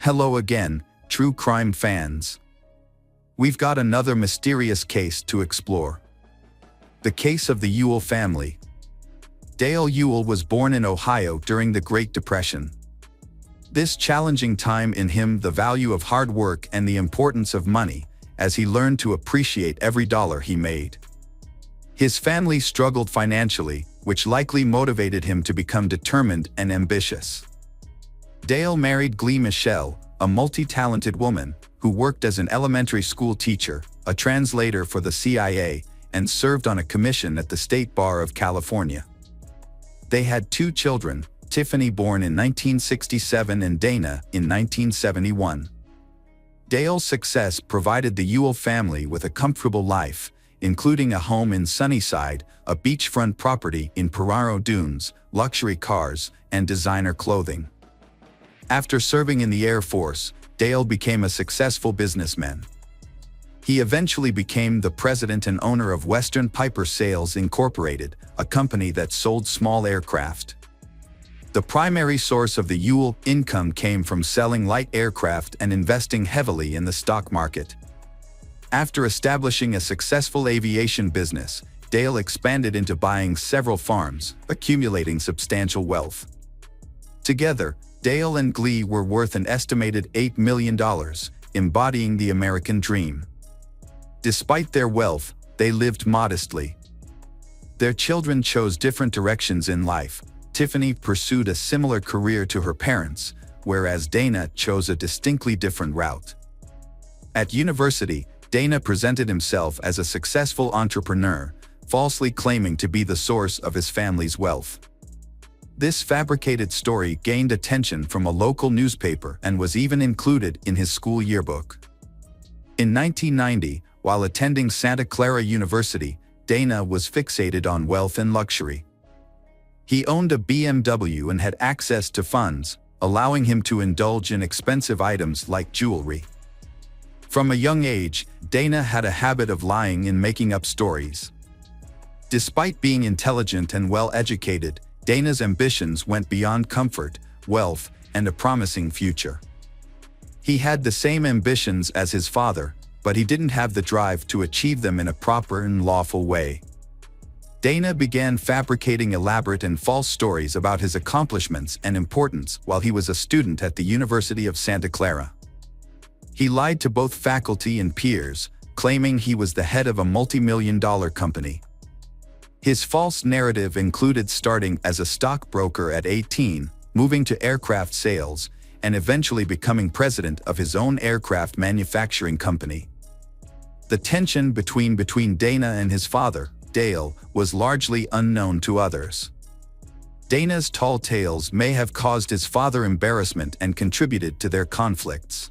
Hello again, true crime fans. We've got another mysterious case to explore. The case of the Ewell family. Dale Ewell was born in Ohio during the Great Depression. This challenging time in him the value of hard work and the importance of money, as he learned to appreciate every dollar he made. His family struggled financially, which likely motivated him to become determined and ambitious. Dale married Glee Michelle, a multi-talented woman, who worked as an elementary school teacher, a translator for the CIA, and served on a commission at the State Bar of California. They had 2 children, Tiffany born in 1967 and Dana in 1971. Dale's success provided the Ewell family with a comfortable life, including a home in Sunnyside, a beachfront property in Pararo Dunes, luxury cars, and designer clothing. After serving in the Air Force, Dale became a successful businessman. He eventually became the president and owner of Western Piper Sales Incorporated, a company that sold small aircraft. The primary source of the Ewell income came from selling light aircraft and investing heavily in the stock market. After establishing a successful aviation business, Dale expanded into buying several farms, accumulating substantial wealth. Together, Dale and Glee were worth an estimated $8 million, embodying the American dream. Despite their wealth, they lived modestly. Their children chose different directions in life. Tiffany pursued a similar career to her parents, whereas Dana chose a distinctly different route. At university, Dana presented himself as a successful entrepreneur, falsely claiming to be the source of his family's wealth. This fabricated story gained attention from a local newspaper and was even included in his school yearbook. In 1990, while attending Santa Clara University, Dana was fixated on wealth and luxury. He owned a BMW and had access to funds, allowing him to indulge in expensive items like jewelry. From a young age, Dana had a habit of lying and making up stories. Despite being intelligent and well-educated, Dana's ambitions went beyond comfort, wealth, and a promising future. He had the same ambitions as his father, but he didn't have the drive to achieve them in a proper and lawful way. Dana began fabricating elaborate and false stories about his accomplishments and importance while he was a student at the University of Santa Clara. He lied to both faculty and peers, claiming he was the head of a multi-million-dollar company. His false narrative included starting as a stockbroker at 18, moving to aircraft sales, and eventually becoming president of his own aircraft manufacturing company. The tension between Dana and his father, Dale, was largely unknown to others. Dana's tall tales may have caused his father embarrassment and contributed to their conflicts.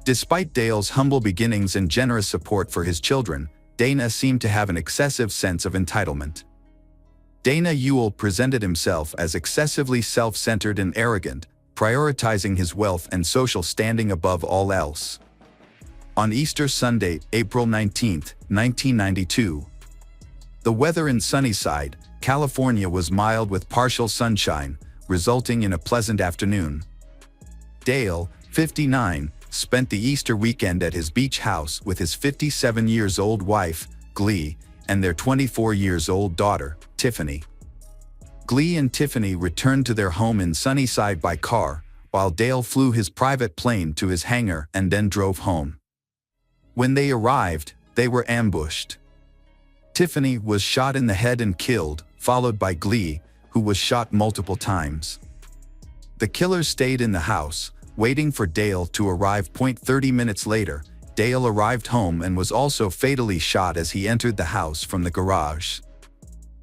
Despite Dale's humble beginnings and generous support for his children, Dana seemed to have an excessive sense of entitlement. Dana Ewell presented himself as excessively self-centered and arrogant, prioritizing his wealth and social standing above all else. On Easter Sunday, April 19, 1992, the weather in Sunnyside, California was mild with partial sunshine, resulting in a pleasant afternoon. Dale, 59, spent the Easter weekend at his beach house with his 57-year-old wife, Glee, and their 24-year-old daughter, Tiffany. Glee and Tiffany returned to their home in Sunnyside by car, while Dale flew his private plane to his hangar and then drove home. When they arrived, they were ambushed. Tiffany was shot in the head and killed, followed by Glee, who was shot multiple times. The killers stayed in the house, waiting for Dale to arrive. 30 minutes later, Dale arrived home and was also fatally shot as he entered the house from the garage.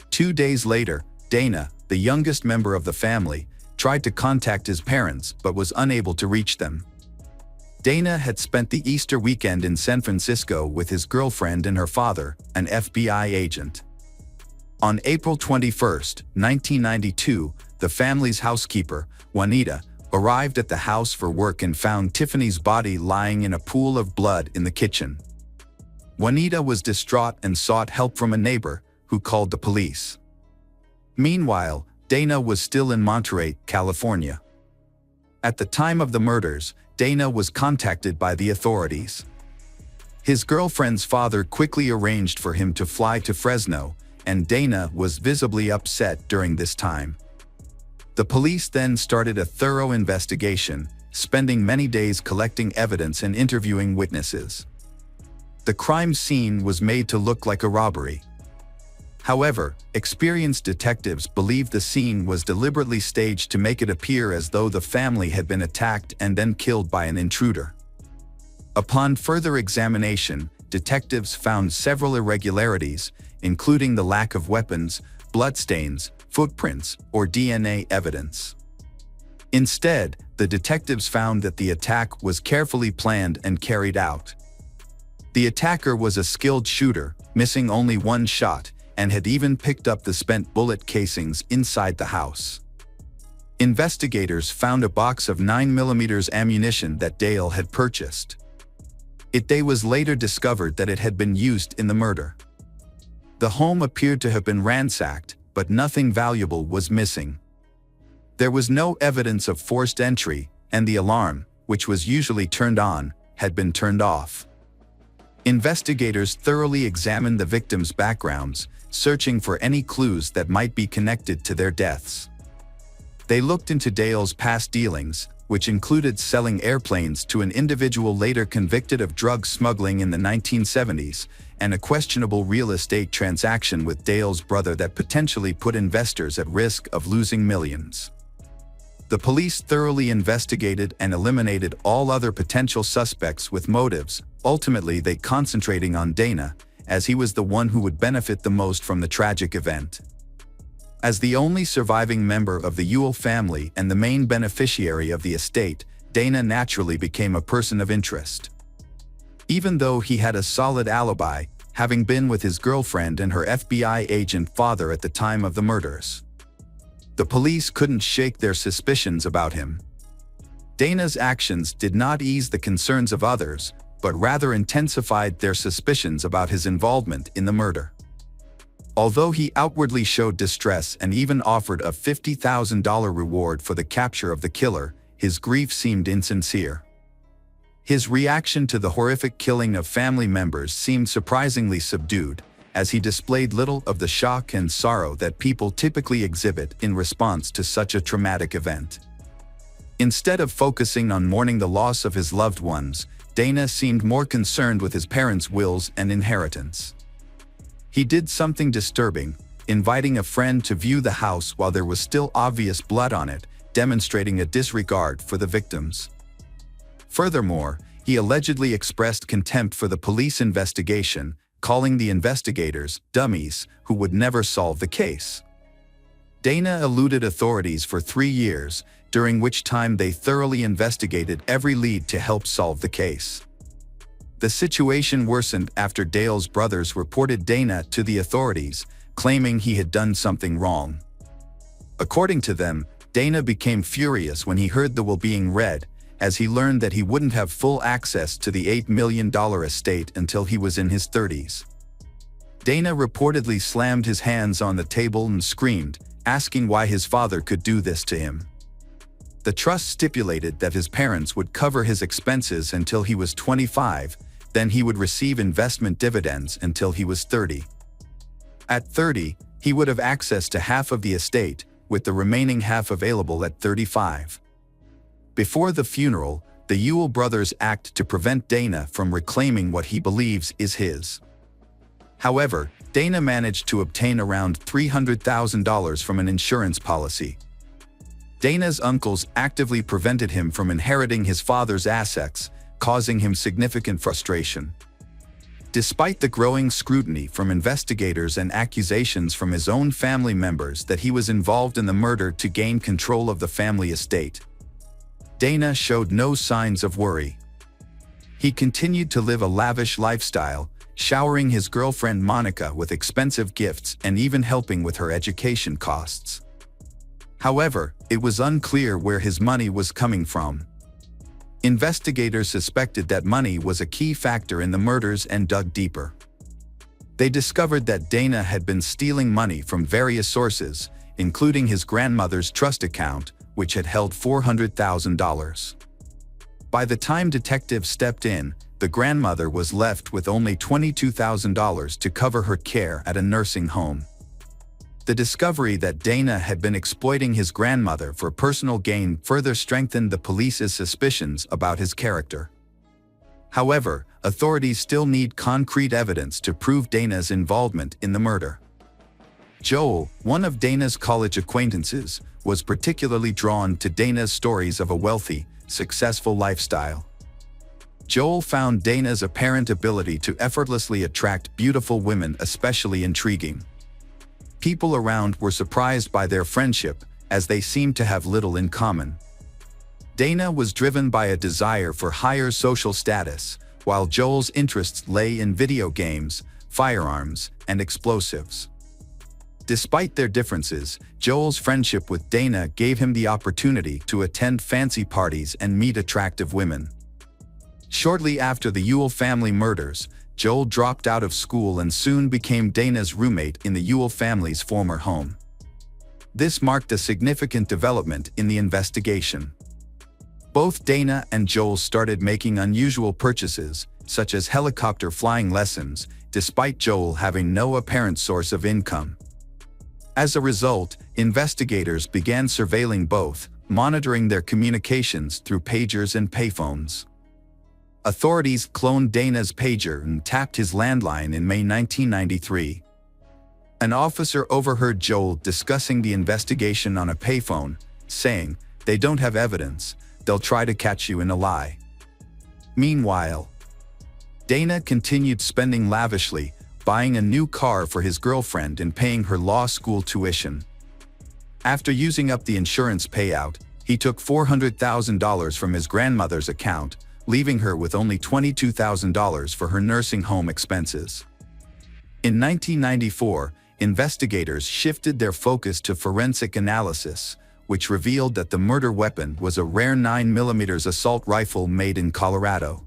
2 days later, Dana, the youngest member of the family, tried to contact his parents but was unable to reach them. Dana had spent the Easter weekend in San Francisco with his girlfriend and her father, an FBI agent. On April 21, 1992, the family's housekeeper, Juanita, arrived at the house for work and found Tiffany's body lying in a pool of blood in the kitchen. Juanita was distraught and sought help from a neighbor, who called the police. Meanwhile, Dana was still in Monterey, California. At the time of the murders, Dana was contacted by the authorities. His girlfriend's father quickly arranged for him to fly to Fresno, and Dana was visibly upset during this time. The police then started a thorough investigation, spending many days collecting evidence and interviewing witnesses. The crime scene was made to look like a robbery. However, experienced detectives believed the scene was deliberately staged to make it appear as though the family had been attacked and then killed by an intruder. Upon further examination, detectives found several irregularities, including the lack of weapons, bloodstains, footprints, or DNA evidence. Instead, the detectives found that the attack was carefully planned and carried out. The attacker was a skilled shooter, missing only one shot, and had even picked up the spent bullet casings inside the house. Investigators found a box of 9mm ammunition that Dale had purchased. It was later discovered that it had been used in the murder. The home appeared to have been ransacked, but nothing valuable was missing. There was no evidence of forced entry, and the alarm, which was usually turned on, had been turned off. Investigators thoroughly examined the victims' backgrounds, searching for any clues that might be connected to their deaths. They looked into Dale's past dealings, which included selling airplanes to an individual later convicted of drug smuggling in the 1970s, and a questionable real estate transaction with Dale's brother that potentially put investors at risk of losing millions. The police thoroughly investigated and eliminated all other potential suspects with motives, ultimately they concentrating on Dana, as he was the one who would benefit the most from the tragic event. As the only surviving member of the Ewell family and the main beneficiary of the estate, Dana naturally became a person of interest. Even though he had a solid alibi, having been with his girlfriend and her FBI agent father at the time of the murders, the police couldn't shake their suspicions about him. Dana's actions did not ease the concerns of others, but rather intensified their suspicions about his involvement in the murder. Although he outwardly showed distress and even offered a $50,000 reward for the capture of the killer, his grief seemed insincere. His reaction to the horrific killing of family members seemed surprisingly subdued, as he displayed little of the shock and sorrow that people typically exhibit in response to such a traumatic event. Instead of focusing on mourning the loss of his loved ones, Dana seemed more concerned with his parents' wills and inheritance. He did something disturbing, inviting a friend to view the house while there was still obvious blood on it, demonstrating a disregard for the victims. Furthermore, he allegedly expressed contempt for the police investigation, calling the investigators dummies who would never solve the case. Dana eluded authorities for 3 years, during which time they thoroughly investigated every lead to help solve the case. The situation worsened after Dale's brothers reported Dana to the authorities, claiming he had done something wrong. According to them, Dana became furious when he heard the will being read, as he learned that he wouldn't have full access to the $8 million estate until he was in his 30s. Dana reportedly slammed his hands on the table and screamed, asking why his father could do this to him. The trust stipulated that his parents would cover his expenses until he was 25, then he would receive investment dividends until he was 30. At 30, he would have access to half of the estate, with the remaining half available at 35. Before the funeral, the Ewell brothers act to prevent Dana from reclaiming what he believes is his. However, Dana managed to obtain around $300,000 from an insurance policy. Dana's uncles actively prevented him from inheriting his father's assets, causing him significant frustration. Despite the growing scrutiny from investigators and accusations from his own family members that he was involved in the murder to gain control of the family estate, Dana showed no signs of worry. He continued to live a lavish lifestyle, showering his girlfriend Monica with expensive gifts and even helping with her education costs. However, it was unclear where his money was coming from. Investigators suspected that money was a key factor in the murders and dug deeper. They discovered that Dana had been stealing money from various sources, including his grandmother's trust account, which had held $400,000. By the time detectives stepped in, the grandmother was left with only $22,000 to cover her care at a nursing home. The discovery that Dana had been exploiting his grandmother for personal gain further strengthened the police's suspicions about his character. However, authorities still need concrete evidence to prove Dana's involvement in the murder. Joel, one of Dana's college acquaintances, was particularly drawn to Dana's stories of a wealthy, successful lifestyle. Joel found Dana's apparent ability to effortlessly attract beautiful women especially intriguing. People around were surprised by their friendship, as they seemed to have little in common. Dana was driven by a desire for higher social status, while Joel's interests lay in video games, firearms, and explosives. Despite their differences, Joel's friendship with Dana gave him the opportunity to attend fancy parties and meet attractive women. Shortly after the Ewell family murders, Joel dropped out of school and soon became Dana's roommate in the Ewell family's former home. This marked a significant development in the investigation. Both Dana and Joel started making unusual purchases, such as helicopter flying lessons, despite Joel having no apparent source of income. As a result, investigators began surveilling both, monitoring their communications through pagers and payphones. Authorities cloned Dana's pager and tapped his landline in May 1993. An officer overheard Joel discussing the investigation on a payphone, saying, "They don't have evidence, they'll try to catch you in a lie." Meanwhile, Dana continued spending lavishly, buying a new car for his girlfriend and paying her law school tuition. After using up the insurance payout, he took $400,000 from his grandmother's account, leaving her with only $22,000 for her nursing home expenses. In 1994, investigators shifted their focus to forensic analysis, which revealed that the murder weapon was a rare 9mm assault rifle made in Colorado.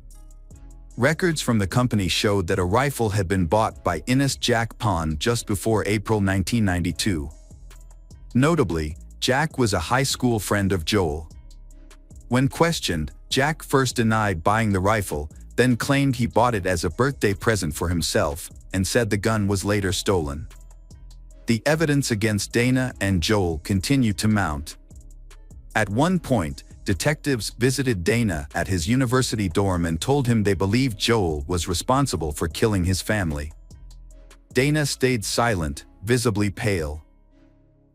Records from the company showed that a rifle had been bought by Innes Jack Pond just before April 1992. Notably, Jack was a high school friend of Joel. When questioned, Jack first denied buying the rifle, then claimed he bought it as a birthday present for himself, and said the gun was later stolen. The evidence against Dana and Joel continued to mount. At one point, detectives visited Dana at his university dorm and told him they believed Joel was responsible for killing his family. Dana stayed silent, visibly pale.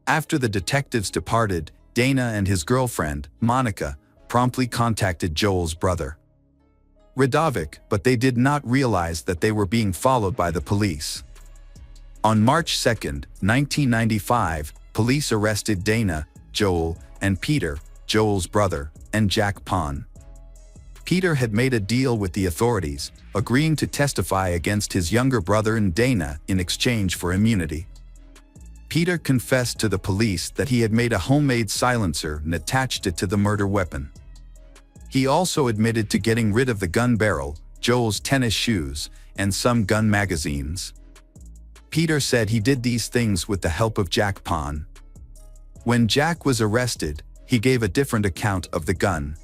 After the detectives departed, Dana and his girlfriend, Monica, promptly contacted Joel's brother, Radovic, but they did not realize that they were being followed by the police. On March 2, 1995, police arrested Dana, Joel, and Peter, Joel's brother, and Jack Pond. Peter had made a deal with the authorities, agreeing to testify against his younger brother and Dana in exchange for immunity. Peter confessed to the police that he had made a homemade silencer and attached it to the murder weapon. He also admitted to getting rid of the gun barrel, Joel's tennis shoes, and some gun magazines. Peter said he did these things with the help of Jack Pond. When Jack was arrested, he gave a different account of the gun.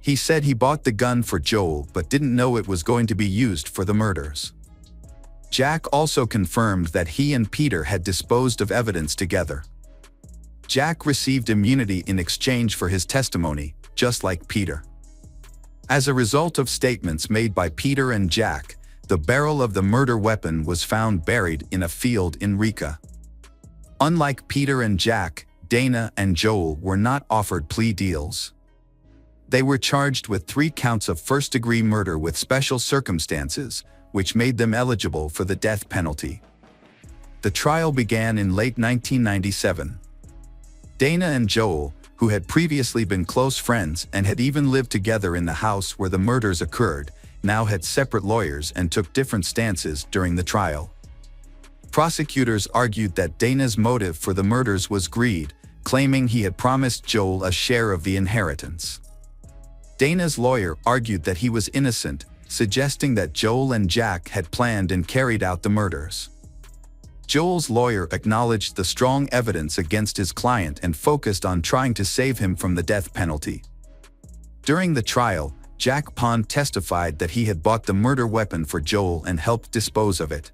He said he bought the gun for Joel but didn't know it was going to be used for the murders. Jack also confirmed that he and Peter had disposed of evidence together. Jack received immunity in exchange for his testimony, just like Peter. As a result of statements made by Peter and Jack, the barrel of the murder weapon was found buried in a field in Rica. Unlike Peter and Jack, Dana and Joel were not offered plea deals. They were charged with 3 counts of first-degree murder with special circumstances, which made them eligible for the death penalty. The trial began in late 1997. Dana and Joel, who had previously been close friends and had even lived together in the house where the murders occurred, now had separate lawyers and took different stances during the trial. Prosecutors argued that Dana's motive for the murders was greed, claiming he had promised Joel a share of the inheritance. Dana's lawyer argued that he was innocent, suggesting that Joel and Jack had planned and carried out the murders. Joel's lawyer acknowledged the strong evidence against his client and focused on trying to save him from the death penalty. During the trial, Jack Pond testified that he had bought the murder weapon for Joel and helped dispose of it.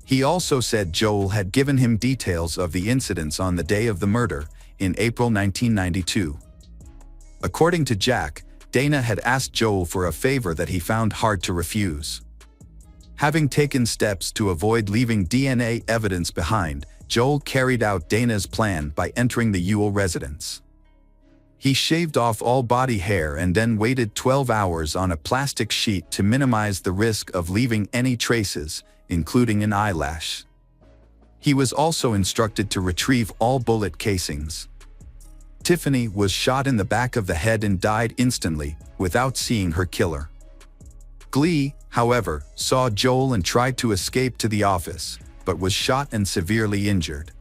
He also said Joel had given him details of the incidents on the day of the murder, in April 1992. According to Jack, Dana had asked Joel for a favor that he found hard to refuse. Having taken steps to avoid leaving DNA evidence behind, Joel carried out Dana's plan by entering the Ewell residence. He shaved off all body hair and then waited 12 hours on a plastic sheet to minimize the risk of leaving any traces, including an eyelash. He was also instructed to retrieve all bullet casings. Tiffany was shot in the back of the head and died instantly, without seeing her killer. Glee, however, saw Joel and tried to escape to the office, but was shot and severely injured.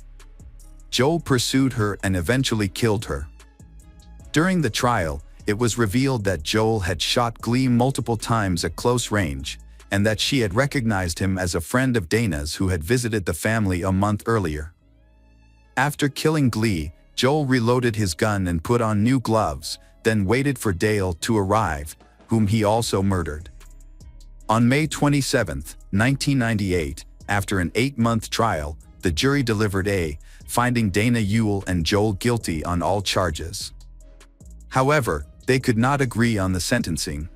Joel pursued her and eventually killed her. During the trial, it was revealed that Joel had shot Glee multiple times at close range, and that she had recognized him as a friend of Dana's who had visited the family a month earlier. After killing Glee, Joel reloaded his gun and put on new gloves, then waited for Dale to arrive, whom he also murdered. On May 27, 1998, after an 8-month trial, the jury delivered a finding Dana Ewell and Joel guilty on all charges. However, they could not agree on the sentencing.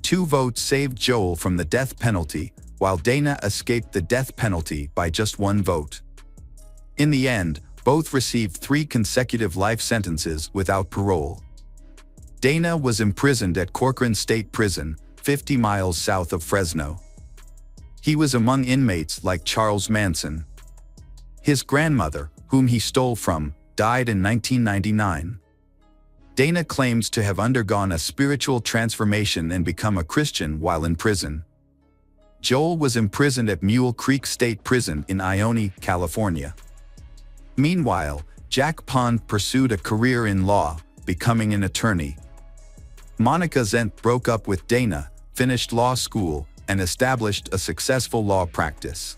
2 votes saved Joel from the death penalty, while Dana escaped the death penalty by just 1 vote. In the end, both received 3 consecutive life sentences without parole. Dana was imprisoned at Corcoran State Prison, 50 miles south of Fresno. He was among inmates like Charles Manson. His grandmother, whom he stole from, died in 1999. Dana claims to have undergone a spiritual transformation and become a Christian while in prison. Joel was imprisoned at Mule Creek State Prison in Ione, California. Meanwhile, Jack Pond pursued a career in law, becoming an attorney. Monica Zent broke up with Dana, finished law school, and established a successful law practice.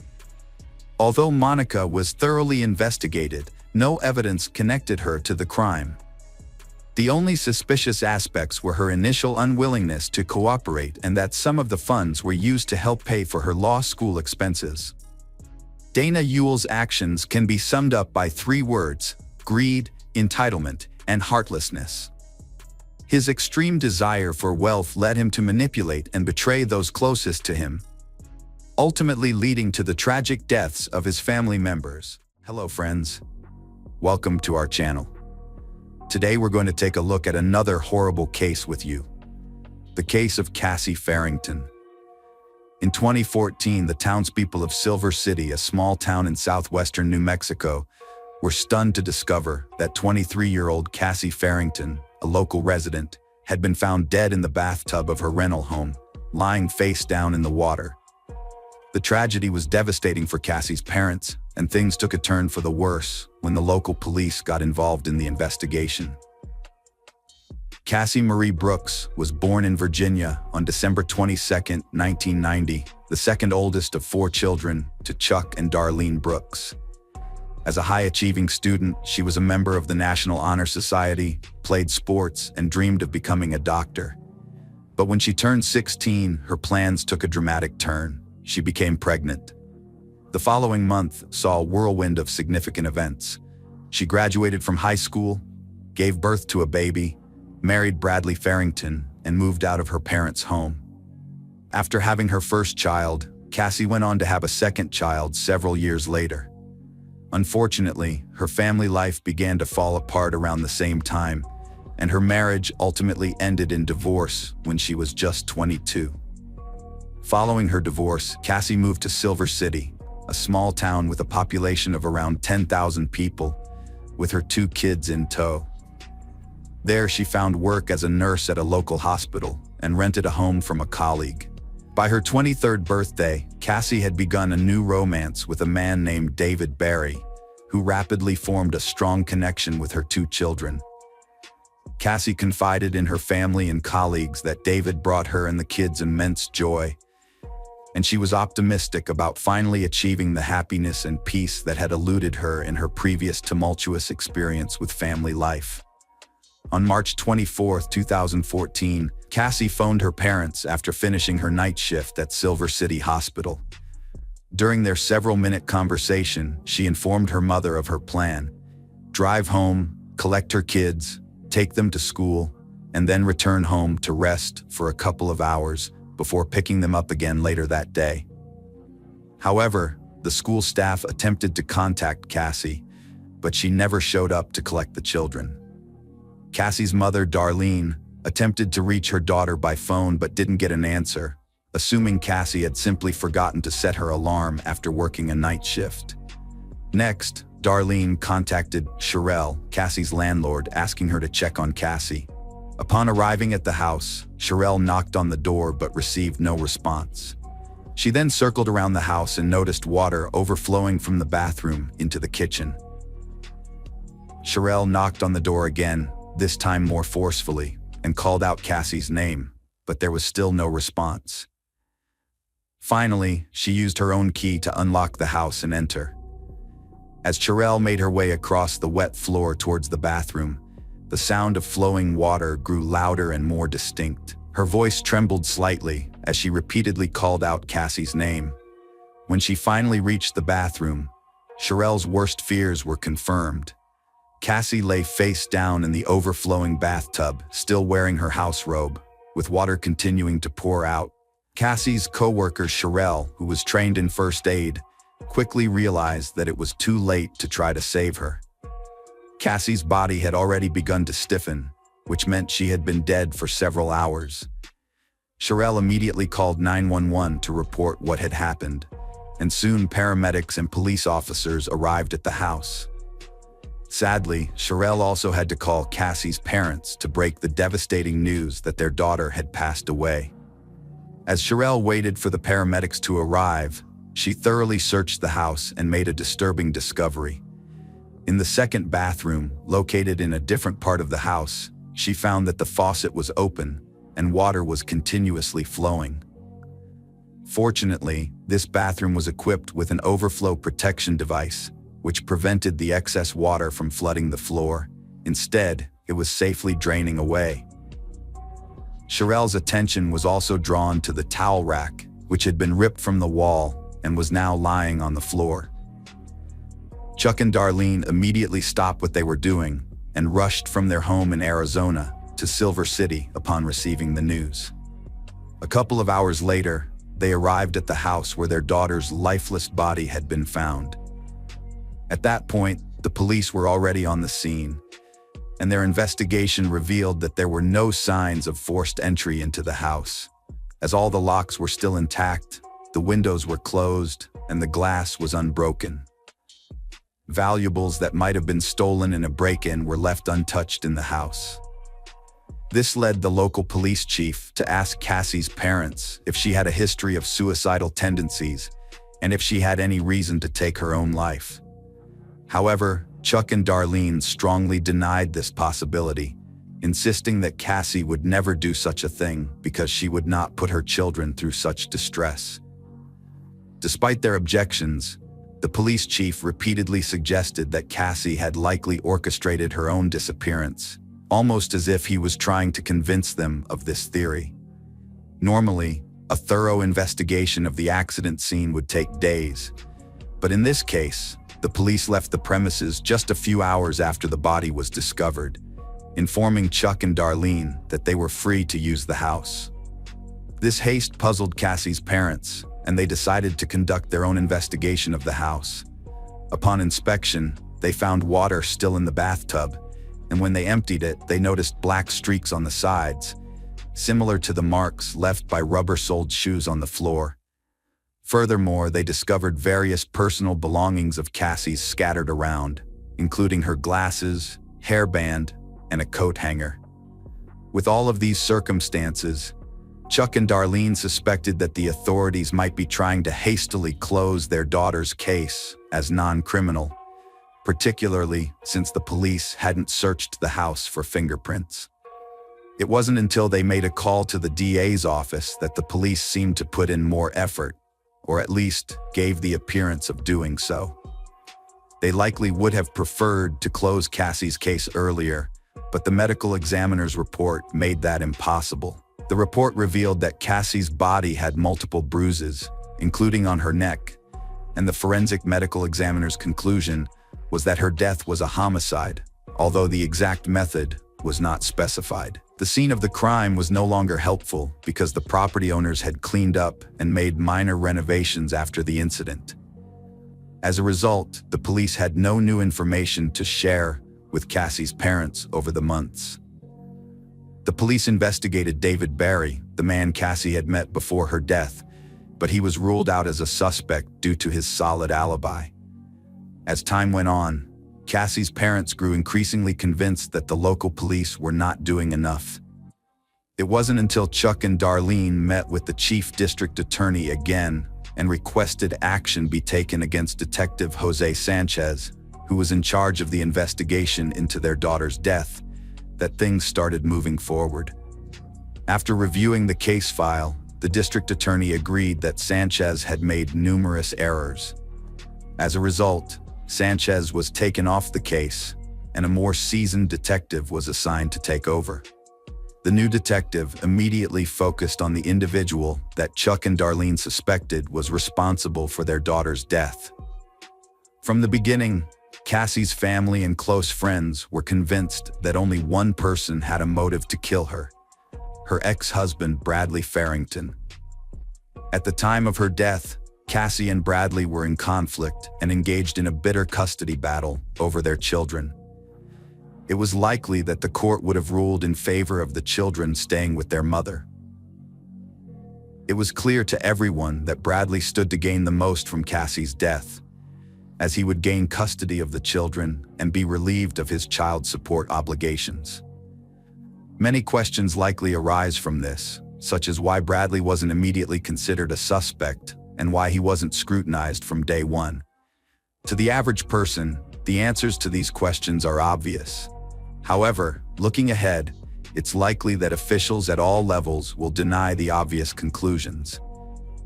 Although Monica was thoroughly investigated, no evidence connected her to the crime. The only suspicious aspects were her initial unwillingness to cooperate and that some of the funds were used to help pay for her law school expenses. Dana Ewell's actions can be summed up by 3 words: greed, entitlement, and heartlessness. His extreme desire for wealth led him to manipulate and betray those closest to him, ultimately leading to the tragic deaths of his family members. Hello friends, welcome to our channel. Today we're going to take a look at another horrible case with you. The case of Cassie Farrington. In 2014, the townspeople of Silver City, a small town in southwestern New Mexico, were stunned to discover that 23-year-old Cassie Farrington, a local resident, had been found dead in the bathtub of her rental home, lying face down in the water. The tragedy was devastating for Cassie's parents, and things took a turn for the worse when the local police got involved in the investigation. Cassie Marie Brooks was born in Virginia on December 22, 1990, the second oldest of 4 children to Chuck and Darlene Brooks. As a high-achieving student, she was a member of the National Honor Society, played sports, and dreamed of becoming a doctor. But when she turned 16, her plans took a dramatic turn. She became pregnant. The following month saw a whirlwind of significant events. She graduated from high school, gave birth to a baby, married Bradley Farrington, and moved out of her parents' home. After having her first child, Cassie went on to have a second child several years later. Unfortunately, her family life began to fall apart around the same time, and her marriage ultimately ended in divorce when she was just 22. Following her divorce, Cassie moved to Silver City, a small town with a population of around 10,000 people, with her 2 kids in tow. There, she found work as a nurse at a local hospital and rented a home from a colleague. By her 23rd birthday, Cassie had begun a new romance with a man named David Barry, who rapidly formed a strong connection with her 2 children. Cassie confided in her family and colleagues that David brought her and the kids immense joy, and she was optimistic about finally achieving the happiness and peace that had eluded her in her previous tumultuous experience with family life. On March 24, 2014, Cassie phoned her parents after finishing her night shift at Silver City Hospital. During their several-minute conversation, she informed her mother of her plan: drive home, collect her kids, take them to school, and then return home to rest for a couple of hours before picking them up again later that day. However, the school staff attempted to contact Cassie, but she never showed up to collect the children. Cassie's mother, Darlene, attempted to reach her daughter by phone but didn't get an answer, assuming Cassie had simply forgotten to set her alarm after working a night shift. Next, Darlene contacted Sherelle, Cassie's landlord, asking her to check on Cassie. Upon arriving at the house, Sherelle knocked on the door but received no response. She then circled around the house and noticed water overflowing from the bathroom into the kitchen. Sherelle knocked on the door again, this time more forcefully, and called out Cassie's name, but there was still no response. Finally, she used her own key to unlock the house and enter. As Sherelle made her way across the wet floor towards the bathroom, the sound of flowing water grew louder and more distinct. Her voice trembled slightly as she repeatedly called out Cassie's name. When she finally reached the bathroom, Sherelle's worst fears were confirmed. Cassie lay face down in the overflowing bathtub, still wearing her house robe, with water continuing to pour out. Cassie's co-worker Sherelle, who was trained in first aid, quickly realized that it was too late to try to save her. Cassie's body had already begun to stiffen, which meant she had been dead for several hours. Sherelle immediately called 911 to report what had happened, and soon paramedics and police officers arrived at the house. Sadly, Sherelle also had to call Cassie's parents to break the devastating news that their daughter had passed away. As Sherelle waited for the paramedics to arrive, she thoroughly searched the house and made a disturbing discovery. In the second bathroom, located in a different part of the house, she found that the faucet was open and water was continuously flowing. Fortunately, this bathroom was equipped with an overflow protection device, which prevented the excess water from flooding the floor. Instead, it was safely draining away. Sherelle's attention was also drawn to the towel rack, which had been ripped from the wall and was now lying on the floor. Chuck and Darlene immediately stopped what they were doing and rushed from their home in Arizona to Silver City upon receiving the news. A couple of hours later, they arrived at the house where their daughter's lifeless body had been found. At that point, the police were already on the scene, and their investigation revealed that there were no signs of forced entry into the house, as all the locks were still intact, the windows were closed, and the glass was unbroken. Valuables that might have been stolen in a break-in were left untouched in the house. This led the local police chief to ask Cassie's parents if she had a history of suicidal tendencies and if she had any reason to take her own life. However, Chuck and Darlene strongly denied this possibility, insisting that Cassie would never do such a thing because she would not put her children through such distress. Despite their objections, the police chief repeatedly suggested that Cassie had likely orchestrated her own disappearance, almost as if he was trying to convince them of this theory. Normally, a thorough investigation of the accident scene would take days, but in this case, the police left the premises just a few hours after the body was discovered, informing Chuck and Darlene that they were free to use the house. This haste puzzled Cassie's parents, and they decided to conduct their own investigation of the house. Upon inspection, they found water still in the bathtub, and when they emptied it, they noticed black streaks on the sides, similar to the marks left by rubber-soled shoes on the floor. Furthermore, they discovered various personal belongings of Cassie's scattered around, including her glasses, hairband, and a coat hanger. With all of these circumstances, Chuck and Darlene suspected that the authorities might be trying to hastily close their daughter's case as non-criminal, particularly since the police hadn't searched the house for fingerprints. It wasn't until they made a call to the DA's office that the police seemed to put in more effort, or at least gave the appearance of doing so. They likely would have preferred to close Cassie's case earlier, but the medical examiner's report made that impossible. The report revealed that Cassie's body had multiple bruises, including on her neck, and the forensic medical examiner's conclusion was that her death was a homicide, although the exact method was not specified. The scene of the crime was no longer helpful because the property owners had cleaned up and made minor renovations after the incident. As a result, the police had no new information to share with Cassie's parents over the months. The police investigated David Barry, the man Cassie had met before her death, but he was ruled out as a suspect due to his solid alibi. As time went on, Cassie's parents grew increasingly convinced that the local police were not doing enough. It wasn't until Chuck and Darlene met with the chief district attorney again and requested action be taken against Detective Jose Sanchez, who was in charge of the investigation into their daughter's death, that things started moving forward. After reviewing the case file, the district attorney agreed that Sanchez had made numerous errors. As a result, Sanchez was taken off the case, and a more seasoned detective was assigned to take over. The new detective immediately focused on the individual that Chuck and Darlene suspected was responsible for their daughter's death. From the beginning, Cassie's family and close friends were convinced that only one person had a motive to kill her: her ex-husband, Bradley Farrington. At the time of her death, Cassie and Bradley were in conflict and engaged in a bitter custody battle over their children. It was likely that the court would have ruled in favor of the children staying with their mother. It was clear to everyone that Bradley stood to gain the most from Cassie's death, as he would gain custody of the children and be relieved of his child support obligations. Many questions likely arise from this, such as why Bradley wasn't immediately considered a suspect and why he wasn't scrutinized from day one. To the average person, the answers to these questions are obvious. However, looking ahead, it's likely that officials at all levels will deny the obvious conclusions.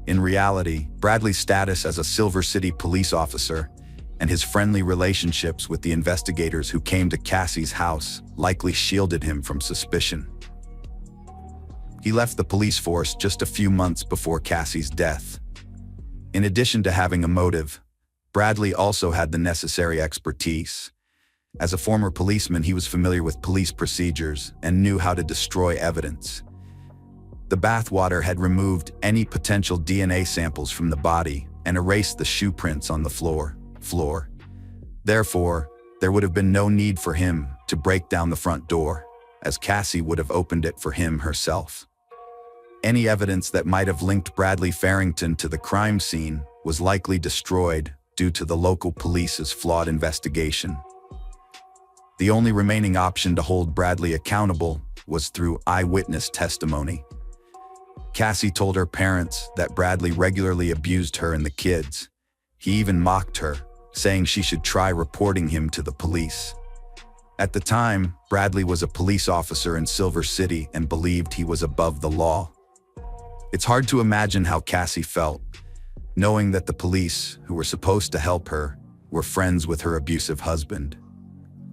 In reality, Bradley's status as a Silver City police officer and his friendly relationships with the investigators who came to Cassie's house likely shielded him from suspicion. He left the police force just a few months before Cassie's death. In addition to having a motive, Bradley also had the necessary expertise. As a former policeman, he was familiar with police procedures and knew how to destroy evidence. The bathwater had removed any potential DNA samples from the body and erased the shoe prints on the floor. Therefore, there would have been no need for him to break down the front door, as Cassie would have opened it for him herself. Any evidence that might have linked Bradley Farrington to the crime scene was likely destroyed due to the local police's flawed investigation. The only remaining option to hold Bradley accountable was through eyewitness testimony. Cassie told her parents that Bradley regularly abused her and the kids. He even mocked her, saying she should try reporting him to the police. At the time, Bradley was a police officer in Silver City and believed he was above the law. It's hard to imagine how Cassie felt, knowing that the police, who were supposed to help her, were friends with her abusive husband.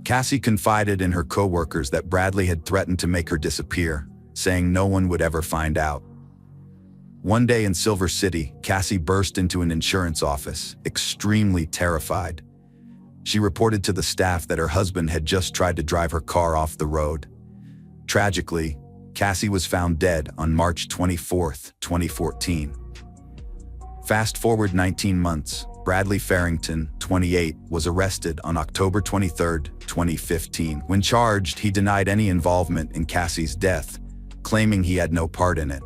Cassie confided in her co-workers that Bradley had threatened to make her disappear, saying no one would ever find out. One day in Silver City, Cassie burst into an insurance office, extremely terrified. She reported to the staff that her husband had just tried to drive her car off the road. Tragically, Cassie was found dead on March 24, 2014. Fast forward 19 months, Bradley Farrington, 28, was arrested on October 23, 2015. When charged, he denied any involvement in Cassie's death, claiming he had no part in it.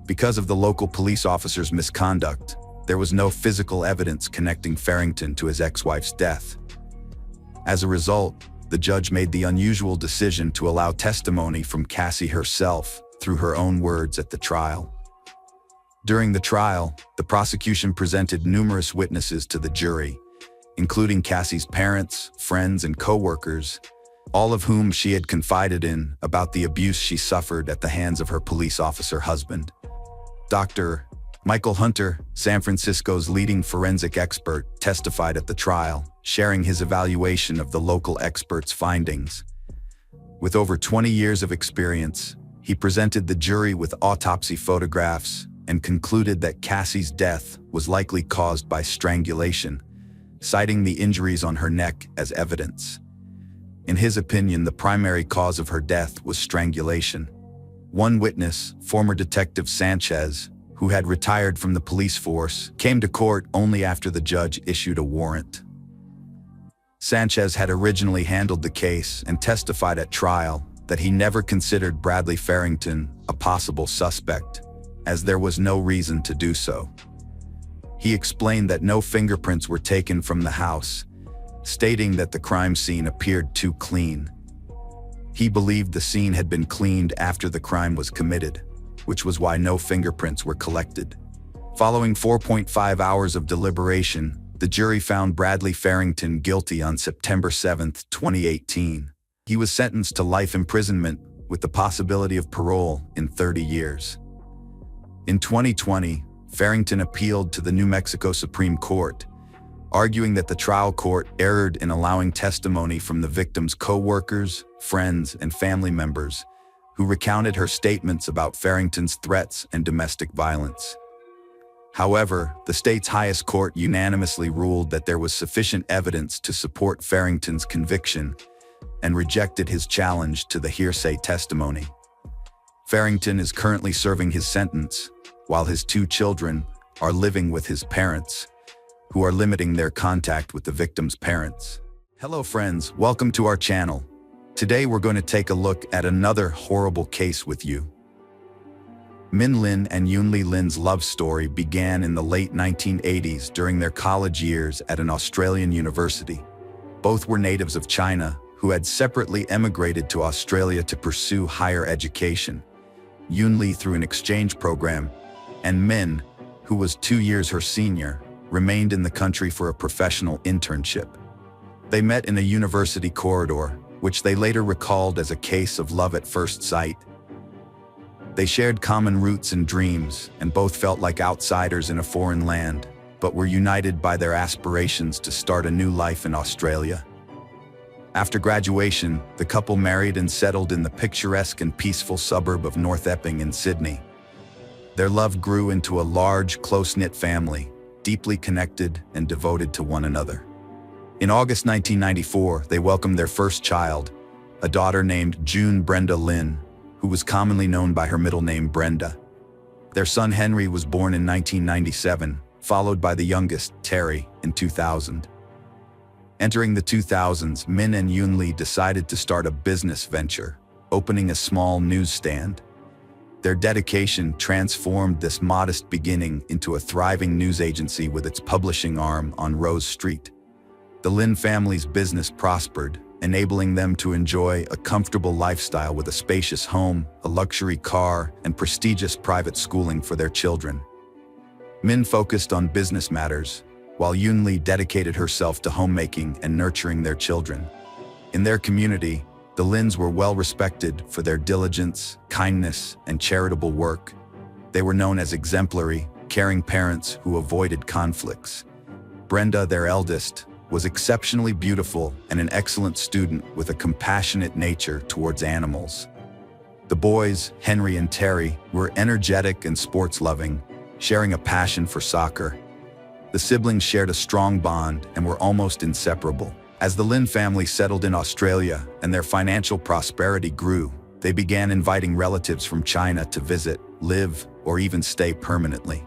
Because of the local police officer's misconduct, there was no physical evidence connecting Farrington to his ex-wife's death. As a result, the judge made the unusual decision to allow testimony from Cassie herself through her own words at the trial. During the trial, the prosecution presented numerous witnesses to the jury, including Cassie's parents, friends, and co-workers, all of whom she had confided in about the abuse she suffered at the hands of her police officer husband. Dr. Michael Hunter, San Francisco's leading forensic expert, testified at the trial, sharing his evaluation of the local expert's findings. With over 20 years of experience, he presented the jury with autopsy photographs and concluded that Cassie's death was likely caused by strangulation, citing the injuries on her neck as evidence. In his opinion, the primary cause of her death was strangulation. One witness, former Detective Sanchez, who had retired from the police force, came to court only after the judge issued a warrant. Sanchez had originally handled the case and testified at trial that he never considered Bradley Farrington a possible suspect, as there was no reason to do so. He explained that no fingerprints were taken from the house, stating that the crime scene appeared too clean. He believed the scene had been cleaned after the crime was committed, which was why no fingerprints were collected. Following 4.5 hours of deliberation, the jury found Bradley Farrington guilty on September 7, 2018. He was sentenced to life imprisonment with the possibility of parole in 30 years. In 2020, Farrington appealed to the New Mexico Supreme Court, arguing that the trial court erred in allowing testimony from the victim's co-workers, friends, and family members, who recounted her statements about Farrington's threats and domestic violence. However, the state's highest court unanimously ruled that there was sufficient evidence to support Farrington's conviction and rejected his challenge to the hearsay testimony. Farrington is currently serving his sentence, while his 2 children are living with his parents, who are limiting their contact with the victim's parents. Hello friends, welcome to our channel. Today we're going to take a look at another horrible case with you. Min Lin and Yoon-Lee Lin's love story began in the late 1980s during their college years at an Australian university. Both were natives of China who had separately emigrated to Australia to pursue higher education. Yoon-Lee through an exchange program, and Min, who was 2 years her senior, remained in the country for a professional internship. They met in a university corridor, which they later recalled as a case of love at first sight. They shared common roots and dreams, and both felt like outsiders in a foreign land, but were united by their aspirations to start a new life in Australia. After graduation, the couple married and settled in the picturesque and peaceful suburb of North Epping in Sydney. Their love grew into a large, close-knit family, deeply connected and devoted to one another. In August 1994, they welcomed their first child, a daughter named June Brenda Lin, who was commonly known by her middle name Brenda. Their son Henry was born in 1997, followed by the youngest, Terry, in 2000. Entering the 2000s, Min and Yoon-Lee decided to start a business venture, opening a small newsstand. Their dedication transformed this modest beginning into a thriving news agency with its publishing arm on Rose Street. The Lin family's business prospered, enabling them to enjoy a comfortable lifestyle with a spacious home, a luxury car, and prestigious private schooling for their children. Min focused on business matters, while Yoon-Lee dedicated herself to homemaking and nurturing their children. In their community, the Lins were well respected for their diligence, kindness, and charitable work. They were known as exemplary, caring parents who avoided conflicts. Brenda, their eldest, was exceptionally beautiful and an excellent student with a compassionate nature towards animals. The boys, Henry and Terry, were energetic and sports-loving, sharing a passion for soccer. The siblings shared a strong bond and were almost inseparable. As the Lin family settled in Australia and their financial prosperity grew, they began inviting relatives from China to visit, live, or even stay permanently.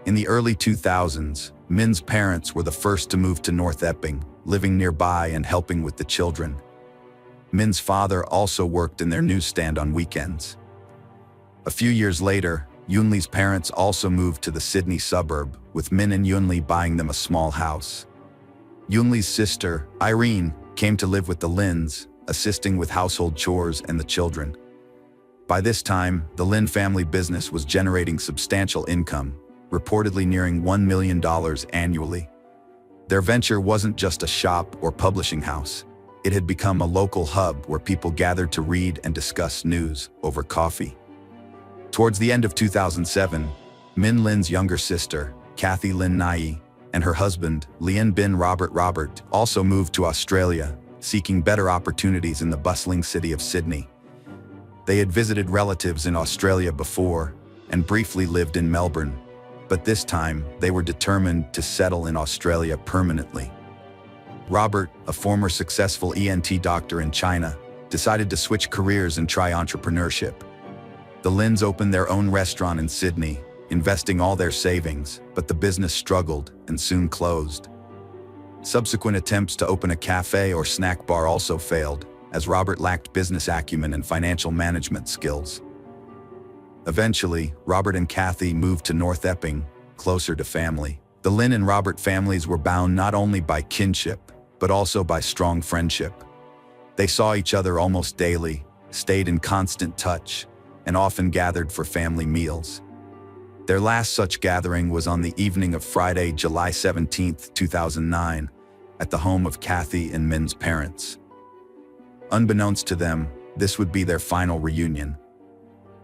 In the early 2000s, Min's parents were the first to move to North Epping, living nearby and helping with the children. Min's father also worked in their newsstand on weekends. A few years later, Yoon-Lee's parents also moved to the Sydney suburb, with Min and Yoon-Lee buying them a small house. Yoon-Lee's sister, Irene, came to live with the Lins, assisting with household chores and the children. By this time, the Lin family business was generating substantial income, reportedly nearing $1 million annually. Their venture wasn't just a shop or publishing house. It had become a local hub where people gathered to read and discuss news over coffee. Towards the end of 2007, Min Lin's younger sister, Kathy Lin Nai, and her husband, Lian Bin Robert, also moved to Australia, seeking better opportunities in the bustling city of Sydney. They had visited relatives in Australia before and briefly lived in Melbourne, but this time they were determined to settle in Australia permanently. Robert, a former successful ENT doctor in China, decided to switch careers and try entrepreneurship. The Lins opened their own restaurant in Sydney, investing all their savings, but the business struggled and soon closed. Subsequent attempts to open a cafe or snack bar also failed, as Robert lacked business acumen and financial management skills. Eventually, Robert and Kathy moved to North Epping, closer to family. The Lynn and Robert families were bound not only by kinship, but also by strong friendship. They saw each other almost daily, stayed in constant touch, and often gathered for family meals. Their last such gathering was on the evening of Friday, July 17, 2009, at the home of Kathy and Min's parents. Unbeknownst to them, this would be their final reunion.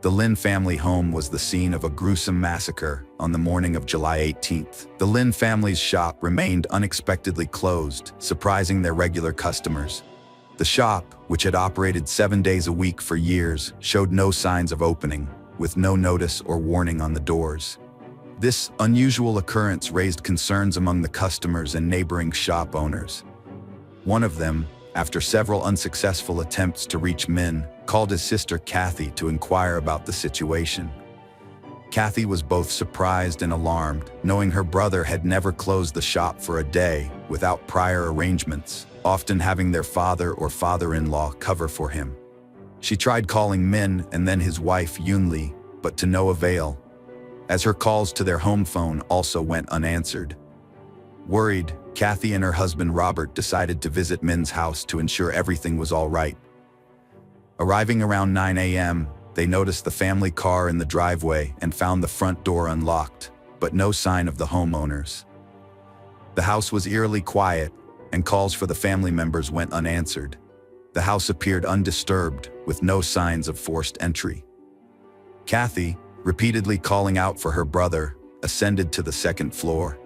The Lynn family home was the scene of a gruesome massacre on the morning of July 18th. The Lynn family's shop remained unexpectedly closed, surprising their regular customers. The shop, which had operated 7 days a week for years, showed no signs of opening, with no notice or warning on the doors. This unusual occurrence raised concerns among the customers and neighboring shop owners. One of them, after several unsuccessful attempts to reach Min, called his sister Kathy to inquire about the situation. Kathy was both surprised and alarmed, knowing her brother had never closed the shop for a day without prior arrangements, often having their father or father-in-law cover for him. She tried calling Min and then his wife Yunli, but to no avail, as her calls to their home phone also went unanswered. Worried, Kathy and her husband Robert decided to visit Min's house to ensure everything was all right. Arriving around 9 a.m., they noticed the family car in the driveway and found the front door unlocked, but no sign of the homeowners. The house was eerily quiet, and calls for the family members went unanswered. The house appeared undisturbed, with no signs of forced entry. Kathy, repeatedly calling out for her brother, ascended to the second floor.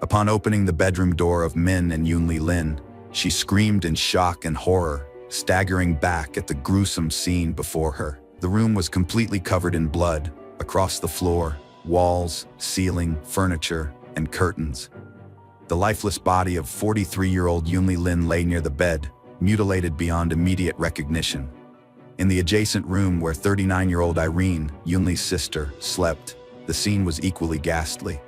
Upon opening the bedroom door of Min and Yunli Lin, she screamed in shock and horror, staggering back at the gruesome scene before her. The room was completely covered in blood, across the floor, walls, ceiling, furniture, and curtains. The lifeless body of 43-year-old Yunli Lin lay near the bed, mutilated beyond immediate recognition. In the adjacent room where 39-year-old Irene, Yunli's sister, slept, the scene was equally ghastly.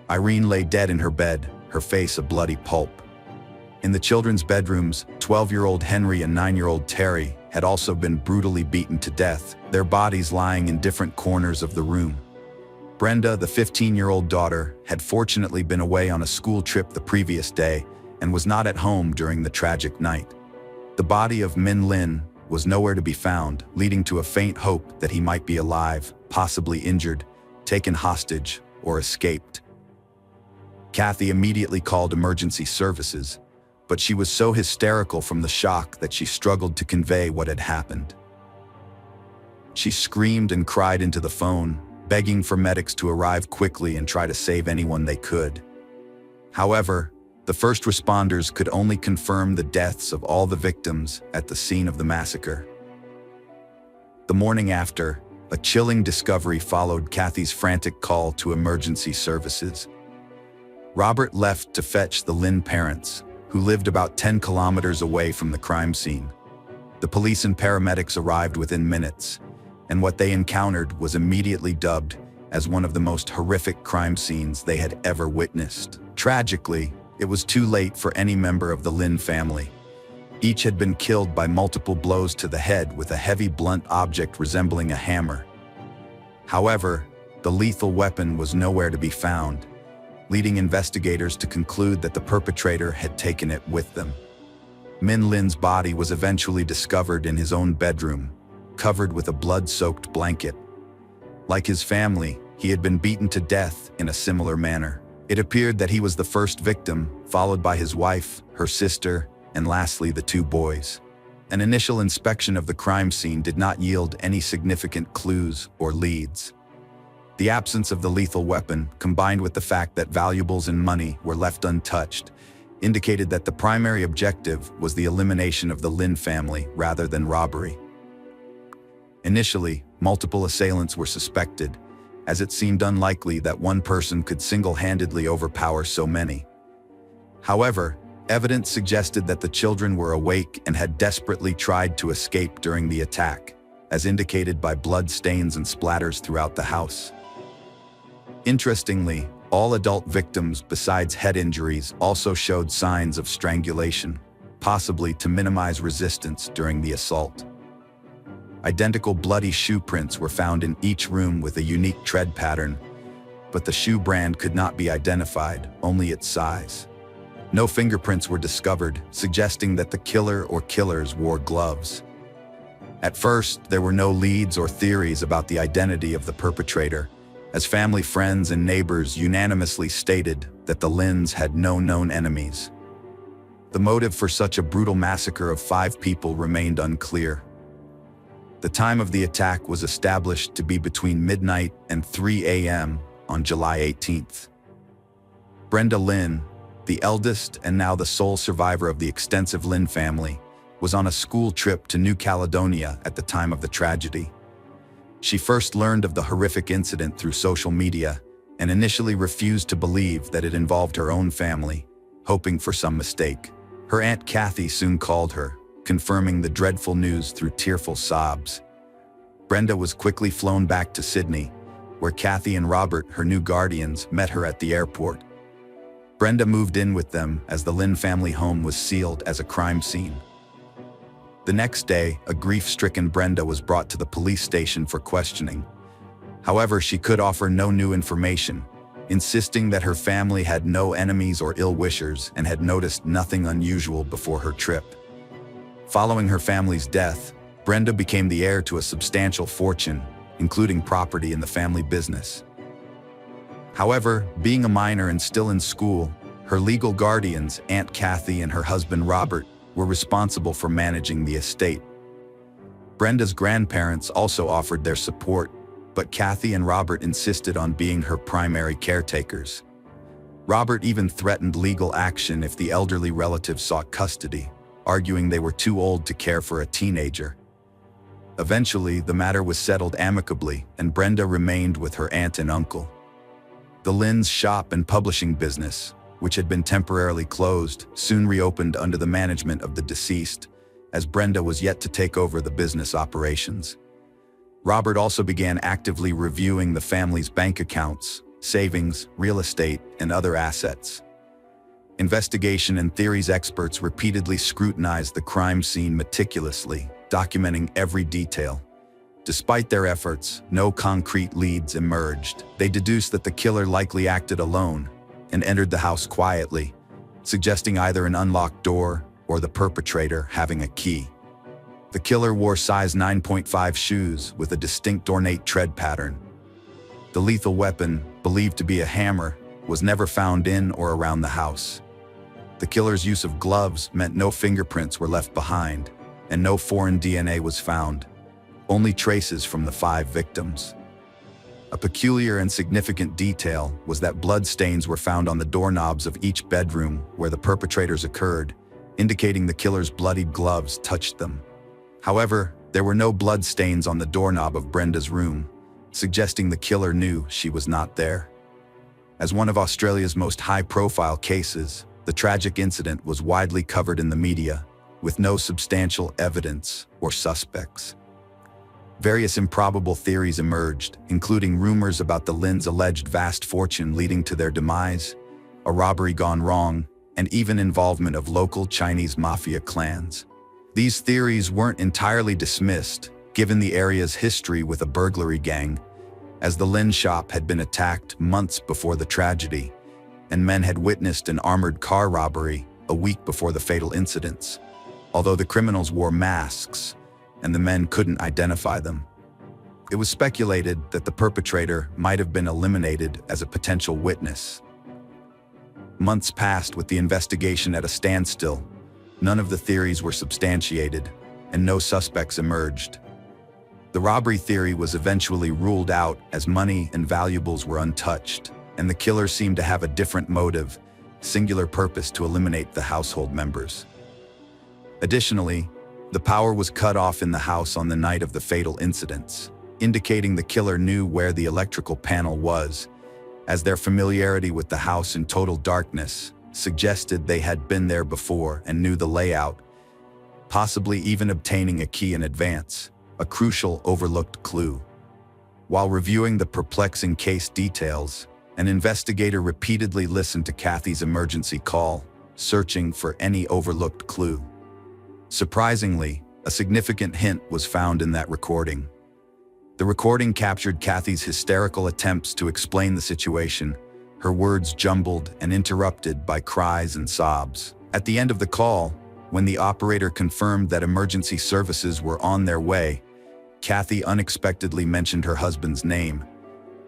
Irene lay dead in her bed, her face a bloody pulp. In the children's bedrooms, 12-year-old Henry and 9-year-old Terry had also been brutally beaten to death, their bodies lying in different corners of the room. Brenda, the 15-year-old daughter, had fortunately been away on a school trip the previous day and was not at home during the tragic night. The body of Min Lin was nowhere to be found, leading to a faint hope that he might be alive, possibly injured, taken hostage, or escaped. Kathy immediately called emergency services, but she was so hysterical from the shock that she struggled to convey what had happened. She screamed and cried into the phone, begging for medics to arrive quickly and try to save anyone they could. However, the first responders could only confirm the deaths of all the victims at the scene of the massacre. The morning after, a chilling discovery followed Kathy's frantic call to emergency services. Robert left to fetch the Lin parents, who lived about 10 kilometers away from the crime scene. The police and paramedics arrived within minutes, and what they encountered was immediately dubbed as one of the most horrific crime scenes they had ever witnessed. Tragically, it was too late for any member of the Lin family. Each had been killed by multiple blows to the head with a heavy blunt object resembling a hammer. However, the lethal weapon was nowhere to be found, leading investigators to conclude that the perpetrator had taken it with them. Min Lin's body was eventually discovered in his own bedroom, covered with a blood-soaked blanket. Like his family, he had been beaten to death in a similar manner. It appeared that he was the first victim, followed by his wife, her sister, and lastly the two boys. An initial inspection of the crime scene did not yield any significant clues or leads. The absence of the lethal weapon, combined with the fact that valuables and money were left untouched, indicated that the primary objective was the elimination of the Lin family rather than robbery. Initially, multiple assailants were suspected, as it seemed unlikely that one person could single-handedly overpower so many. However, evidence suggested that the children were awake and had desperately tried to escape during the attack, as indicated by blood stains and splatters throughout the house. Interestingly, all adult victims besides head injuries also showed signs of strangulation, possibly to minimize resistance during the assault. Identical bloody shoe prints were found in each room with a unique tread pattern, but the shoe brand could not be identified, only its size. No fingerprints were discovered, suggesting that the killer or killers wore gloves. At first, there were no leads or theories about the identity of the perpetrator, as family, friends, and neighbors unanimously stated that the Lins had no known enemies. The motive for such a brutal massacre of 5 people remained unclear. The time of the attack was established to be between midnight and 3 a.m. on July 18th. Brenda Lin, the eldest and now the sole survivor of the extensive Lin family, was on a school trip to New Caledonia at the time of the tragedy. She first learned of the horrific incident through social media and initially refused to believe that it involved her own family, hoping for some mistake. Her Aunt Kathy soon called her, confirming the dreadful news through tearful sobs. Brenda was quickly flown back to Sydney, where Kathy and Robert, her new guardians, met her at the airport. Brenda moved in with them as the Lin family home was sealed as a crime scene. The next day, a grief-stricken Brenda was brought to the police station for questioning. However, she could offer no new information, insisting that her family had no enemies or ill-wishers and had noticed nothing unusual before her trip. Following her family's death, Brenda became the heir to a substantial fortune, including property in the family business. However, being a minor and still in school, her legal guardians, Aunt Kathy and her husband Robert, were responsible for managing the estate. Brenda's grandparents also offered their support, but Kathy and Robert insisted on being her primary caretakers. Robert even threatened legal action if the elderly relative sought custody, arguing they were too old to care for a teenager. Eventually, the matter was settled amicably, and Brenda remained with her aunt and uncle. The Lin's shop and publishing business, which had been temporarily closed, soon reopened under the management of the deceased, as Brenda was yet to take over the business operations. Robert also began actively reviewing the family's bank accounts, savings, real estate, and other assets. Investigation and theories experts repeatedly scrutinized the crime scene meticulously, documenting every detail. Despite their efforts, no concrete leads emerged. They deduced that the killer likely acted alone and entered the house quietly, suggesting either an unlocked door or the perpetrator having a key. The killer wore size 9.5 shoes with a distinct ornate tread pattern. The lethal weapon, believed to be a hammer, was never found in or around the house. The killer's use of gloves meant no fingerprints were left behind, and no foreign DNA was found, only traces from the 5 victims. A peculiar and significant detail was that blood stains were found on the doorknobs of each bedroom where the perpetrators occurred, indicating the killer's bloodied gloves touched them. However, there were no blood stains on the doorknob of Brenda's room, suggesting the killer knew she was not there. As one of Australia's most high-profile cases, the tragic incident was widely covered in the media, with no substantial evidence or suspects. Various improbable theories emerged, including rumors about the Lin's alleged vast fortune leading to their demise, a robbery gone wrong, and even involvement of local Chinese mafia clans. These theories weren't entirely dismissed, given the area's history with a burglary gang, as the Lin shop had been attacked months before the tragedy, and men had witnessed an armored car robbery a week before the fatal incidents, although the criminals wore masks and the men couldn't identify them. It was speculated that the perpetrator might have been eliminated as a potential witness. Months passed with the investigation at a standstill. None of the theories were substantiated, and no suspects emerged. The robbery theory was eventually ruled out as money and valuables were untouched, and the killer seemed to have a different motive, singular purpose to eliminate the household members. Additionally, the power was cut off in the house on the night of the fatal incidents, indicating the killer knew where the electrical panel was, as their familiarity with the house in total darkness suggested they had been there before and knew the layout, possibly even obtaining a key in advance, a crucial overlooked clue. While reviewing the perplexing case details, an investigator repeatedly listened to Kathy's emergency call, searching for any overlooked clue. Surprisingly, a significant hint was found in that recording. The recording captured Kathy's hysterical attempts to explain the situation, her words jumbled and interrupted by cries and sobs. At the end of the call, when the operator confirmed that emergency services were on their way, Kathy unexpectedly mentioned her husband's name,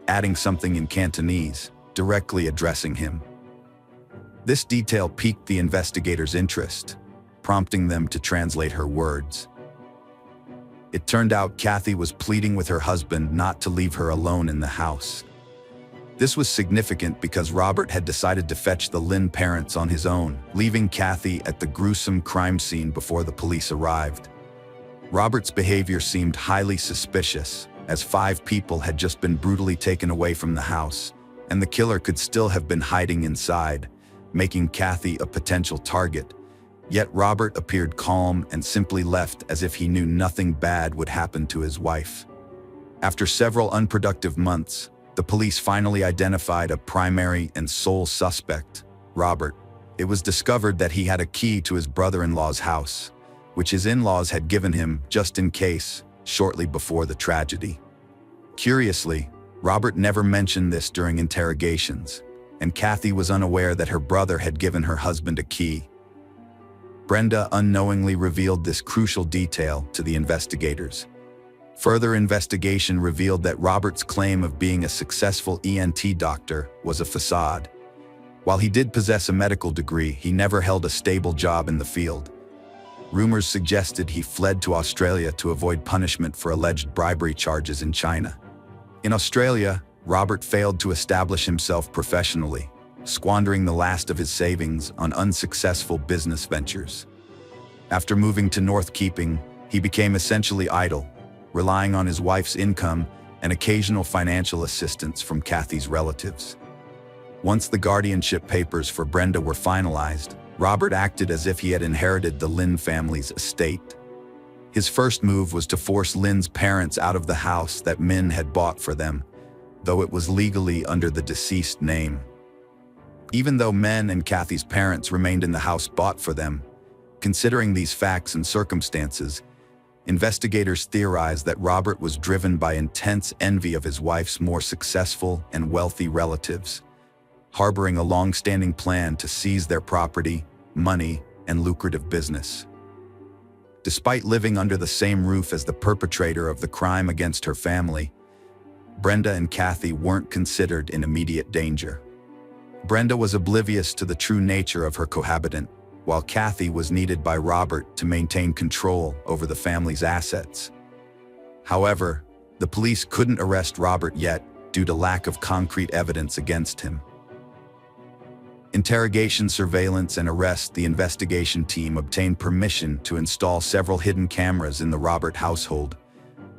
adding something in Cantonese, directly addressing him. This detail piqued the investigators' interest, prompting them to translate her words. It turned out Kathy was pleading with her husband not to leave her alone in the house. This was significant because Robert had decided to fetch the Lynn parents on his own, leaving Kathy at the gruesome crime scene before the police arrived. Robert's behavior seemed highly suspicious, as 5 people had just been brutally taken away from the house, and the killer could still have been hiding inside, making Kathy a potential target. Yet Robert appeared calm and simply left as if he knew nothing bad would happen to his wife. After several unproductive months, the police finally identified a primary and sole suspect, Robert. It was discovered that he had a key to his brother-in-law's house, which his in-laws had given him just in case, shortly before the tragedy. Curiously, Robert never mentioned this during interrogations, and Kathy was unaware that her brother had given her husband a key. Brenda unknowingly revealed this crucial detail to the investigators. Further investigation revealed that Robert's claim of being a successful ENT doctor was a facade. While he did possess a medical degree, he never held a stable job in the field. Rumors suggested he fled to Australia to avoid punishment for alleged bribery charges in China. In Australia, Robert failed to establish himself professionally, squandering the last of his savings on unsuccessful business ventures. After moving to North Keeping, he became essentially idle, relying on his wife's income and occasional financial assistance from Kathy's relatives. Once the guardianship papers for Brenda were finalized, Robert acted as if he had inherited the Lynn family's estate. His first move was to force Lynn's parents out of the house that Min had bought for them, though it was legally under the deceased name. Even though Men and Kathy's parents remained in the house bought for them, considering these facts and circumstances, investigators theorized that Robert was driven by intense envy of his wife's more successful and wealthy relatives, harboring a long-standing plan to seize their property, money, and lucrative business. Despite living under the same roof as the perpetrator of the crime against her family, Brenda and Kathy weren't considered in immediate danger. Brenda was oblivious to the true nature of her cohabitant, while Kathy was needed by Robert to maintain control over the family's assets. However, the police couldn't arrest Robert yet due to lack of concrete evidence against him. Interrogation, surveillance, and arrest. The investigation team obtained permission to install several hidden cameras in the Robert household,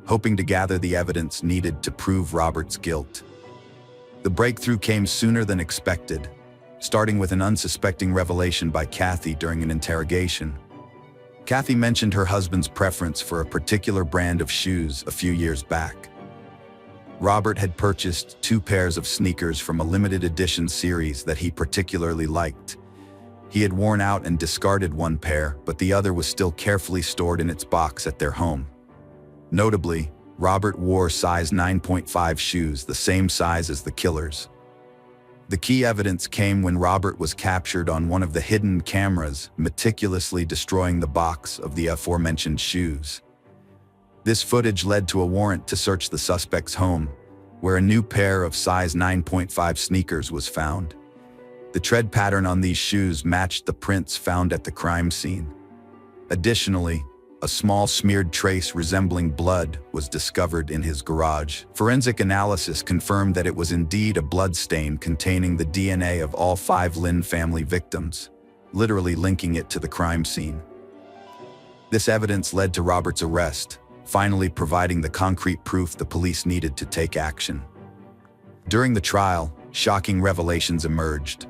hoping to gather the evidence needed to prove Robert's guilt. The breakthrough came sooner than expected, starting with an unsuspecting revelation by Kathy during an interrogation. Kathy mentioned her husband's preference for a particular brand of shoes a few years back. Robert had purchased 2 pairs of sneakers from a limited edition series that he particularly liked. He had worn out and discarded one pair, but the other was still carefully stored in its box at their home. Notably, Robert wore size 9.5 shoes, the same size as the killer's. The key evidence came when Robert was captured on one of the hidden cameras, meticulously destroying the box of the aforementioned shoes. This footage led to a warrant to search the suspect's home, where a new pair of size 9.5 sneakers was found. The tread pattern on these shoes matched the prints found at the crime scene. Additionally, A small smeared trace resembling blood was discovered in his garage. Forensic analysis confirmed that it was indeed a blood stain containing the DNA of all 5 Lynn family victims, literally linking it to the crime scene. This evidence led to Robert's arrest, finally providing the concrete proof the police needed to take action. During the trial, shocking revelations emerged.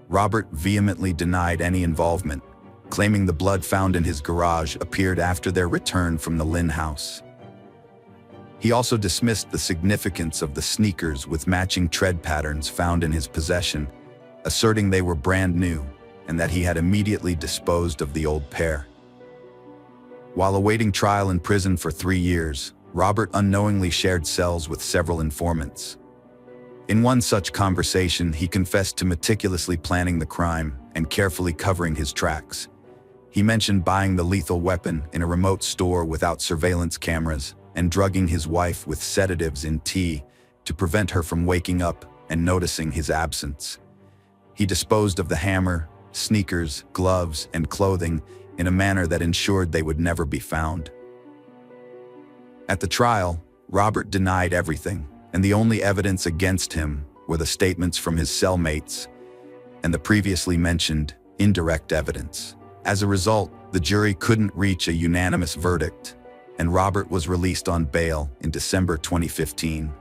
Robert vehemently denied any involvement, claiming the blood found in his garage appeared after their return from the Lynn house. He also dismissed the significance of the sneakers with matching tread patterns found in his possession, asserting they were brand new and that he had immediately disposed of the old pair. While awaiting trial in prison for 3 years, Robert unknowingly shared cells with several informants. In one such conversation, he confessed to meticulously planning the crime and carefully covering his tracks. He mentioned buying the lethal weapon in a remote store without surveillance cameras and drugging his wife with sedatives in tea to prevent her from waking up and noticing his absence. He disposed of the hammer, sneakers, gloves, and clothing in a manner that ensured they would never be found. At the trial, Robert denied everything, and the only evidence against him were the statements from his cellmates and the previously mentioned indirect evidence. As a result, the jury couldn't reach a unanimous verdict, and Robert was released on bail in December 2015.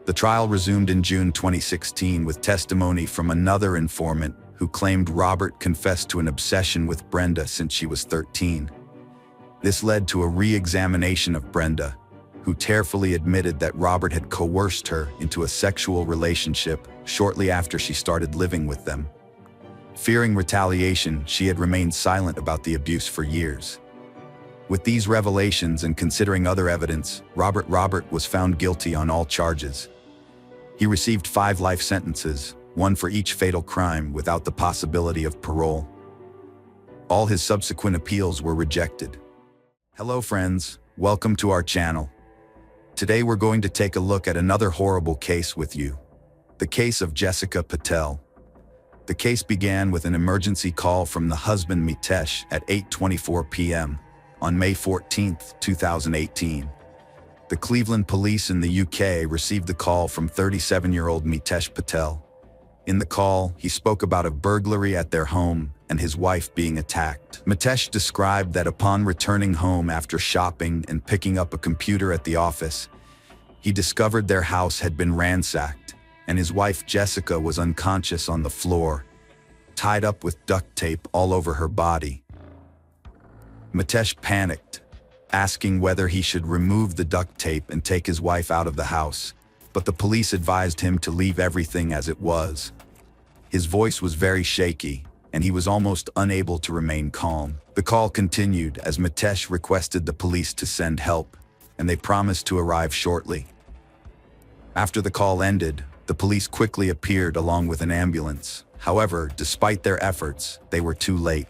The trial resumed in June 2016 with testimony from another informant who claimed Robert confessed to an obsession with Brenda since she was 13. This led to a re-examination of Brenda, who tearfully admitted that Robert had coerced her into a sexual relationship shortly after she started living with them. Fearing retaliation, she had remained silent about the abuse for years. With these revelations and considering other evidence, Robert was found guilty on all charges. He received 5 life sentences, 1 for each fatal crime without the possibility of parole. All his subsequent appeals were rejected. Hello friends, welcome to our channel. Today we're going to take a look at another horrible case with you. The case of Jessica Patel. The case began with an emergency call from the husband Mitesh at 8:24 p.m. on May 14, 2018. The Cleveland police in the UK received the call from 37-year-old Mitesh Patel. In the call, he spoke about a burglary at their home and his wife being attacked. Mitesh described that upon returning home after shopping and picking up a computer at the office, he discovered their house had been ransacked and his wife Jessica was unconscious on the floor, tied up with duct tape all over her body. Mitesh panicked, asking whether he should remove the duct tape and take his wife out of the house, but the police advised him to leave everything as it was. His voice was very shaky, and he was almost unable to remain calm. The call continued as Mitesh requested the police to send help, and they promised to arrive shortly. After the call ended, the police quickly appeared along with an ambulance. However, despite their efforts, they were too late.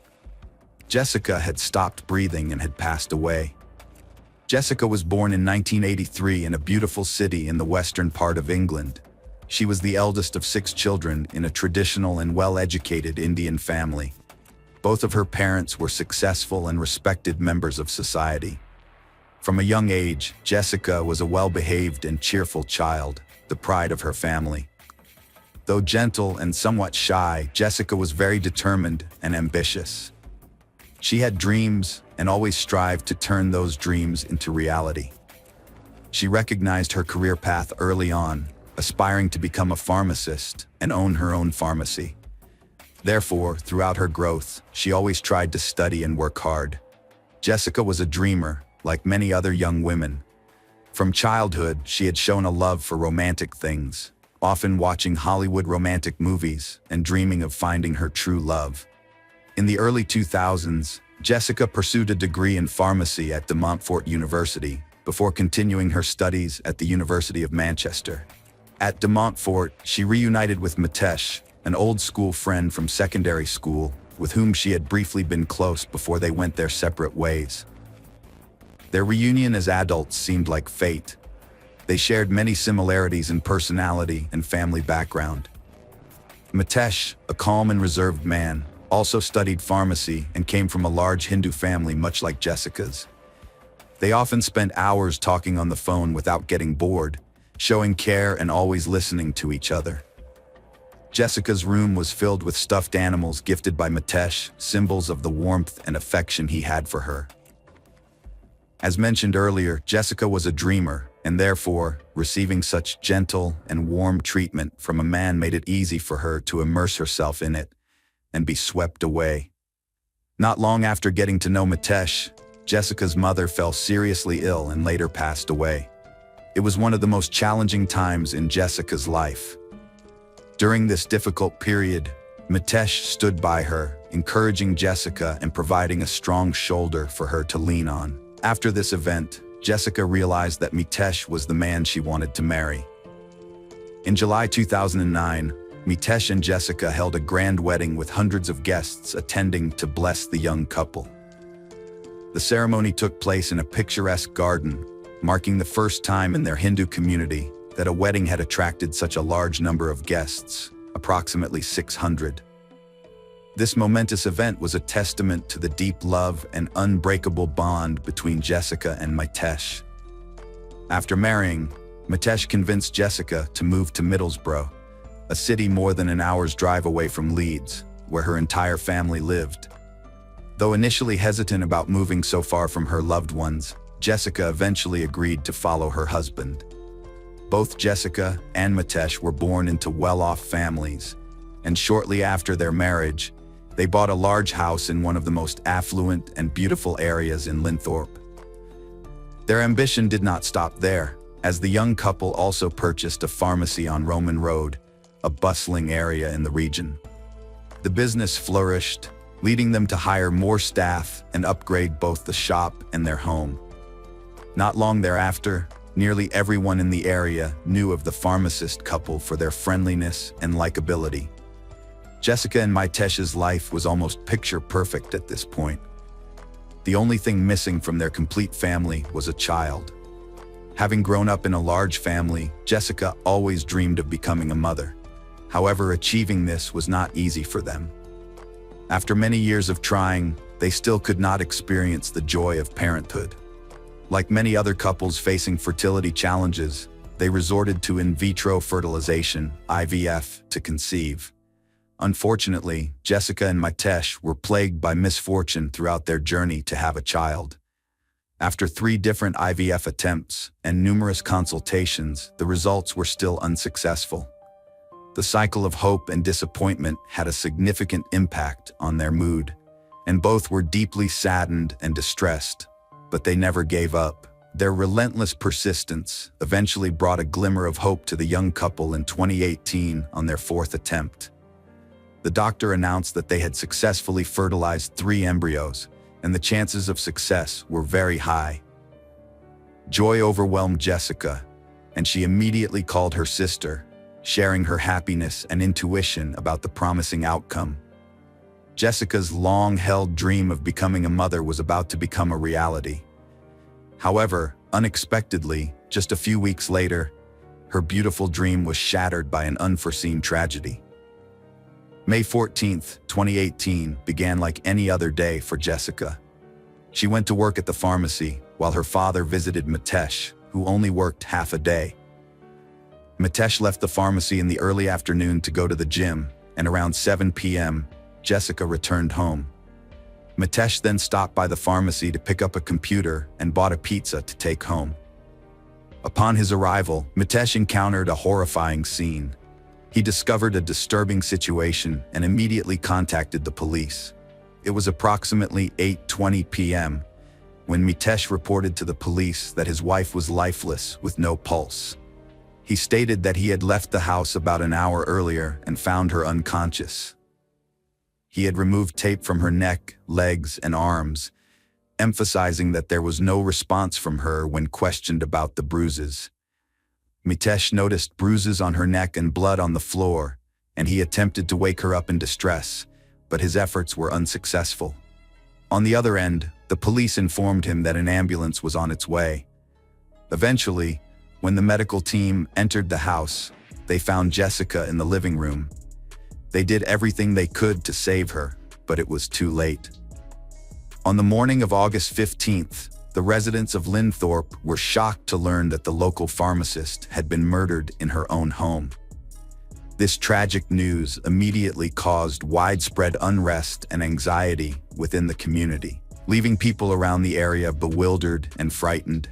Jessica had stopped breathing and had passed away. Jessica was born in 1983 in a beautiful city in the western part of England. She was the eldest of 6 children in a traditional and well-educated Indian family. Both of her parents were successful and respected members of society. From a young age, Jessica was a well-behaved and cheerful child, the pride of her family. Though gentle and somewhat shy, Jessica was very determined and ambitious. She had dreams and always strived to turn those dreams into reality. She recognized her career path early on, aspiring to become a pharmacist and own her own pharmacy. Therefore, throughout her growth, she always tried to study and work hard. Jessica was a dreamer, like many other young women. From childhood, she had shown a love for romantic things, often watching Hollywood romantic movies and dreaming of finding her true love. In the early 2000s, Jessica pursued a degree in pharmacy at De Montfort University before continuing her studies at the University of Manchester. At De Montfort, she reunited with Mitesh, an old school friend from secondary school, with whom she had briefly been close before they went their separate ways. Their reunion as adults seemed like fate. They shared many similarities in personality and family background. Mitesh, a calm and reserved man, also studied pharmacy and came from a large Hindu family much like Jessica's. They often spent hours talking on the phone without getting bored, showing care and always listening to each other. Jessica's room was filled with stuffed animals gifted by Mitesh, symbols of the warmth and affection he had for her. As mentioned earlier, Jessica was a dreamer, and therefore, receiving such gentle and warm treatment from a man made it easy for her to immerse herself in it and be swept away. Not long after getting to know Mitesh, Jessica's mother fell seriously ill and later passed away. It was one of the most challenging times in Jessica's life. During this difficult period, Mitesh stood by her, encouraging Jessica and providing a strong shoulder for her to lean on. After this event, Jessica realized that Mitesh was the man she wanted to marry. In July 2009, Mitesh and Jessica held a grand wedding with hundreds of guests attending to bless the young couple. The ceremony took place in a picturesque garden, marking the first time in their Hindu community that a wedding had attracted such a large number of guests, approximately 600. This momentous event was a testament to the deep love and unbreakable bond between Jessica and Mitesh. After marrying, Mitesh convinced Jessica to move to Middlesbrough, a city more than an hour's drive away from Leeds, where her entire family lived. Though initially hesitant about moving so far from her loved ones, Jessica eventually agreed to follow her husband. Both Jessica and Mitesh were born into well-off families, and shortly after their marriage, they bought a large house in one of the most affluent and beautiful areas in Linthorpe. Their ambition did not stop there, as the young couple also purchased a pharmacy on Roman Road, a bustling area in the region. The business flourished, leading them to hire more staff and upgrade both the shop and their home. Not long thereafter, nearly everyone in the area knew of the pharmacist couple for their friendliness and likability. Jessica and Mitesh's life was almost picture perfect at this point. The only thing missing from their complete family was a child. Having grown up in a large family, Jessica always dreamed of becoming a mother. However, achieving this was not easy for them. After many years of trying, they still could not experience the joy of parenthood. Like many other couples facing fertility challenges, they resorted to in vitro fertilization, IVF, to conceive. Unfortunately, Jessica and Mitesh were plagued by misfortune throughout their journey to have a child. After 3 different IVF attempts and numerous consultations, the results were still unsuccessful. The cycle of hope and disappointment had a significant impact on their mood, and both were deeply saddened and distressed. But they never gave up. Their relentless persistence eventually brought a glimmer of hope to the young couple in 2018 on their 4th attempt. The doctor announced that they had successfully fertilized 3 embryos, and the chances of success were very high. Joy overwhelmed Jessica, and she immediately called her sister, sharing her happiness and intuition about the promising outcome. Jessica's long-held dream of becoming a mother was about to become a reality. However, unexpectedly, just a few weeks later, her beautiful dream was shattered by an unforeseen tragedy. May 14, 2018 began like any other day for Jessica. She went to work at the pharmacy while her father visited Mitesh, who only worked half a day. Mitesh left the pharmacy in the early afternoon to go to the gym, and around 7 p.m., Jessica returned home. Mitesh then stopped by the pharmacy to pick up a computer and bought a pizza to take home. Upon his arrival, Mitesh encountered a horrifying scene. He discovered a disturbing situation and immediately contacted the police. It was approximately 8:20 p.m. when Mitesh reported to the police that his wife was lifeless with no pulse. He stated that he had left the house about an hour earlier and found her unconscious. He had removed tape from her neck, legs, and arms, emphasizing that there was no response from her when questioned about the bruises. Mitesh noticed bruises on her neck and blood on the floor, and he attempted to wake her up in distress, but his efforts were unsuccessful. On the other end, the police informed him that an ambulance was on its way. Eventually, when the medical team entered the house, they found Jessica in the living room. They did everything they could to save her, but it was too late. On the morning of August 15th, the residents of Linthorpe were shocked to learn that the local pharmacist had been murdered in her own home. This tragic news immediately caused widespread unrest and anxiety within the community, leaving people around the area bewildered and frightened.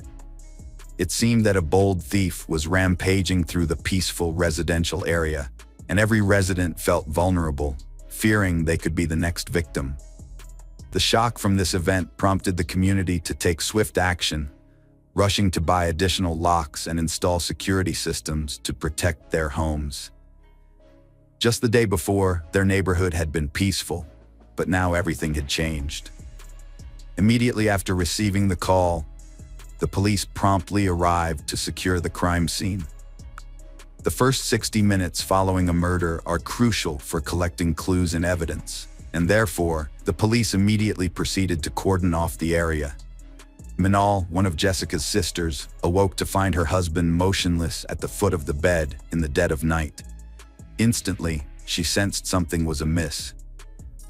It seemed that a bold thief was rampaging through the peaceful residential area, and every resident felt vulnerable, fearing they could be the next victim. The shock from this event prompted the community to take swift action, rushing to buy additional locks and install security systems to protect their homes. Just the day before, their neighborhood had been peaceful, but now everything had changed. Immediately after receiving the call, the police promptly arrived to secure the crime scene. The first 60 minutes following a murder are crucial for collecting clues and evidence, and therefore, the police immediately proceeded to cordon off the area. Minal, one of Jessica's sisters, awoke to find her husband motionless at the foot of the bed in the dead of night. Instantly, she sensed something was amiss.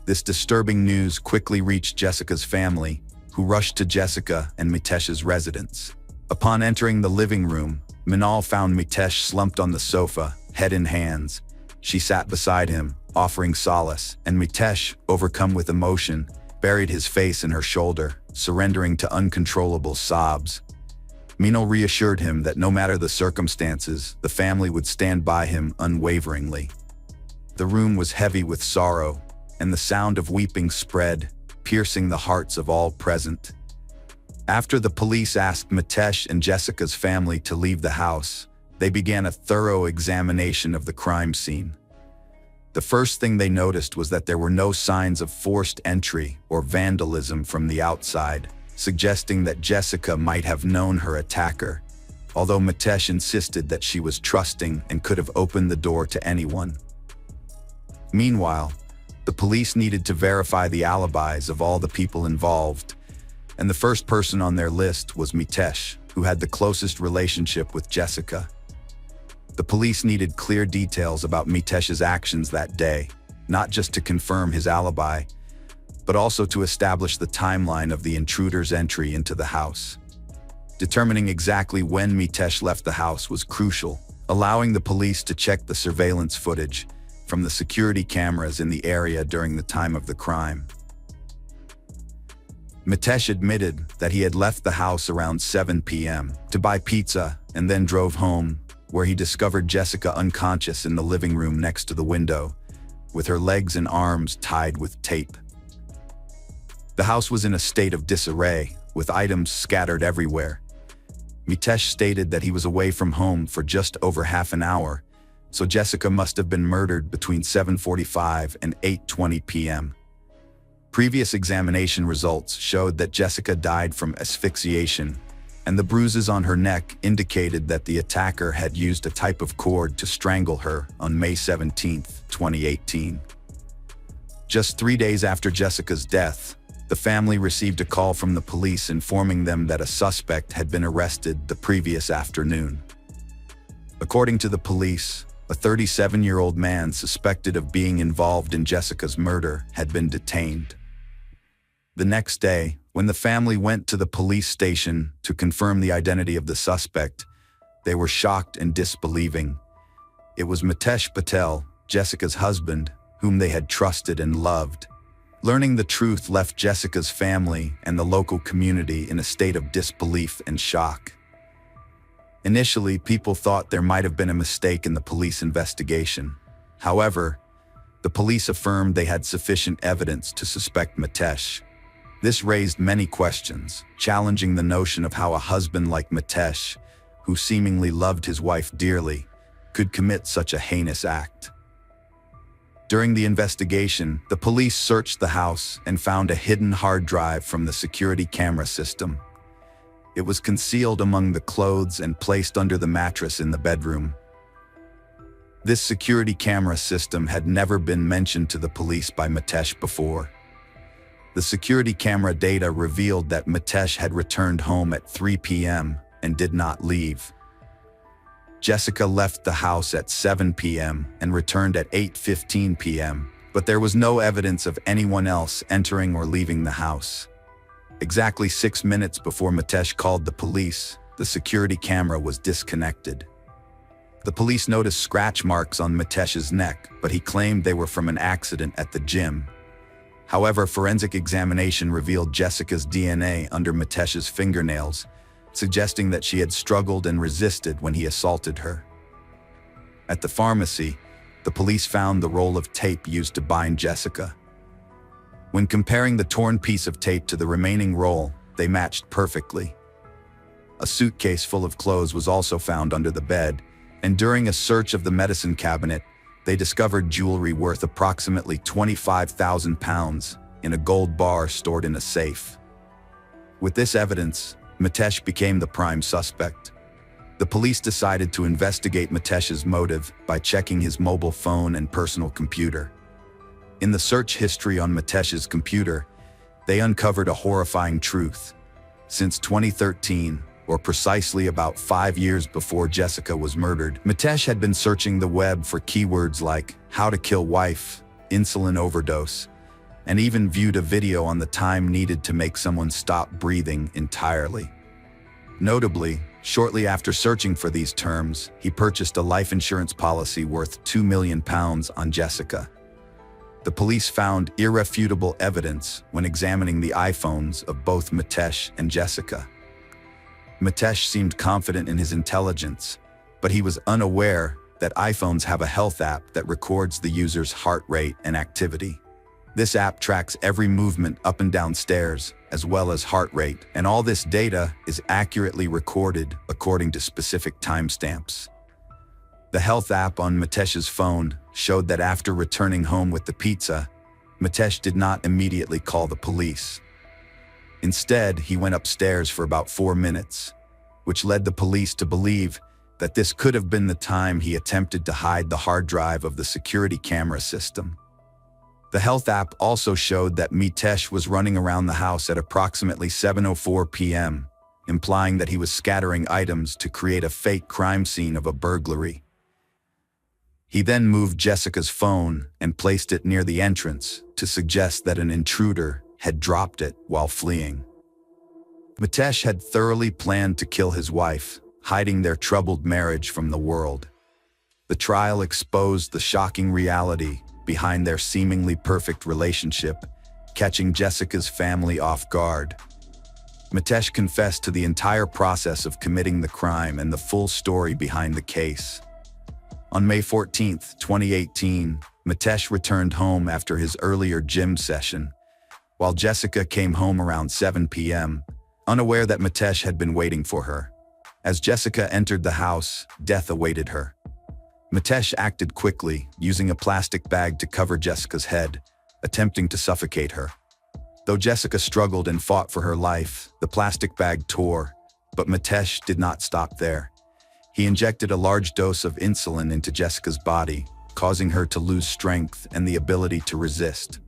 This disturbing news quickly reached Jessica's family, who rushed to Jessica and Mitesh's residence. Upon entering the living room, Minal found Mitesh slumped on the sofa, head in hands. She sat beside him, offering solace, and Mitesh, overcome with emotion, buried his face in her shoulder, surrendering to uncontrollable sobs. Minal reassured him that no matter the circumstances, the family would stand by him unwaveringly. The room was heavy with sorrow, and the sound of weeping spread, piercing the hearts of all present. After the police asked Mitesh and Jessica's family to leave the house, they began a thorough examination of the crime scene. The first thing they noticed was that there were no signs of forced entry or vandalism from the outside, suggesting that Jessica might have known her attacker, although Mitesh insisted that she was trusting and could have opened the door to anyone. Meanwhile, the police needed to verify the alibis of all the people involved, and the first person on their list was Mitesh, who had the closest relationship with Jessica. The police needed clear details about Mitesh's actions that day, not just to confirm his alibi, but also to establish the timeline of the intruder's entry into the house. Determining exactly when Mitesh left the house was crucial, allowing the police to check the surveillance footage from the security cameras in the area during the time of the crime. Mitesh admitted that he had left the house around 7 p.m. to buy pizza and then drove home, where he discovered Jessica unconscious in the living room next to the window, with her legs and arms tied with tape. The house was in a state of disarray, with items scattered everywhere. Mitesh stated that he was away from home for just over half an hour, so Jessica must have been murdered between 7:45 and 8:20 p.m. Previous examination results showed that Jessica died from asphyxiation, and the bruises on her neck indicated that the attacker had used a type of cord to strangle her on May 17, 2018. Just 3 days after Jessica's death, the family received a call from the police informing them that a suspect had been arrested the previous afternoon. According to the police, a 37-year-old man suspected of being involved in Jessica's murder had been detained. The next day, when the family went to the police station to confirm the identity of the suspect, they were shocked and disbelieving. It was Mitesh Patel, Jessica's husband, whom they had trusted and loved. Learning the truth left Jessica's family and the local community in a state of disbelief and shock. Initially, people thought there might have been a mistake in the police investigation. However, the police affirmed they had sufficient evidence to suspect Mitesh. This raised many questions, challenging the notion of how a husband like Mitesh, who seemingly loved his wife dearly, could commit such a heinous act. During the investigation, the police searched the house and found a hidden hard drive from the security camera system. It was concealed among the clothes and placed under the mattress in the bedroom. This security camera system had never been mentioned to the police by Mitesh before. The security camera data revealed that Mitesh had returned home at 3 p.m. and did not leave. Jessica left the house at 7 p.m. and returned at 8:15 p.m., But there was no evidence of anyone else entering or leaving the house. Exactly 6 minutes before Mitesh called the police, the security camera was disconnected. The police noticed scratch marks on Mitesh's neck, but he claimed they were from an accident at the gym. However, forensic examination revealed Jessica's DNA under Mitesh's fingernails, suggesting that she had struggled and resisted when he assaulted her. At the pharmacy, the police found the roll of tape used to bind Jessica. When comparing the torn piece of tape to the remaining roll, they matched perfectly. A suitcase full of clothes was also found under the bed, and during a search of the medicine cabinet, they discovered jewelry worth approximately £25,000 in a gold bar stored in a safe. With this evidence, Mitesh became the prime suspect. The police decided to investigate Mitesh's motive by checking his mobile phone and personal computer. In the search history on Mitesh's computer, they uncovered a horrifying truth. Since 2013, or precisely about 5 years before Jessica was murdered, Mitesh had been searching the web for keywords like "how to kill wife," "insulin overdose," and even viewed a video on the time needed to make someone stop breathing entirely. Notably, shortly after searching for these terms, he purchased a life insurance policy worth £2 million on Jessica. The police found irrefutable evidence when examining the iPhones of both Mitesh and Jessica. Mitesh seemed confident in his intelligence, but he was unaware that iPhones have a health app that records the user's heart rate and activity. This app tracks every movement up and down stairs, as well as heart rate, and all this data is accurately recorded according to specific timestamps. The health app on Mitesh's phone showed that after returning home with the pizza, Mitesh did not immediately call the police. Instead, he went upstairs for about 4 minutes, which led the police to believe that this could have been the time he attempted to hide the hard drive of the security camera system. The health app also showed that Mitesh was running around the house at approximately 7:04 p.m., implying that he was scattering items to create a fake crime scene of a burglary. He then moved Jessica's phone and placed it near the entrance to suggest that an intruder had dropped it while fleeing. Mitesh had thoroughly planned to kill his wife, hiding their troubled marriage from the world. The trial exposed the shocking reality behind their seemingly perfect relationship, catching Jessica's family off guard. Mitesh confessed to the entire process of committing the crime and the full story behind the case. On May 14, 2018, Mitesh returned home after his earlier gym session, while Jessica came home around 7 p.m., unaware that Mitesh had been waiting for her. As Jessica entered the house, death awaited her. Mitesh acted quickly, using a plastic bag to cover Jessica's head, attempting to suffocate her. Though Jessica struggled and fought for her life, the plastic bag tore, but Mitesh did not stop there. He injected a large dose of insulin into Jessica's body, causing her to lose strength and the ability to resist.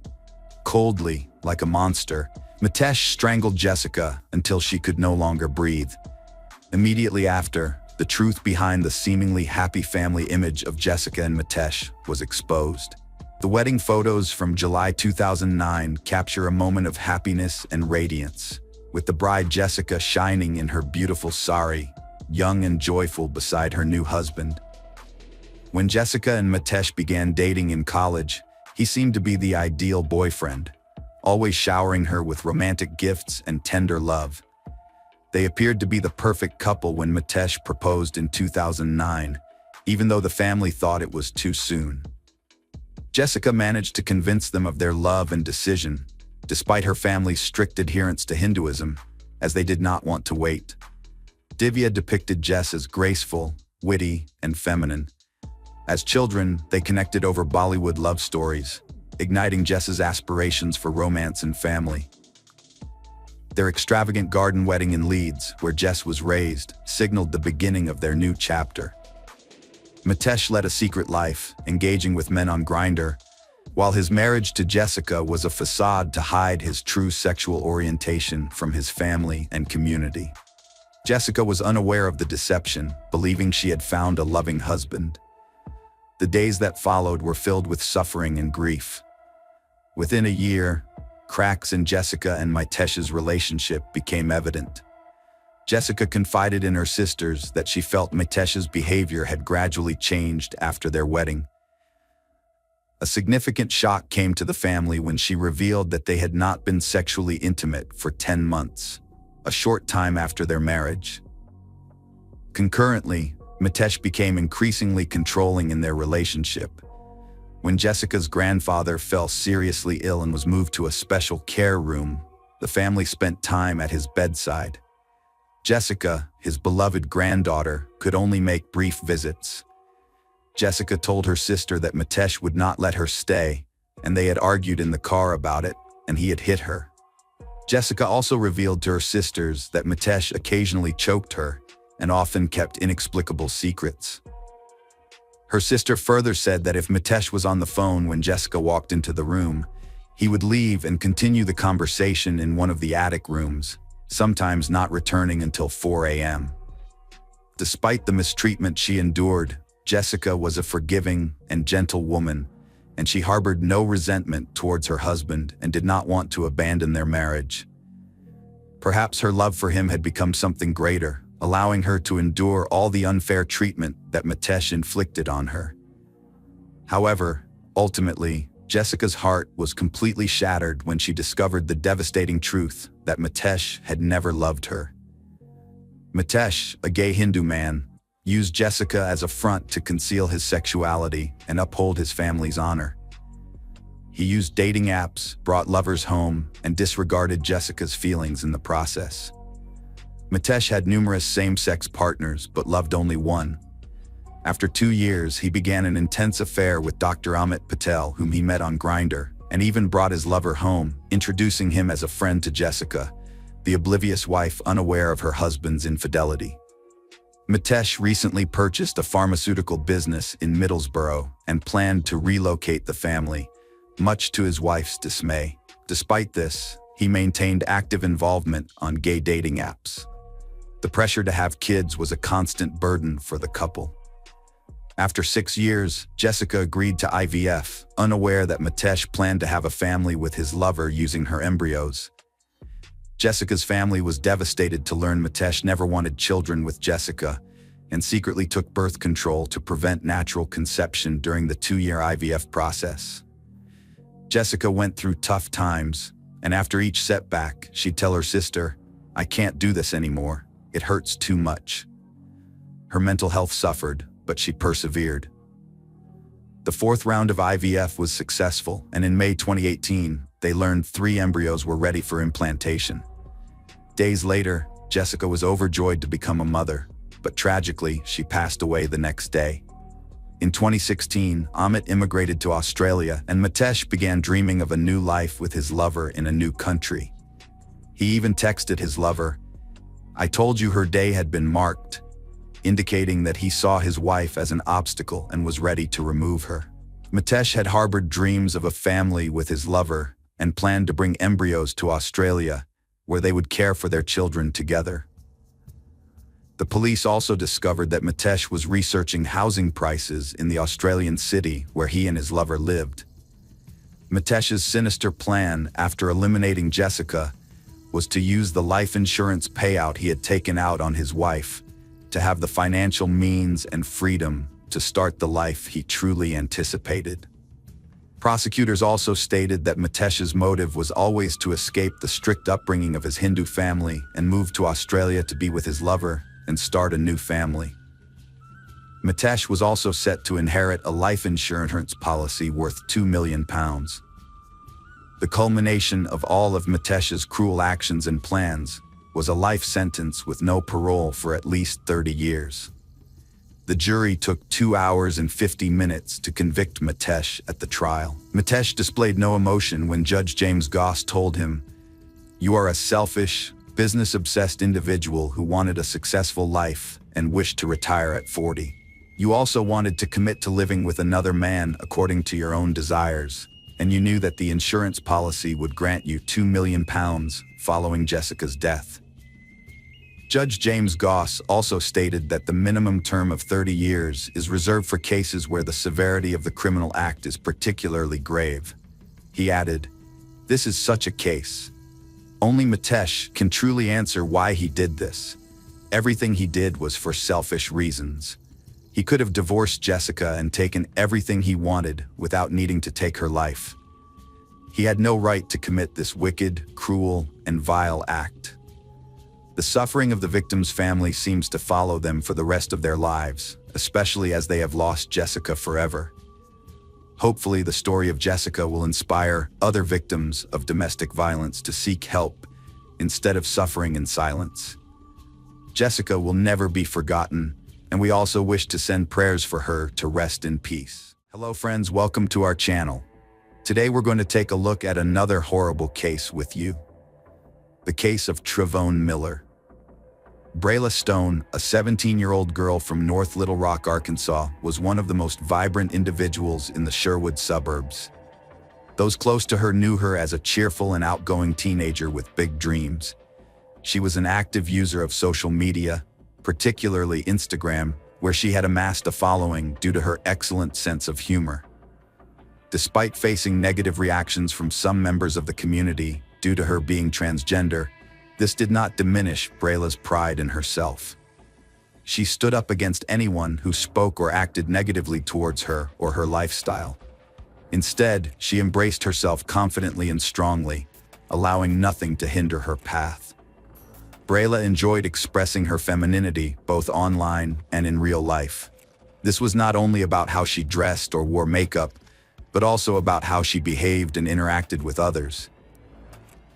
Coldly, like a monster, Mitesh strangled Jessica until she could no longer breathe. Immediately after, the truth behind the seemingly happy family image of Jessica and Mitesh was exposed. The wedding photos from July 2009 capture a moment of happiness and radiance, with the bride Jessica shining in her beautiful sari, young and joyful beside her new husband. When Jessica and Mitesh began dating in college, he seemed to be the ideal boyfriend, always showering her with romantic gifts and tender love. They appeared to be the perfect couple when Mitesh proposed in 2009, even though the family thought it was too soon. Jessica managed to convince them of their love and decision, despite her family's strict adherence to Hinduism, as they did not want to wait. Divya depicted Jess as graceful, witty, and feminine. As children, they connected over Bollywood love stories, igniting Jess's aspirations for romance and family. Their extravagant garden wedding in Leeds, where Jess was raised, signaled the beginning of their new chapter. Mitesh led a secret life, engaging with men on Grindr, while his marriage to Jessica was a facade to hide his true sexual orientation from his family and community. Jessica was unaware of the deception, believing she had found a loving husband. The days that followed were filled with suffering and grief. Within a year, cracks in Jessica and Mitesh's relationship became evident. Jessica confided in her sisters that she felt Mitesh's behavior had gradually changed after their wedding. A significant shock came to the family when she revealed that they had not been sexually intimate for 10 months, a short time after their marriage. Concurrently, Mitesh became increasingly controlling in their relationship. When Jessica's grandfather fell seriously ill and was moved to a special care room, the family spent time at his bedside. Jessica, his beloved granddaughter, could only make brief visits. Jessica told her sister that Mitesh would not let her stay, and they had argued in the car about it, and he had hit her. Jessica also revealed to her sisters that Mitesh occasionally choked her and often kept inexplicable secrets. Her sister further said that if Mitesh was on the phone when Jessica walked into the room, he would leave and continue the conversation in one of the attic rooms, sometimes not returning until 4 a.m. Despite the mistreatment she endured, Jessica was a forgiving and gentle woman, and she harbored no resentment towards her husband and did not want to abandon their marriage. Perhaps her love for him had become something greater, allowing her to endure all the unfair treatment that Mitesh inflicted on her. However, ultimately, Jessica's heart was completely shattered when she discovered the devastating truth that Mitesh had never loved her. Mitesh, a gay Hindu man, used Jessica as a front to conceal his sexuality and uphold his family's honor. He used dating apps, brought lovers home, and disregarded Jessica's feelings in the process. Mitesh had numerous same-sex partners but loved only one. After 2 years, he began an intense affair with Dr. Amit Patel, whom he met on Grindr, and even brought his lover home, introducing him as a friend to Jessica, the oblivious wife unaware of her husband's infidelity. Mitesh recently purchased a pharmaceutical business in Middlesbrough and planned to relocate the family, much to his wife's dismay. Despite this, he maintained active involvement on gay dating apps. The pressure to have kids was a constant burden for the couple. After 6 years, Jessica agreed to IVF, unaware that Mitesh planned to have a family with his lover using her embryos. Jessica's family was devastated to learn Mitesh never wanted children with Jessica and secretly took birth control to prevent natural conception during the 2-year IVF process. Jessica went through tough times, and after each setback, she'd tell her sister, "I can't do this anymore. It hurts too much." Her mental health suffered, but she persevered. The 4th round of IVF was successful, and in May 2018, they learned 3 embryos were ready for implantation. Days later, Jessica was overjoyed to become a mother, but tragically, she passed away the next day. In 2016, Amit immigrated to Australia, and Mitesh began dreaming of a new life with his lover in a new country. He even texted his lover, "I told you her day had been marked," indicating that he saw his wife as an obstacle and was ready to remove her. Mitesh had harbored dreams of a family with his lover and planned to bring embryos to Australia, where they would care for their children together. The police also discovered that Mitesh was researching housing prices in the Australian city where he and his lover lived. Mitesh's sinister plan, after eliminating Jessica, was to use the life insurance payout he had taken out on his wife to have the financial means and freedom to start the life he truly anticipated. Prosecutors also stated that Mitesh's motive was always to escape the strict upbringing of his Hindu family and move to Australia to be with his lover and start a new family. Mitesh was also set to inherit a life insurance policy worth £2 million. The culmination of all of Mitesh's cruel actions and plans was a life sentence with no parole for at least 30 years. The jury took 2 hours and 50 minutes to convict Mitesh at the trial. Mitesh displayed no emotion when Judge James Goss told him, "You are a selfish, business-obsessed individual who wanted a successful life and wished to retire at 40. You also wanted to commit to living with another man according to your own desires, and you knew that the insurance policy would grant you £2 million following Jessica's death." Judge James Goss also stated that the minimum term of 30 years is reserved for cases where the severity of the criminal act is particularly grave. He added, "This is such a case. Only Mitesh can truly answer why he did this. Everything he did was for selfish reasons. He could have divorced Jessica and taken everything he wanted without needing to take her life. He had no right to commit this wicked, cruel, and vile act." The suffering of the victim's family seems to follow them for the rest of their lives, especially as they have lost Jessica forever. Hopefully, the story of Jessica will inspire other victims of domestic violence to seek help instead of suffering in silence. Jessica will never be forgotten, and we also wish to send prayers for her to rest in peace. Hello friends, welcome to our channel. Today we're going to take a look at another horrible case with you. The case of Trevone Miller. Brayla Stone, a 17-year-old girl from North Little Rock, Arkansas, was one of the most vibrant individuals in the Sherwood suburbs. Those close to her knew her as a cheerful and outgoing teenager with big dreams. She was an active user of social media, particularly Instagram, where she had amassed a following due to her excellent sense of humor. Despite facing negative reactions from some members of the community due to her being transgender, this did not diminish Brayla's pride in herself. She stood up against anyone who spoke or acted negatively towards her or her lifestyle. Instead, she embraced herself confidently and strongly, allowing nothing to hinder her path. Brayla enjoyed expressing her femininity both online and in real life. This was not only about how she dressed or wore makeup, but also about how she behaved and interacted with others.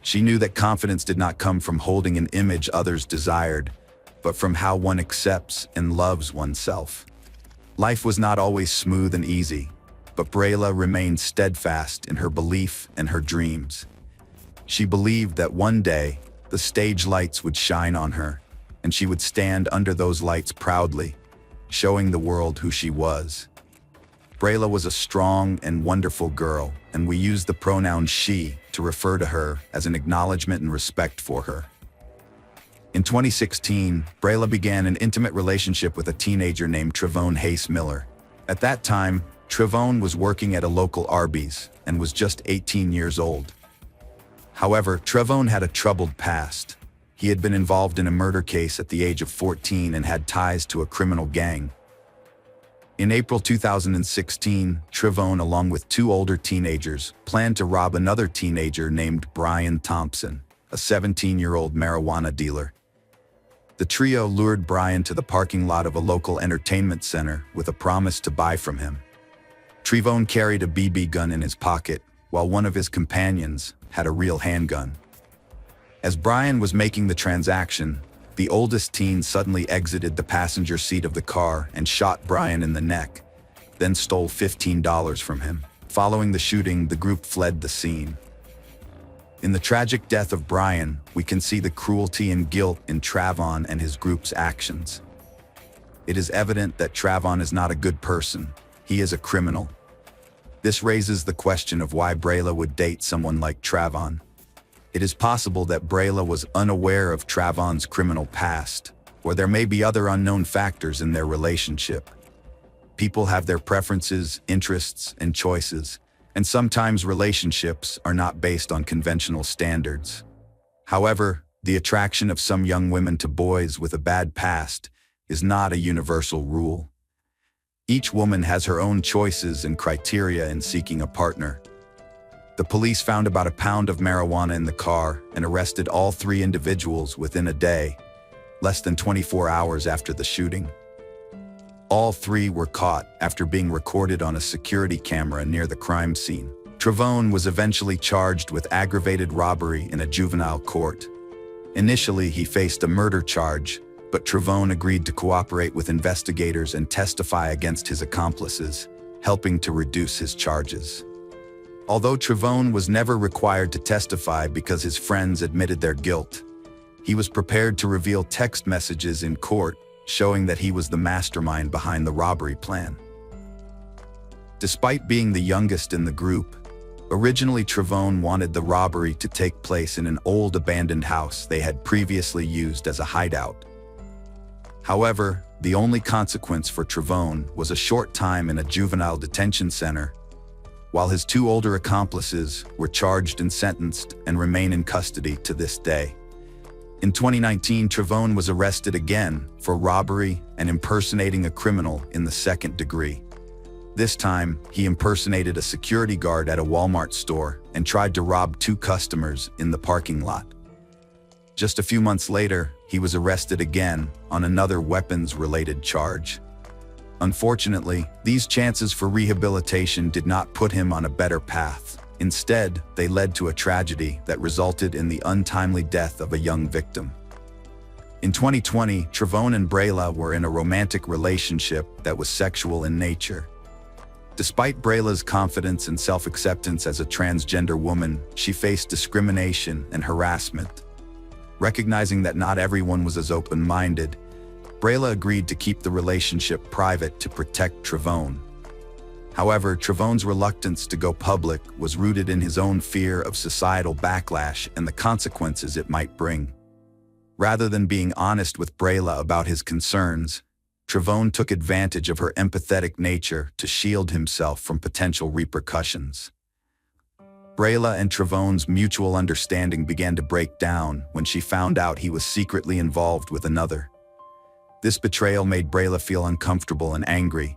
She knew that confidence did not come from holding an image others desired, but from how one accepts and loves oneself. Life was not always smooth and easy, but Brayla remained steadfast in her belief and her dreams. She believed that one day, the stage lights would shine on her, and she would stand under those lights proudly, showing the world who she was. Brayla was a strong and wonderful girl, and we use the pronoun she to refer to her as an acknowledgement and respect for her. In 2016, Brayla began an intimate relationship with a teenager named Trevone Hayes Miller. At that time, Trevone was working at a local Arby's and was just 18 years old. However, Trevone had a troubled past. He had been involved in a murder case at the age of 14 and had ties to a criminal gang. In April 2016, Trevone, along with two older teenagers, planned to rob another teenager named Brian Thompson, a 17-year-old marijuana dealer. The trio lured Brian to the parking lot of a local entertainment center with a promise to buy from him. Trevone carried a BB gun in his pocket, while one of his companions had a real handgun. As Brian was making the transaction, the oldest teen suddenly exited the passenger seat of the car and shot Brian in the neck, then stole $15 from him. Following the shooting, the group fled the scene. In the tragic death of Brian, we can see the cruelty and guilt in Trevone and his group's actions. It is evident that Trevone is not a good person. He is a criminal. This raises the question of why Brayla would date someone like Trevone. It is possible that Brayla was unaware of Trevone's criminal past, or there may be other unknown factors in their relationship. People have their preferences, interests, and choices, and sometimes relationships are not based on conventional standards. However, the attraction of some young women to boys with a bad past is not a universal rule. Each woman has her own choices and criteria in seeking a partner. The police found about a pound of marijuana in the car and arrested all three individuals within a day, less than 24 hours after the shooting. All three were caught after being recorded on a security camera near the crime scene. Trevone was eventually charged with aggravated robbery in a juvenile court. Initially, he faced a murder charge, but Trevone agreed to cooperate with investigators and testify against his accomplices, helping to reduce his charges. Although Trevone was never required to testify because his friends admitted their guilt, he was prepared to reveal text messages in court showing that he was the mastermind behind the robbery plan. Despite being the youngest in the group, originally Trevone wanted the robbery to take place in an old abandoned house they had previously used as a hideout. However, the only consequence for Trevone was a short time in a juvenile detention center, while his two older accomplices were charged and sentenced and remain in custody to this day. In 2019, Trevone was arrested again for robbery and impersonating a criminal in the second degree. This time, he impersonated a security guard at a Walmart store and tried to rob two customers in the parking lot. Just a few months later, he was arrested again on another weapons-related charge. Unfortunately, these chances for rehabilitation did not put him on a better path. Instead, they led to a tragedy that resulted in the untimely death of a young victim. In 2020, Trevone and Brayla were in a romantic relationship that was sexual in nature. Despite Brayla's confidence and self-acceptance as a transgender woman, she faced discrimination and harassment. Recognizing that not everyone was as open-minded, Brayla agreed to keep the relationship private to protect Trevone. However, Trevone's reluctance to go public was rooted in his own fear of societal backlash and the consequences it might bring. Rather than being honest with Brayla about his concerns, Trevone took advantage of her empathetic nature to shield himself from potential repercussions. Brayla and Trevone's mutual understanding began to break down when she found out he was secretly involved with another. This betrayal made Brayla feel uncomfortable and angry,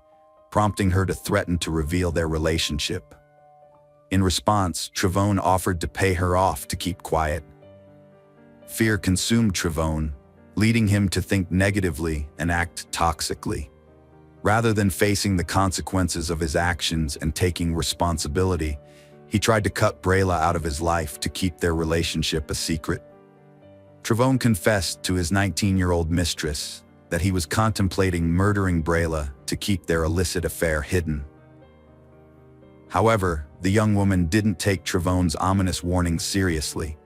prompting her to threaten to reveal their relationship. In response, Trevone offered to pay her off to keep quiet. Fear consumed Trevone, leading him to think negatively and act toxically. Rather than facing the consequences of his actions and taking responsibility, he tried to cut Brayla out of his life to keep their relationship a secret. Trevone confessed to his 19-year-old mistress that he was contemplating murdering Brayla to keep their illicit affair hidden. However, the young woman didn't take Trevone's ominous warning seriously.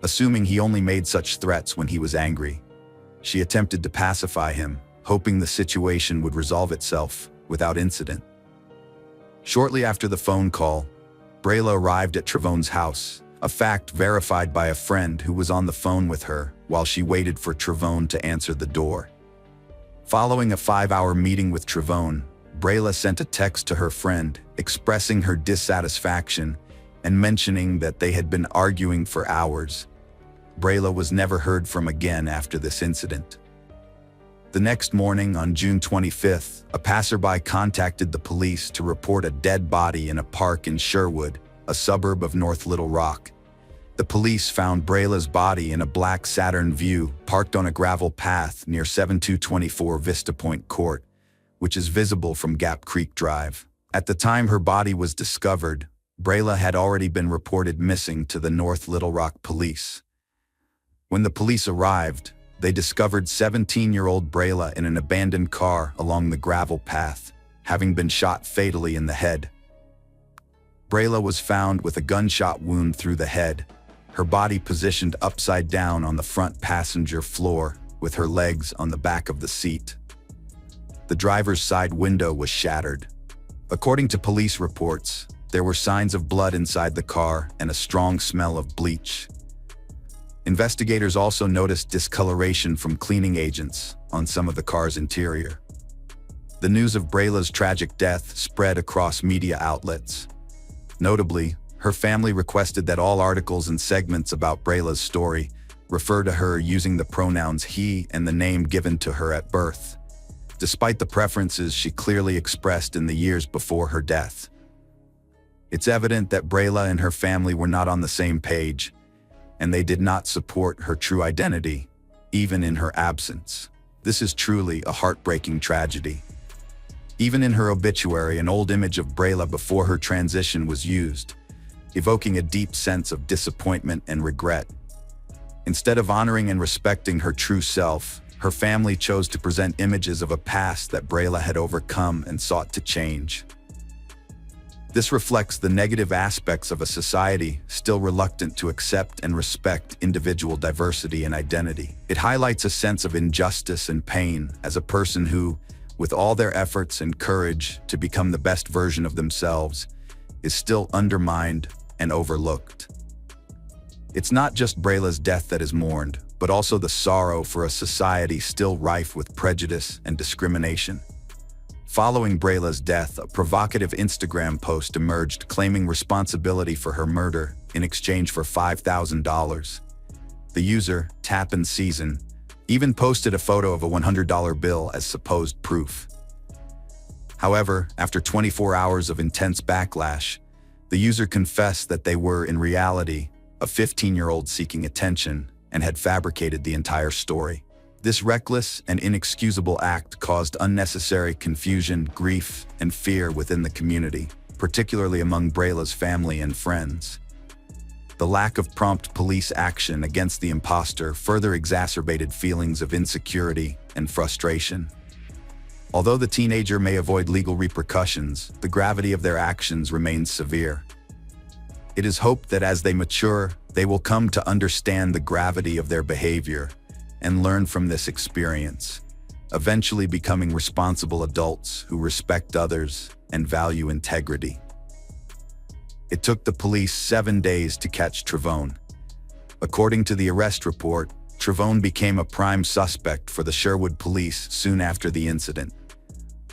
Assuming he only made such threats when he was angry, she attempted to pacify him, hoping the situation would resolve itself without incident. Shortly after the phone call, Brayla arrived at Trevone's house, a fact verified by a friend who was on the phone with her while she waited for Trevone to answer the door. Following a 5-hour meeting with Trevone, Brayla sent a text to her friend expressing her dissatisfaction and mentioning that they had been arguing for hours. Brayla was never heard from again after this incident. The next morning, on June 25th, a passerby contacted the police to report a dead body in a park in Sherwood, a suburb of North Little Rock. The police found Brayla's body in a black Saturn Vue parked on a gravel path near 7224 Vista Point Court, which is visible from Gap Creek Drive. At the time her body was discovered, Brayla had already been reported missing to the North Little Rock police. When the police arrived, they discovered 17-year-old Brayla in an abandoned car along the gravel path, having been shot fatally in the head. Brayla was found with a gunshot wound through the head, her body positioned upside down on the front passenger floor with her legs on the back of the seat. The driver's side window was shattered. According to police reports, there were signs of blood inside the car and a strong smell of bleach. Investigators also noticed discoloration from cleaning agents on some of the car's interior. The news of Brayla's tragic death spread across media outlets. Notably, her family requested that all articles and segments about Brayla's story refer to her using the pronouns he and the name given to her at birth, despite the preferences she clearly expressed in the years before her death. It's evident that Brayla and her family were not on the same page, and they did not support her true identity, even in her absence. This is truly a heartbreaking tragedy. Even in her obituary, an old image of Brayla before her transition was used, evoking a deep sense of disappointment and regret. Instead of honoring and respecting her true self, her family chose to present images of a past that Brayla had overcome and sought to change. This reflects the negative aspects of a society still reluctant to accept and respect individual diversity and identity. It highlights a sense of injustice and pain as a person who, with all their efforts and courage to become the best version of themselves, is still undermined and overlooked. It's not just Brayla's death that is mourned, but also the sorrow for a society still rife with prejudice and discrimination. Following Brayla's death, a provocative Instagram post emerged claiming responsibility for her murder in exchange for $5,000. The user, Tappan Season, even posted a photo of a $100 bill as supposed proof. However, after 24 hours of intense backlash, the user confessed that they were, in reality, a 15-year-old seeking attention and had fabricated the entire story. This reckless and inexcusable act caused unnecessary confusion, grief, and fear within the community, particularly among Brayla's family and friends. The lack of prompt police action against the imposter further exacerbated feelings of insecurity and frustration. Although the teenager may avoid legal repercussions, the gravity of their actions remains severe. It is hoped that as they mature, they will come to understand the gravity of their behavior and learn from this experience, eventually becoming responsible adults who respect others and value integrity. It took the police 7 days to catch Trevone. According to the arrest report, Trevone became a prime suspect for the Sherwood police soon after the incident.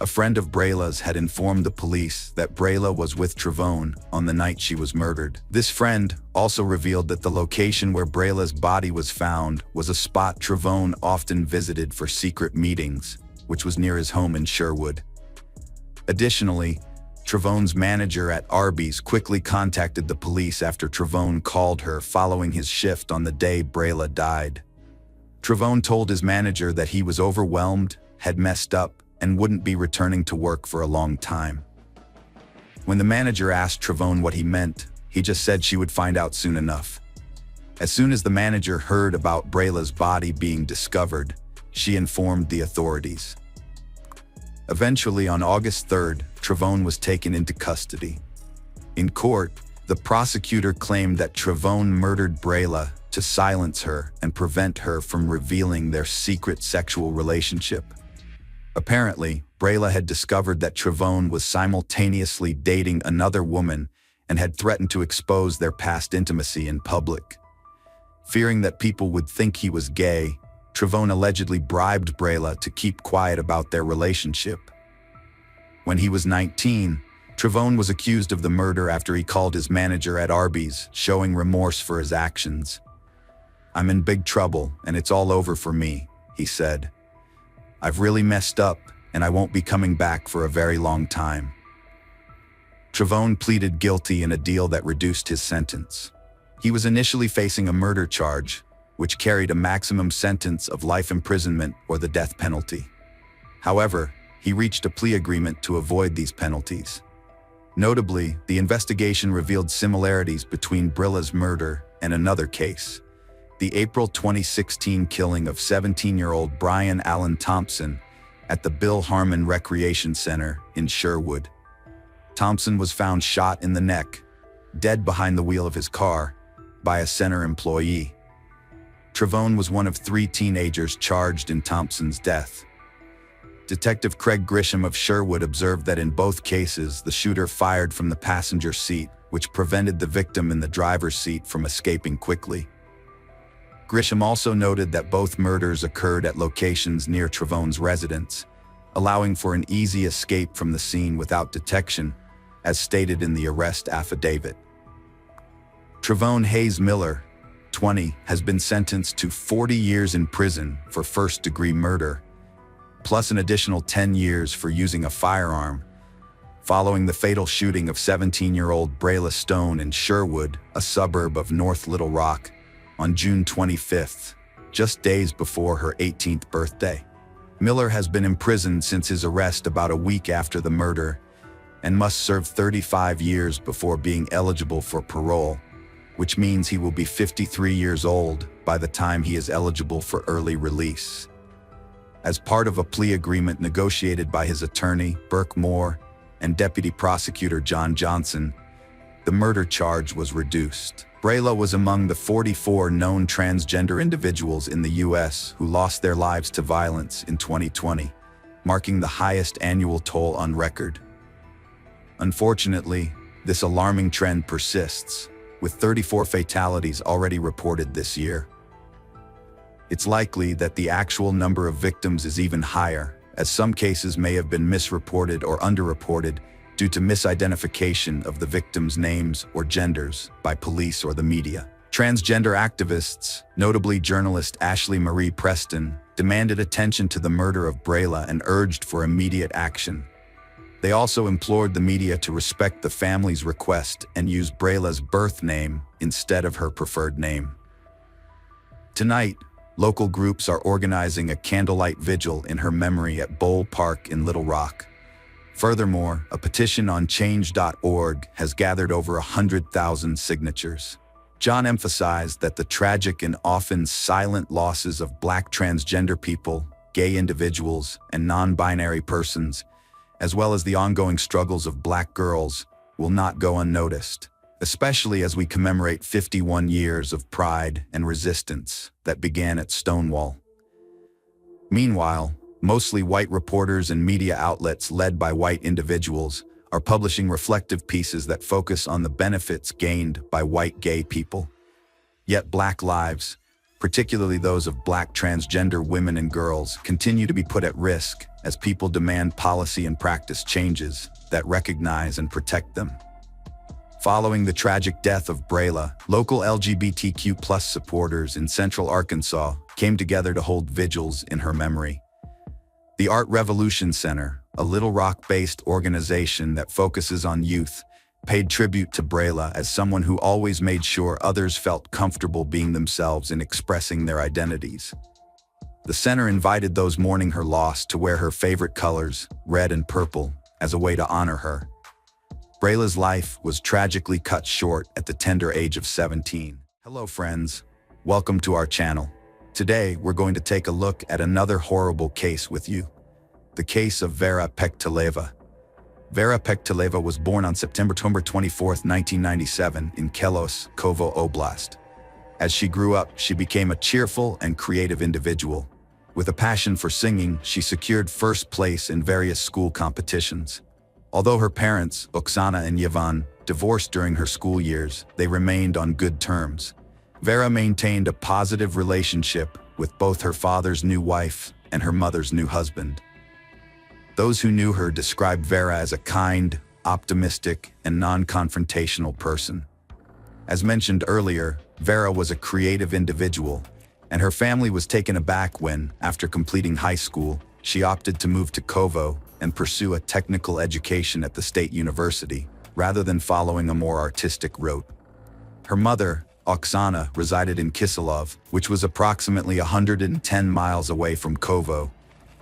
A friend of Brayla's had informed the police that Brayla was with Trevone on the night she was murdered. This friend also revealed that the location where Brayla's body was found was a spot Trevone often visited for secret meetings, which was near his home in Sherwood. Additionally, Trevone's manager at Arby's quickly contacted the police after Trevone called her following his shift on the day Brayla died. Trevone told his manager that he was overwhelmed, had messed up, and wouldn't be returning to work for a long time. When the manager asked Trevone what he meant, he just said she would find out soon enough. As soon as the manager heard about Brayla's body being discovered, she informed the authorities. Eventually, on August 3rd, Trevone was taken into custody. In court, the prosecutor claimed that Trevone murdered Brayla to silence her and prevent her from revealing their secret sexual relationship. Apparently, Brayla had discovered that Trevone was simultaneously dating another woman and had threatened to expose their past intimacy in public. Fearing that people would think he was gay, Trevone allegedly bribed Brayla to keep quiet about their relationship. When he was 19, Trevone was accused of the murder after he called his manager at Arby's, showing remorse for his actions. "I'm in big trouble, and it's all over for me," he said. "I've really messed up, and I won't be coming back for a very long time." Trevone pleaded guilty in a deal that reduced his sentence. He was initially facing a murder charge, which carried a maximum sentence of life imprisonment or the death penalty. However, he reached a plea agreement to avoid these penalties. Notably, the investigation revealed similarities between Brayla's murder and another case, the April 2016 killing of 17-year-old Brian Allen Thompson at the Bill Harmon Recreation Center in Sherwood. Thompson was found shot in the neck, dead behind the wheel of his car, by a center employee. Trevone was one of 3 teenagers charged in Thompson's death. Detective Craig Grisham of Sherwood observed that in both cases, the shooter fired from the passenger seat, which prevented the victim in the driver's seat from escaping quickly. Grisham also noted that both murders occurred at locations near Trevone's residence, allowing for an easy escape from the scene without detection, as stated in the arrest affidavit. Trevone Hayes Miller, 20, has been sentenced to 40 years in prison for first-degree murder, plus an additional 10 years for using a firearm, following the fatal shooting of 17-year-old Brayla Stone in Sherwood, a suburb of North Little Rock, on June 25th, just days before her 18th birthday. Miller has been imprisoned since his arrest about a week after the murder and must serve 35 years before being eligible for parole, which means he will be 53 years old by the time he is eligible for early release. As part of a plea agreement negotiated by his attorney, Burke Moore, and Deputy Prosecutor John Johnson, the murder charge was reduced. Brayla was among the 44 known transgender individuals in the U.S. who lost their lives to violence in 2020, marking the highest annual toll on record. Unfortunately, this alarming trend persists, with 34 fatalities already reported this year. It's likely that the actual number of victims is even higher, as some cases may have been misreported or underreported due to misidentification of the victims' names or genders by police or the media. Transgender activists, notably journalist Ashley Marie Preston, demanded attention to the murder of Brayla and urged for immediate action. They also implored the media to respect the family's request and use Brayla's birth name instead of her preferred name. Tonight, local groups are organizing a candlelight vigil in her memory at Bowl Park in Little Rock. Furthermore, a petition on change.org has gathered over 100,000 signatures. John emphasized that the tragic and often silent losses of Black transgender people, gay individuals, and non-binary persons, as well as the ongoing struggles of Black girls, will not go unnoticed, especially as we commemorate 51 years of pride and resistance that began at Stonewall. Meanwhile, mostly white reporters and media outlets led by white individuals are publishing reflective pieces that focus on the benefits gained by white gay people. Yet Black lives, particularly those of Black transgender women and girls, continue to be put at risk as people demand policy and practice changes that recognize and protect them. Following the tragic death of Brayla, local LGBTQ+ supporters in Central Arkansas came together to hold vigils in her memory. The Art Revolution Center, a Little Rock-based organization that focuses on youth, paid tribute to Brayla as someone who always made sure others felt comfortable being themselves and expressing their identities. The center invited those mourning her loss to wear her favorite colors, red and purple, as a way to honor her. Brayla's life was tragically cut short at the tender age of 17. Hello friends, welcome to our channel. Today, we're going to take a look at another horrible case with you. The case of Vera Pekteleva. Vera Pekteleva was born on September 24, 1997 in Kelos, Kovo Oblast. As she grew up, she became a cheerful and creative individual. With a passion for singing, she secured first place in various school competitions. Although her parents, Oksana and Yvonne, divorced during her school years, they remained on good terms. Vera maintained a positive relationship with both her father's new wife and her mother's new husband. Those who knew her described Vera as a kind, optimistic, and non-confrontational person. As mentioned earlier, Vera was a creative individual, and her family was taken aback when, after completing high school, she opted to move to Kovo and pursue a technical education at the state university, rather than following a more artistic route. Her mother, Oksana, resided in Kisilov, which was approximately 110 miles away from Kovo,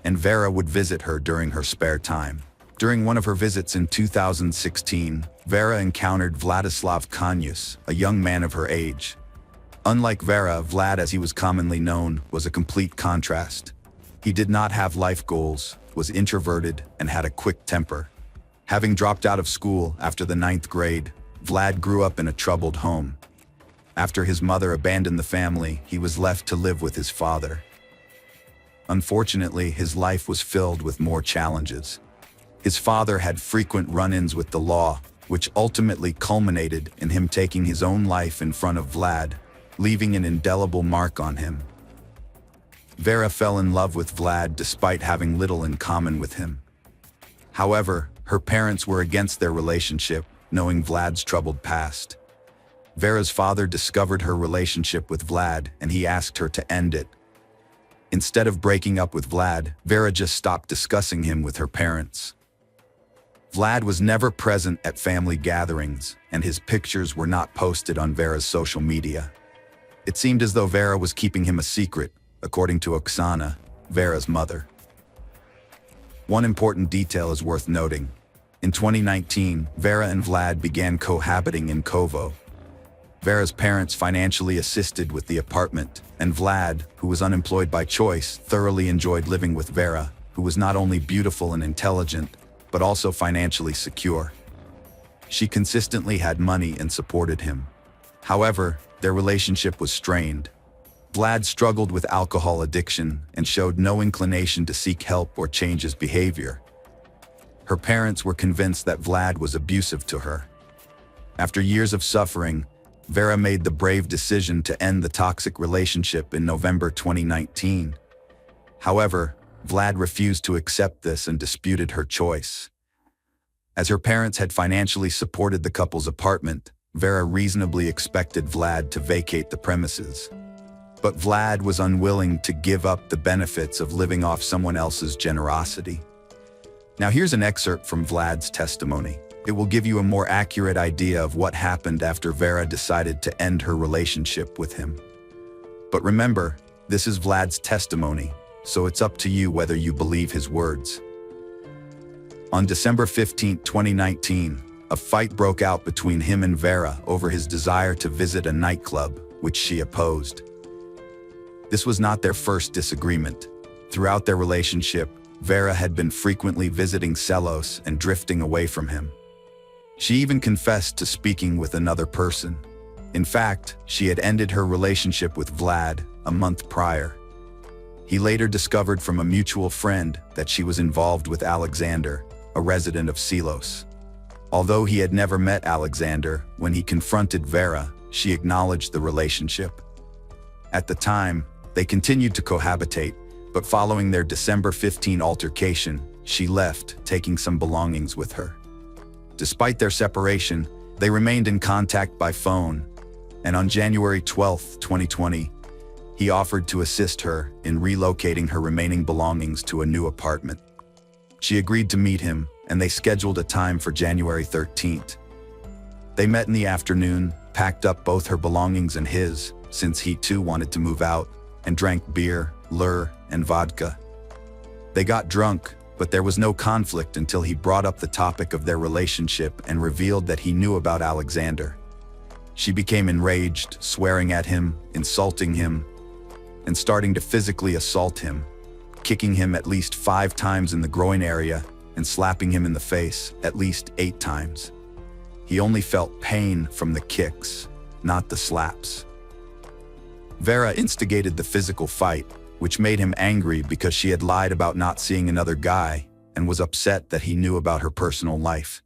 and Vera would visit her during her spare time. During one of her visits in 2016, Vera encountered Vladislav Kanyus, a young man of her age. Unlike Vera, Vlad, as he was commonly known, was a complete contrast. He did not have life goals, was introverted, and had a quick temper. Having dropped out of school after the 9th grade, Vlad grew up in a troubled home. After his mother abandoned the family, he was left to live with his father. Unfortunately, his life was filled with more challenges. His father had frequent run-ins with the law, which ultimately culminated in him taking his own life in front of Vlad, leaving an indelible mark on him. Vera fell in love with Vlad despite having little in common with him. However, her parents were against their relationship, knowing Vlad's troubled past. Vera's father discovered her relationship with Vlad, and he asked her to end it. Instead of breaking up with Vlad, Vera just stopped discussing him with her parents. Vlad was never present at family gatherings, and his pictures were not posted on Vera's social media. It seemed as though Vera was keeping him a secret, according to Oksana, Vera's mother. One important detail is worth noting. In 2019, Vera and Vlad began cohabiting in Kovo. Vera's parents financially assisted with the apartment, and Vlad, who was unemployed by choice, thoroughly enjoyed living with Vera, who was not only beautiful and intelligent, but also financially secure. She consistently had money and supported him. However, their relationship was strained. Vlad struggled with alcohol addiction and showed no inclination to seek help or change his behavior. Her parents were convinced that Vlad was abusive to her. After years of suffering, Vera made the brave decision to end the toxic relationship in November 2019. However, Vlad refused to accept this and disputed her choice. As her parents had financially supported the couple's apartment, Vera reasonably expected Vlad to vacate the premises. But Vlad was unwilling to give up the benefits of living off someone else's generosity. Now here's an excerpt from Vlad's testimony. It will give you a more accurate idea of what happened after Vera decided to end her relationship with him. But remember, this is Vlad's testimony, so it's up to you whether you believe his words. On December 15, 2019, a fight broke out between him and Vera over his desire to visit a nightclub, which she opposed. This was not their first disagreement. Throughout their relationship, Vera had been frequently visiting Celos and drifting away from him. She even confessed to speaking with another person. In fact, she had ended her relationship with Vlad a month prior. He later discovered from a mutual friend that she was involved with Alexander, a resident of Celos. Although he had never met Alexander, when he confronted Vera, she acknowledged the relationship. At the time, they continued to cohabitate, but following their December 15 altercation, she left, taking some belongings with her. Despite their separation, they remained in contact by phone, and on January 12, 2020, he offered to assist her in relocating her remaining belongings to a new apartment. She agreed to meet him, and they scheduled a time for January 13th. They met in the afternoon, packed up both her belongings and his, since he too wanted to move out, and drank beer, liqueur, and vodka. They got drunk, but there was no conflict until he brought up the topic of their relationship and revealed that he knew about Alexander. She became enraged, swearing at him, insulting him, and starting to physically assault him, kicking him at least 5 times in the groin area and slapping him in the face at least 8 times. He only felt pain from the kicks, not the slaps. Vera instigated the physical fight, which made him angry because she had lied about not seeing another guy and was upset that he knew about her personal life.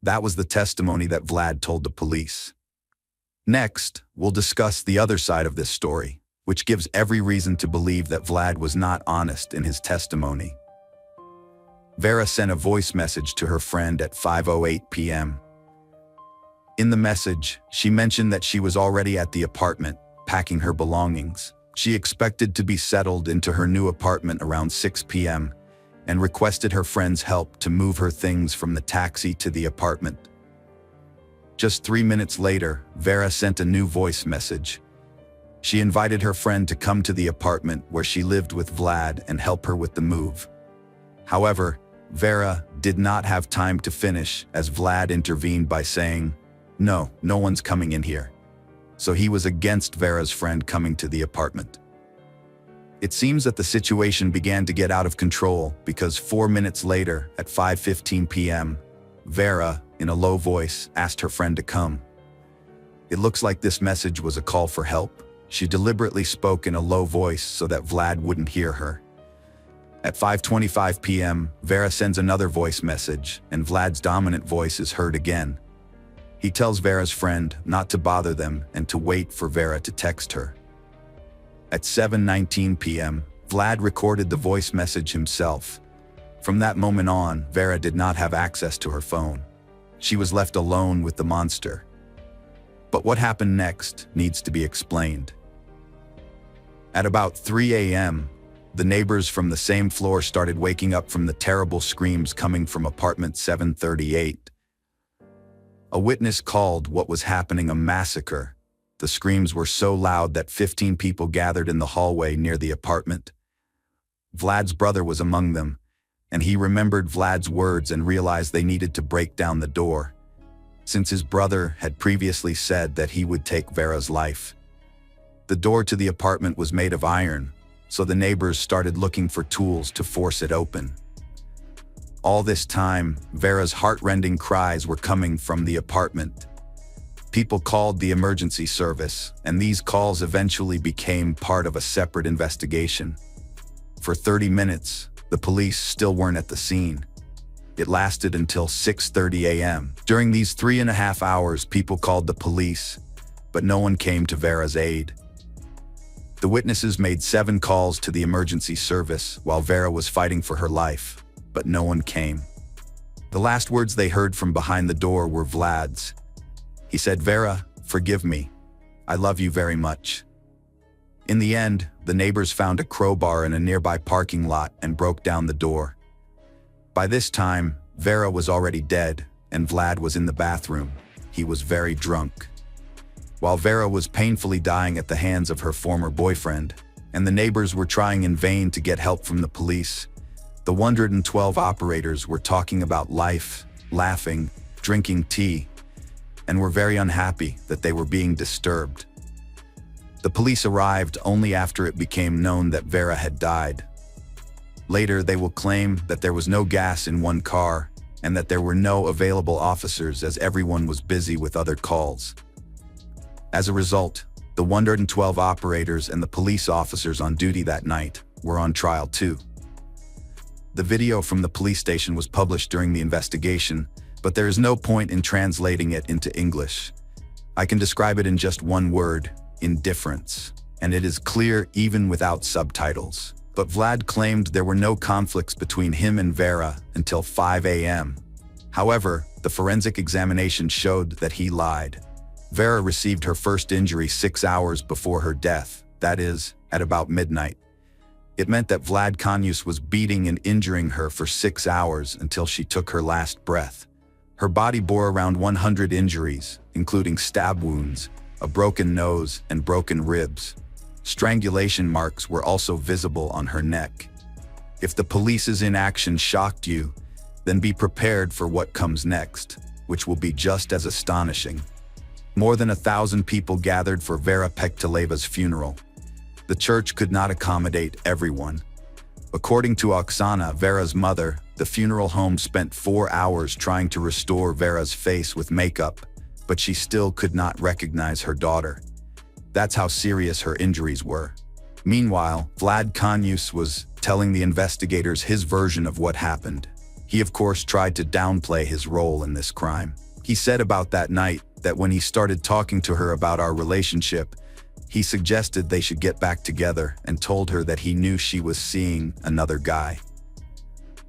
That was the testimony that Vlad told the police. Next, we'll discuss the other side of this story, which gives every reason to believe that Vlad was not honest in his testimony. Vera sent a voice message to her friend at 5:08 p.m. In the message, she mentioned that she was already at the apartment, packing her belongings. She expected to be settled into her new apartment around 6 p.m. and requested her friend's help to move her things from the taxi to the apartment. Just 3 minutes later, Vera sent a new voice message. She invited her friend to come to the apartment where she lived with Vlad and help her with the move. However, Vera did not have time to finish as Vlad intervened by saying, "No one's coming in here." So he was against Vera's friend coming to the apartment. It seems that the situation began to get out of control because 4 minutes later, at 5:15 p.m., Vera, in a low voice, asked her friend to come. It looks like this message was a call for help. She deliberately spoke in a low voice so that Vlad wouldn't hear her. At 5:25 p.m., Vera sends another voice message, and Vlad's dominant voice is heard again. He tells Vera's friend not to bother them and to wait for Vera to text her. At 7:19 p.m., Vlad recorded the voice message himself. From that moment on, Vera did not have access to her phone. She was left alone with the monster. But what happened next needs to be explained. At about 3 a.m., the neighbors from the same floor started waking up from the terrible screams coming from apartment 738. A witness called what was happening a massacre. The screams were so loud that 15 people gathered in the hallway near the apartment. Vlad's brother was among them, and he remembered Vlad's words and realized they needed to break down the door, since his brother had previously said that he would take Vera's life. The door to the apartment was made of iron, so the neighbors started looking for tools to force it open. All this time, Vera's heart-rending cries were coming from the apartment. People called the emergency service, and these calls eventually became part of a separate investigation. For 30 minutes, the police still weren't at the scene. It lasted until 6:30 a.m. During these 3.5 hours, people called the police, but no one came to Vera's aid. The witnesses made 7 calls to the emergency service while Vera was fighting for her life, but no one came. The last words they heard from behind the door were Vlad's. He said, "Vera, forgive me. I love you very much." In the end, the neighbors found a crowbar in a nearby parking lot and broke down the door. By this time, Vera was already dead, and Vlad was in the bathroom. He was very drunk. While Vera was painfully dying at the hands of her former boyfriend, and the neighbors were trying in vain to get help from the police, the 112 operators were talking about life, laughing, drinking tea, and were very unhappy that they were being disturbed. The police arrived only after it became known that Vera had died. Later, they will claim that there was no gas in one car and that there were no available officers as everyone was busy with other calls. As a result, the 112 operators and the police officers on duty that night were on trial too. The video from the police station was published during the investigation, but there is no point in translating it into English. I can describe it in just one word: indifference, and it is clear even without subtitles. But Vlad claimed there were no conflicts between him and Vera until 5 a.m. However, the forensic examination showed that he lied. Vera received her first injury 6 hours before her death, that is, at about midnight. It meant that Vlad Kanyus was beating and injuring her for 6 hours until she took her last breath. Her body bore around 100 injuries, including stab wounds, a broken nose, and broken ribs. Strangulation marks were also visible on her neck. If the police's inaction shocked you, then be prepared for what comes next, which will be just as astonishing. More than 1,000 people gathered for Vera Pekteleva's funeral. The church could not accommodate everyone. According to Oksana, Vera's mother, the funeral home spent 4 hours trying to restore Vera's face with makeup, but she still could not recognize her daughter. That's how serious her injuries were. Meanwhile, Vlad Kanyus was telling the investigators his version of what happened. He of course tried to downplay his role in this crime. He said about that night that when he started talking to her about our relationship, he suggested they should get back together and told her that he knew she was seeing another guy.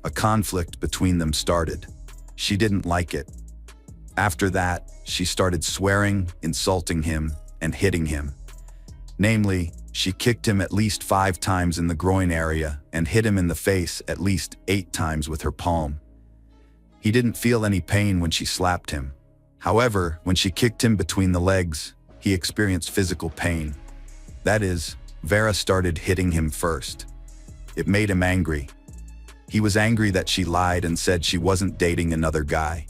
A conflict between them started. She didn't like it. After that, she started swearing, insulting him, and hitting him. Namely, she kicked him at least 5 times in the groin area and hit him in the face at least 8 times with her palm. He didn't feel any pain when she slapped him. However, when she kicked him between the legs, he experienced physical pain. That is, Vera started hitting him first. It made him angry. He was angry that she lied and said she wasn't dating another guy.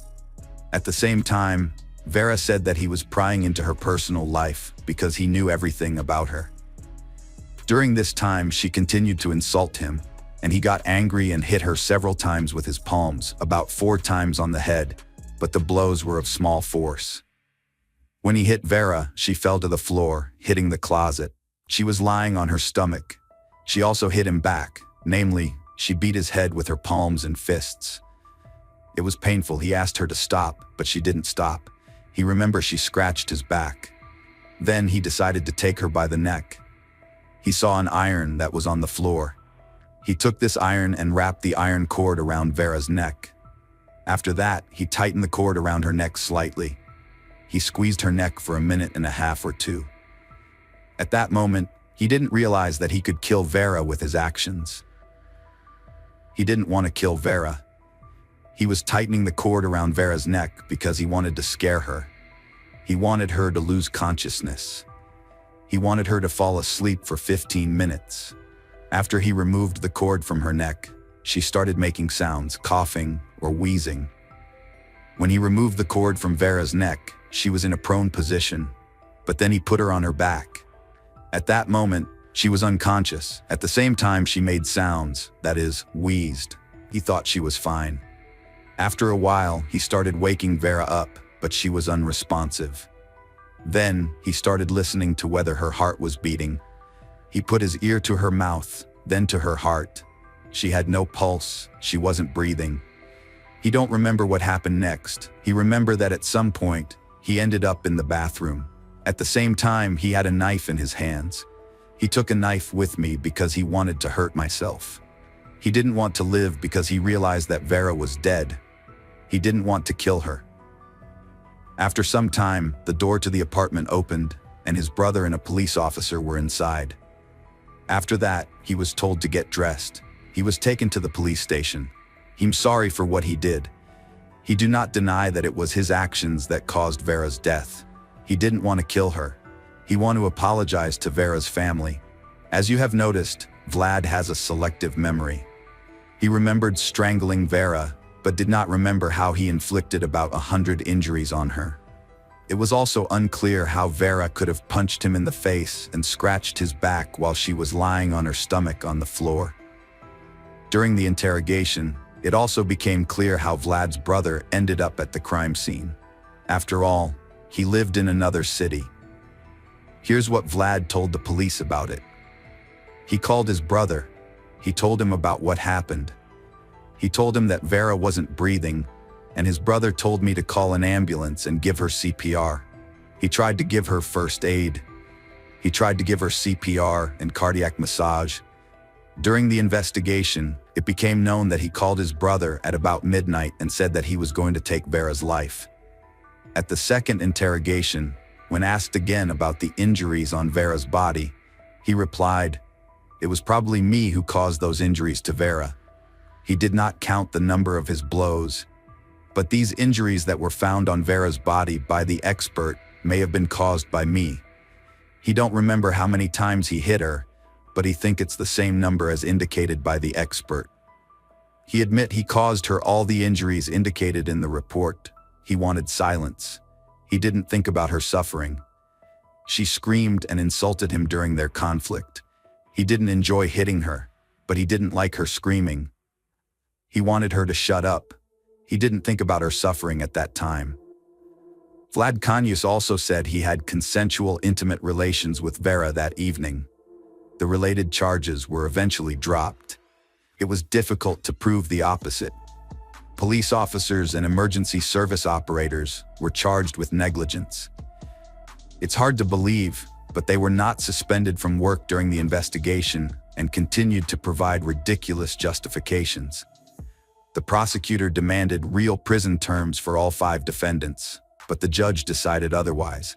At the same time, Vera said that he was prying into her personal life because he knew everything about her. During this time, she continued to insult him, and he got angry and hit her several times with his palms, about 4 times on the head, but the blows were of small force. When he hit Vera, she fell to the floor, hitting the closet. She was lying on her stomach. She also hit him back, namely, she beat his head with her palms and fists. It was painful. He asked her to stop, but she didn't stop. He remembered she scratched his back. Then he decided to take her by the neck. He saw an iron that was on the floor. He took this iron and wrapped the iron cord around Vera's neck. After that, he tightened the cord around her neck slightly. He squeezed her neck for 1.5 or 2 minutes. At that moment, he didn't realize that he could kill Vera with his actions. He didn't want to kill Vera. He was tightening the cord around Vera's neck because he wanted to scare her. He wanted her to lose consciousness. He wanted her to fall asleep for 15 minutes. After he removed the cord from her neck, she started making sounds, coughing or wheezing. When he removed the cord from Vera's neck, she was in a prone position, but then he put her on her back. At that moment, she was unconscious. At the same time, she made sounds, that is, wheezed. He thought she was fine. After a while, he started waking Vera up, but she was unresponsive. Then, he started listening to whether her heart was beating. He put his ear to her mouth, then to her heart. She had no pulse, she wasn't breathing. He don't remember what happened next. He remembered that at some point, he ended up in the bathroom. At the same time, he had a knife in his hands. He took a knife with me because he wanted to hurt myself. He didn't want to live because he realized that Vera was dead. He didn't want to kill her. After some time, the door to the apartment opened, and his brother and a police officer were inside. After that, he was told to get dressed. He was taken to the police station. He's sorry for what he did. He do not deny that it was his actions that caused Vera's death. He didn't want to kill her. He wanted to apologize to Vera's family. As you have noticed, Vlad has a selective memory. He remembered strangling Vera, but did not remember how he inflicted about 100 injuries on her. It was also unclear how Vera could have punched him in the face and scratched his back while she was lying on her stomach on the floor. During the interrogation, it also became clear how Vlad's brother ended up at the crime scene. After all, he lived in another city. Here's what Vlad told the police about it. He called his brother. He told him about what happened. He told him that Vera wasn't breathing, and his brother told me to call an ambulance and give her CPR. He tried to give her first aid. He tried to give her CPR and cardiac massage. During the investigation, it became known that he called his brother at about midnight and said that he was going to take Vera's life. At the second interrogation, when asked again about the injuries on Vera's body, he replied, "It was probably me who caused those injuries to Vera." He did not count the number of his blows, but these injuries that were found on Vera's body by the expert may have been caused by me. He don't remember how many times he hit her, but he think it's the same number as indicated by the expert. He admit he caused her all the injuries indicated in the report. He wanted silence. He didn't think about her suffering. She screamed and insulted him during their conflict. He didn't enjoy hitting her, but he didn't like her screaming. He wanted her to shut up. He didn't think about her suffering at that time. Vlad Kanyus also said he had consensual intimate relations with Vera that evening. The related charges were eventually dropped. It was difficult to prove the opposite. Police officers and emergency service operators were charged with negligence. It's hard to believe, but they were not suspended from work during the investigation and continued to provide ridiculous justifications. The prosecutor demanded real prison terms for all 5 defendants, but the judge decided otherwise.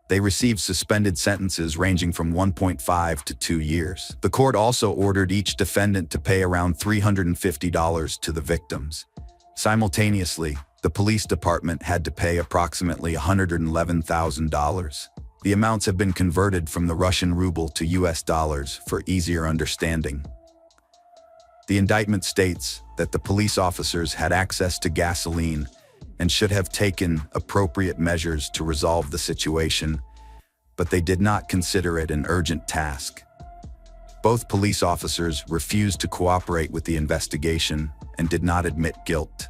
They received suspended sentences ranging from 1.5 to 2 years. The court also ordered each defendant to pay around $350 to the victims. Simultaneously, the police department had to pay approximately $111,000. The amounts have been converted from the Russian ruble to US dollars for easier understanding. The indictment states that the police officers had access to gasoline and should have taken appropriate measures to resolve the situation, but they did not consider it an urgent task. Both police officers refused to cooperate with the investigation and did not admit guilt.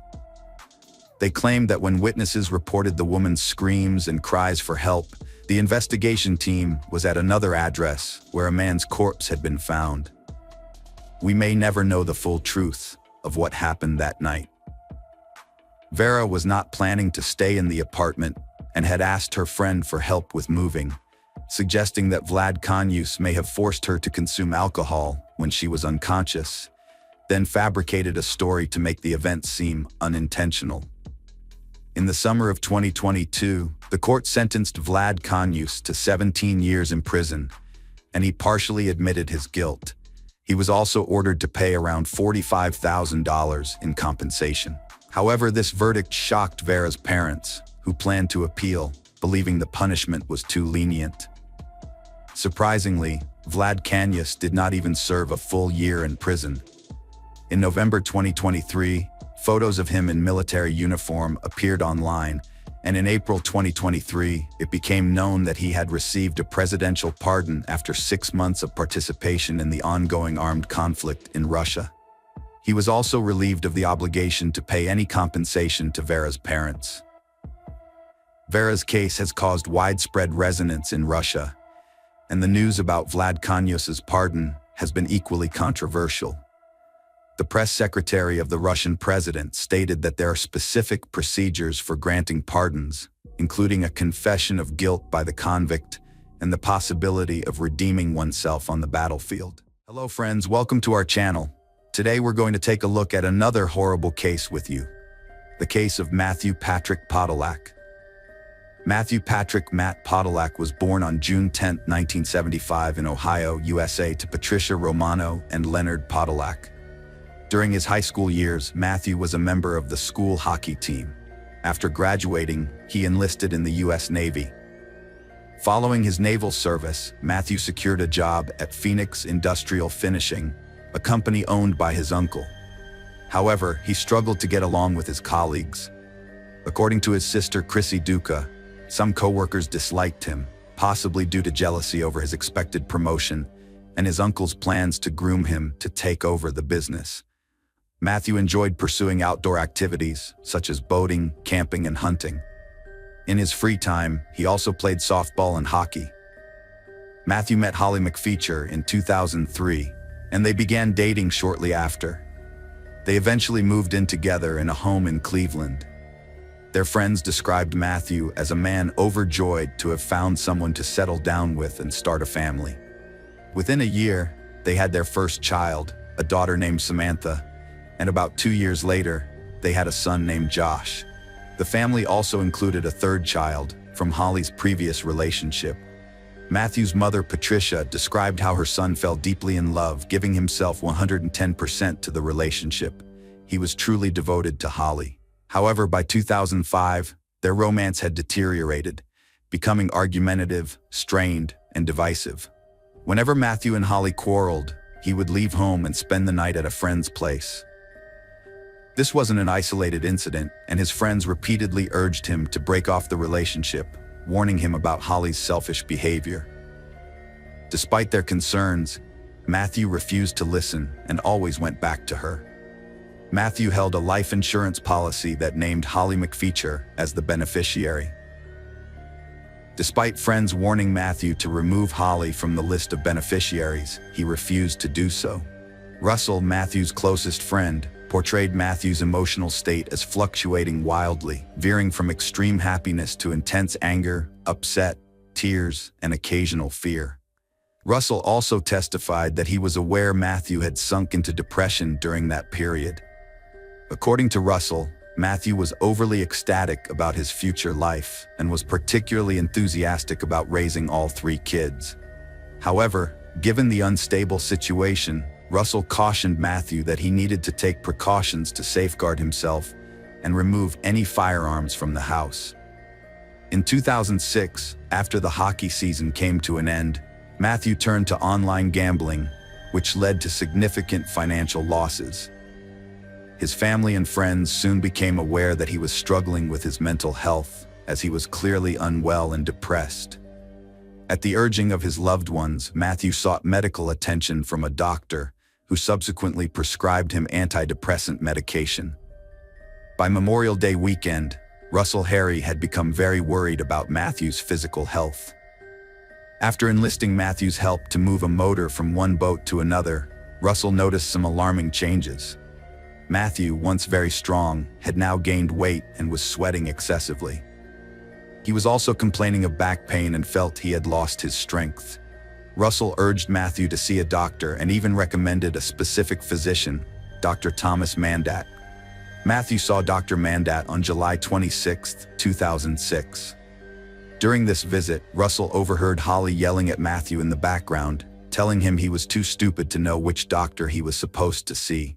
They claimed that when witnesses reported the woman's screams and cries for help, the investigation team was at another address where a man's corpse had been found. We may never know the full truth of what happened that night. Vera was not planning to stay in the apartment and had asked her friend for help with moving, suggesting that Vlad Kanyus may have forced her to consume alcohol when she was unconscious, then fabricated a story to make the event seem unintentional. In the summer of 2022, the court sentenced Vlad Kanyus to 17 years in prison, and he partially admitted his guilt. He was also ordered to pay around $45,000 in compensation. However, this verdict shocked Vera's parents, who planned to appeal, believing the punishment was too lenient. Surprisingly, Vlad Kanyus did not even serve a full year in prison. In November 2023, photos of him in military uniform appeared online, and in April 2023, it became known that he had received a presidential pardon after 6 months of participation in the ongoing armed conflict in Russia. He was also relieved of the obligation to pay any compensation to Vera's parents. Vera's case has caused widespread resonance in Russia, and the news about Vlad Kanyus's pardon has been equally controversial. The press secretary of the Russian president stated that there are specific procedures for granting pardons, including a confession of guilt by the convict and the possibility of redeeming oneself on the battlefield. Hello friends, welcome to our channel. Today we're going to take a look at another horrible case with you. The case of Matthew Patrick Podolak. Matthew Patrick Matt Podolak was born on June 10, 1975 in Ohio, USA to Patricia Romano and Leonard Podolak. During his high school years, Matthew was a member of the school hockey team. After graduating, he enlisted in the U.S. Navy. Following his naval service, Matthew secured a job at Phoenix Industrial Finishing, a company owned by his uncle. However, he struggled to get along with his colleagues. According to his sister Chrissy Duca, some coworkers disliked him, possibly due to jealousy over his expected promotion and his uncle's plans to groom him to take over the business. Matthew enjoyed pursuing outdoor activities, such as boating, camping, and hunting. In his free time, he also played softball and hockey. Matthew met Holly McFeature in 2003, and they began dating shortly after. They eventually moved in together in a home in Cleveland. Their friends described Matthew as a man overjoyed to have found someone to settle down with and start a family. Within a year, they had their first child, a daughter named Samantha, and about 2 years later, they had a son named Josh. The family also included a third child from Holly's previous relationship. Matthew's mother, Patricia, described how her son fell deeply in love, giving himself 110% to the relationship. He was truly devoted to Holly. However, by 2005, their romance had deteriorated, becoming argumentative, strained, and divisive. Whenever Matthew and Holly quarreled, he would leave home and spend the night at a friend's place. This wasn't an isolated incident, and his friends repeatedly urged him to break off the relationship, warning him about Holly's selfish behavior. Despite their concerns, Matthew refused to listen and always went back to her. Matthew held a life insurance policy that named Holly McFeature as the beneficiary. Despite friends warning Matthew to remove Holly from the list of beneficiaries, he refused to do so. Russell, Matthew's closest friend, portrayed Matthew's emotional state as fluctuating wildly, veering from extreme happiness to intense anger, upset, tears, and occasional fear. Russell also testified that he was aware Matthew had sunk into depression during that period. According to Russell, Matthew was overly ecstatic about his future life and was particularly enthusiastic about raising all 3 kids. However, given the unstable situation, Russell cautioned Matthew that he needed to take precautions to safeguard himself and remove any firearms from the house. In 2006, after the hockey season came to an end, Matthew turned to online gambling, which led to significant financial losses. His family and friends soon became aware that he was struggling with his mental health, as he was clearly unwell and depressed. At the urging of his loved ones, Matthew sought medical attention from a doctor, who subsequently prescribed him antidepressant medication. By Memorial Day weekend, Russell Harry had become very worried about Matthew's physical health. After enlisting Matthew's help to move a motor from one boat to another, Russell noticed some alarming changes. Matthew, once very strong, had now gained weight and was sweating excessively. He was also complaining of back pain and felt he had lost his strength. Russell urged Matthew to see a doctor and even recommended a specific physician, Dr. Thomas Mandat. Matthew saw Dr. Mandat on July 26, 2006. During this visit, Russell overheard Holly yelling at Matthew in the background, telling him he was too stupid to know which doctor he was supposed to see.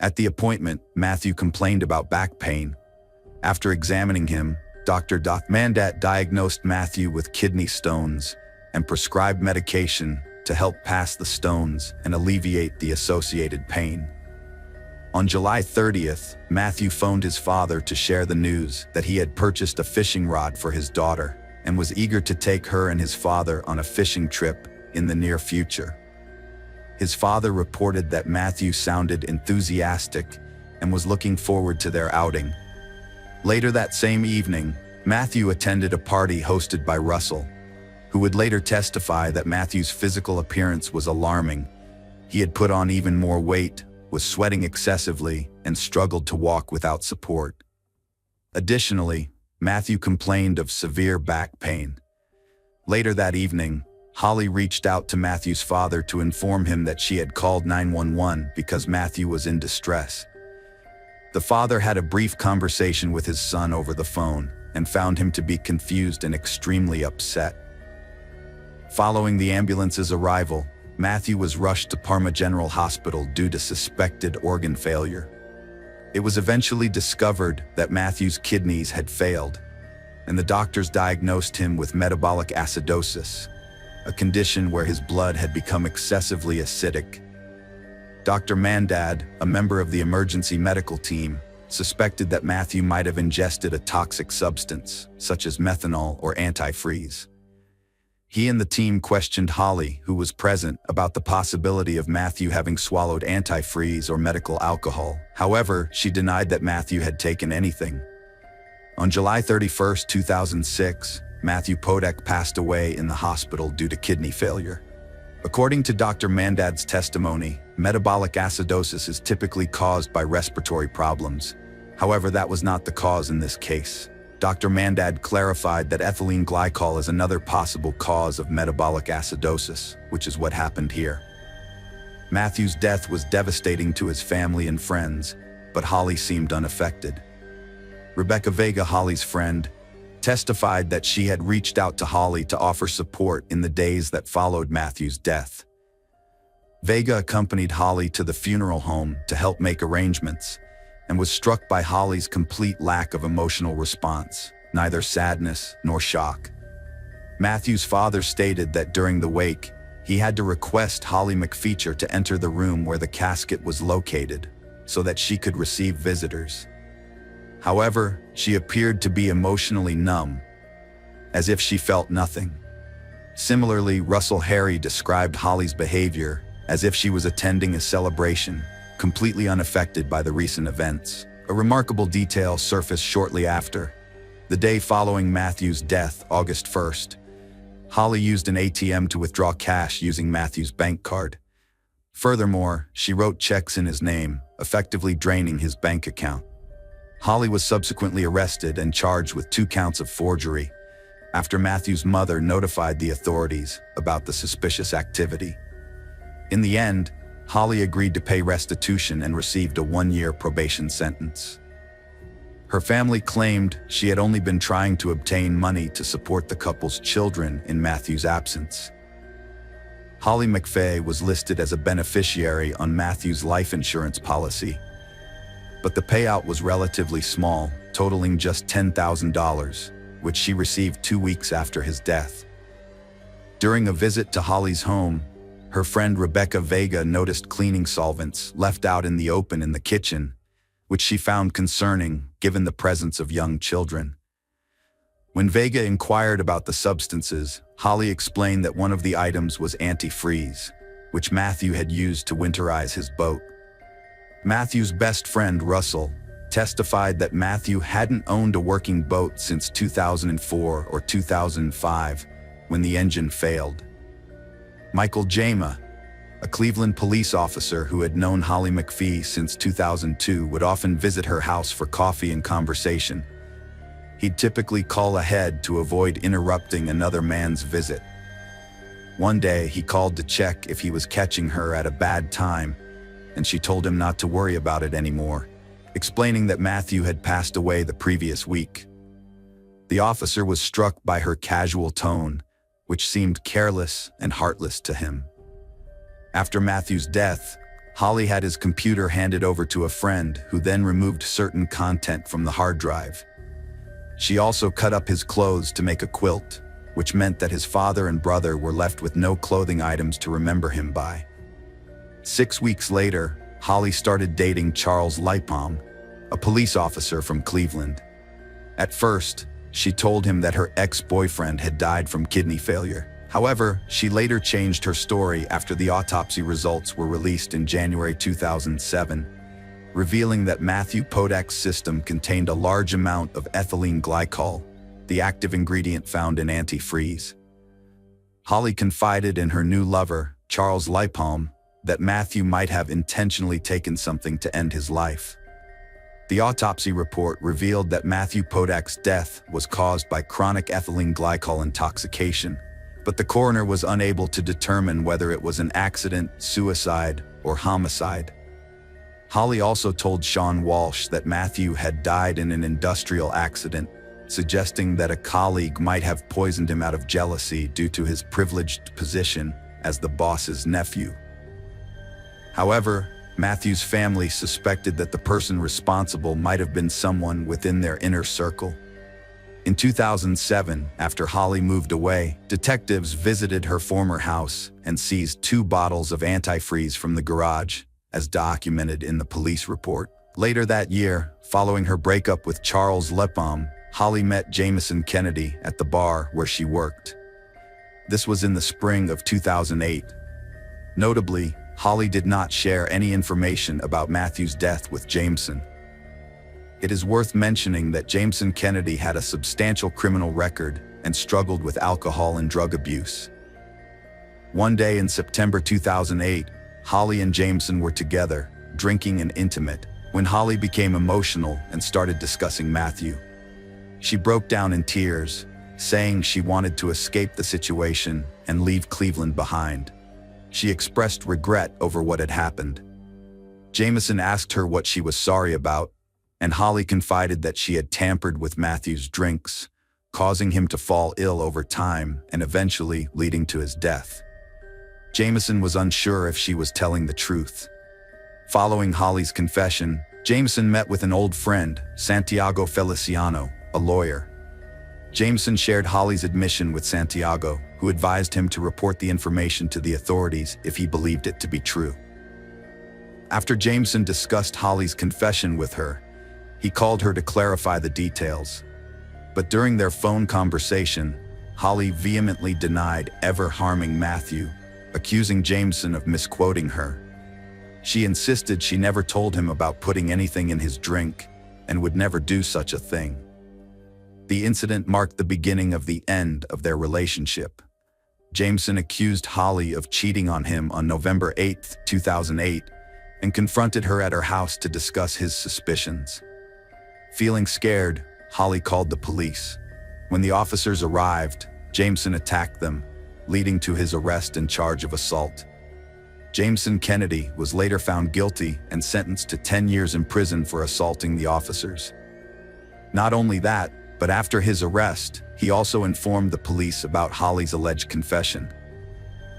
At the appointment, Matthew complained about back pain. After examining him, Dr. Mandat diagnosed Matthew with kidney stones and prescribed medication to help pass the stones and alleviate the associated pain. On July 30th, Matthew phoned his father to share the news that he had purchased a fishing rod for his daughter and was eager to take her and his father on a fishing trip in the near future. His father reported that Matthew sounded enthusiastic and was looking forward to their outing. Later that same evening, Matthew attended a party hosted by Russell, who would later testify that Matthew's physical appearance was alarming. He had put on even more weight, was sweating excessively, and struggled to walk without support. Additionally, Matthew complained of severe back pain. Later that evening, Holly reached out to Matthew's father to inform him that she had called 911 because Matthew was in distress. The father had a brief conversation with his son over the phone and found him to be confused and extremely upset. Following the ambulance's arrival, Matthew was rushed to Parma General Hospital due to suspected organ failure. It was eventually discovered that Matthew's kidneys had failed, and the doctors diagnosed him with metabolic acidosis, a condition where his blood had become excessively acidic. Dr. Mandad, a member of the emergency medical team, suspected that Matthew might have ingested a toxic substance, such as methanol or antifreeze. He and the team questioned Holly, who was present, about the possibility of Matthew having swallowed antifreeze or medical alcohol. However, she denied that Matthew had taken anything. On July 31, 2006, Matthew Podek passed away in the hospital due to kidney failure. According to Dr. Mandad's testimony, metabolic acidosis is typically caused by respiratory problems. However, that was not the cause in this case. Dr. Mandad clarified that ethylene glycol is another possible cause of metabolic acidosis, which is what happened here. Matthew's death was devastating to his family and friends, but Holly seemed unaffected. Rebecca Vega, Holly's friend, testified that she had reached out to Holly to offer support in the days that followed Matthew's death. Vega accompanied Holly to the funeral home to help make arrangements, and was struck by Holly's complete lack of emotional response, neither sadness nor shock. Matthew's father stated that during the wake, he had to request Holly McFeature to enter the room where the casket was located, so that she could receive visitors. However, she appeared to be emotionally numb, as if she felt nothing. Similarly, Russell Harry described Holly's behavior as if she was attending a celebration, completely unaffected by the recent events. A remarkable detail surfaced shortly after. The day following Matthew's death, August 1st, Holly used an ATM to withdraw cash using Matthew's bank card. Furthermore, she wrote checks in his name, effectively draining his bank account. Holly was subsequently arrested and charged with 2 counts of forgery, after Matthew's mother notified the authorities about the suspicious activity. In the end, Holly agreed to pay restitution and received a 1-year probation sentence. Her family claimed she had only been trying to obtain money to support the couple's children in Matthew's absence. Holly McFay was listed as a beneficiary on Matthew's life insurance policy, but the payout was relatively small, totaling just $10,000, which she received 2 weeks after his death. During a visit to Holly's home, her friend Rebecca Vega noticed cleaning solvents left out in the open in the kitchen, which she found concerning given the presence of young children. When Vega inquired about the substances, Holly explained that one of the items was antifreeze, which Matthew had used to winterize his boat. Matthew's best friend, Russell, testified that Matthew hadn't owned a working boat since 2004 or 2005, when the engine failed. Michael Jama, a Cleveland police officer who had known Holly McPhee since 2002, would often visit her house for coffee and conversation. He'd typically call ahead to avoid interrupting another man's visit. One day, he called to check if he was catching her at a bad time, and she told him not to worry about it anymore, explaining that Matthew had passed away the previous week. The officer was struck by her casual tone, which seemed careless and heartless to him. After Matthew's death, Holly had his computer handed over to a friend who then removed certain content from the hard drive. She also cut up his clothes to make a quilt, which meant that his father and brother were left with no clothing items to remember him by. 6 weeks later, Holly started dating Charles Lightbaum, a police officer from Cleveland. At first, she told him that her ex-boyfriend had died from kidney failure. However, she later changed her story after the autopsy results were released in January 2007, revealing that Matthew Podek's system contained a large amount of ethylene glycol, the active ingredient found in antifreeze. Holly confided in her new lover, Charles Lightbaum, that Matthew might have intentionally taken something to end his life. The autopsy report revealed that Matthew Podek's death was caused by chronic ethylene glycol intoxication, but the coroner was unable to determine whether it was an accident, suicide, or homicide. Holly also told Sean Walsh that Matthew had died in an industrial accident, suggesting that a colleague might have poisoned him out of jealousy due to his privileged position as the boss's nephew. However, Matthew's family suspected that the person responsible might have been someone within their inner circle. In 2007, after Holly moved away, detectives visited her former house and seized 2 bottles of antifreeze from the garage, as documented in the police report. Later that year, following her breakup with Charles Lepom, Holly met Jameson Kennedy at the bar where she worked. This was in the spring of 2008. Notably, Holly did not share any information about Matthew's death with Jameson. It is worth mentioning that Jameson Kennedy had a substantial criminal record and struggled with alcohol and drug abuse. One day in September 2008, Holly and Jameson were together, drinking and intimate, when Holly became emotional and started discussing Matthew. She broke down in tears, saying she wanted to escape the situation and leave Cleveland behind. She expressed regret over what had happened. Jameson asked her what she was sorry about, and Holly confided that she had tampered with Matthew's drinks, causing him to fall ill over time and eventually leading to his death. Jameson was unsure if she was telling the truth. Following Holly's confession, Jameson met with an old friend, Santiago Feliciano, a lawyer. Jameson shared Holly's admission with Santiago, who advised him to report the information to the authorities if he believed it to be true. After Jameson discussed Holly's confession with her, he called her to clarify the details. But during their phone conversation, Holly vehemently denied ever harming Matthew, accusing Jameson of misquoting her. She insisted she never told him about putting anything in his drink and would never do such a thing. The incident marked the beginning of the end of their relationship. Jameson accused Holly of cheating on him on November 8, 2008, and confronted her at her house to discuss his suspicions. Feeling scared, Holly called the police. When the officers arrived, Jameson attacked them, leading to his arrest and charge of assault. Jameson Kennedy was later found guilty and sentenced to 10 years in prison for assaulting the officers. Not only that, but after his arrest, he also informed the police about Holly's alleged confession.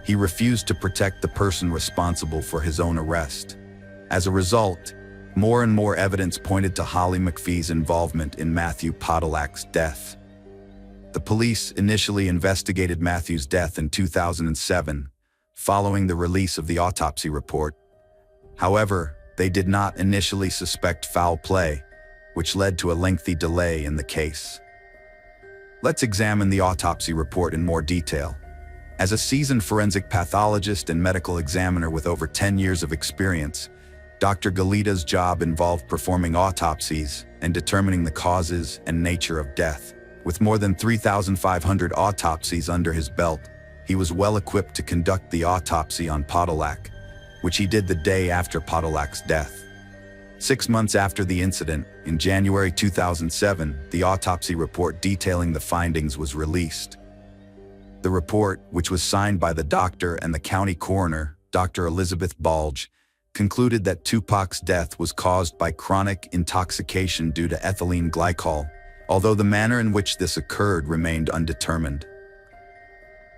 He refused to protect the person responsible for his own arrest. As a result, more and more evidence pointed to Holly McPhee's involvement in Matthew Podolak's death. The police initially investigated Matthew's death in 2007, following the release of the autopsy report. However, they did not initially suspect foul play, which led to a lengthy delay in the case. Let's examine the autopsy report in more detail. As a seasoned forensic pathologist and medical examiner with over 10 years of experience, Dr. Galita's job involved performing autopsies and determining the causes and nature of death. With more than 3,500 autopsies under his belt, he was well equipped to conduct the autopsy on Podolak, which he did the day after Podolak's death. 6 months after the incident, in January 2007, the autopsy report detailing the findings was released. The report, which was signed by the doctor and the county coroner, Dr. Elizabeth Balge, concluded that Tupac's death was caused by chronic intoxication due to ethylene glycol, although the manner in which this occurred remained undetermined.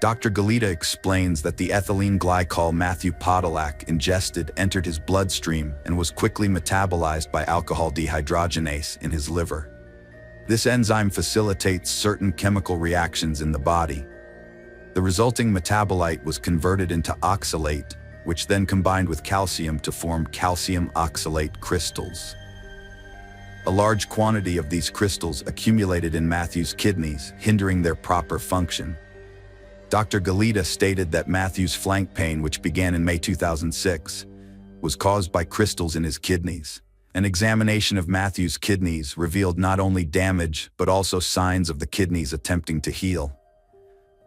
Dr. Galita explains that the ethylene glycol Matthew Podolak ingested entered his bloodstream and was quickly metabolized by alcohol dehydrogenase in his liver. This enzyme facilitates certain chemical reactions in the body. The resulting metabolite was converted into oxalate, which then combined with calcium to form calcium oxalate crystals. A large quantity of these crystals accumulated in Matthew's kidneys, hindering their proper function. Dr. Galita stated that Matthew's flank pain, which began in May 2006, was caused by crystals in his kidneys. An examination of Matthew's kidneys revealed not only damage, but also signs of the kidneys attempting to heal.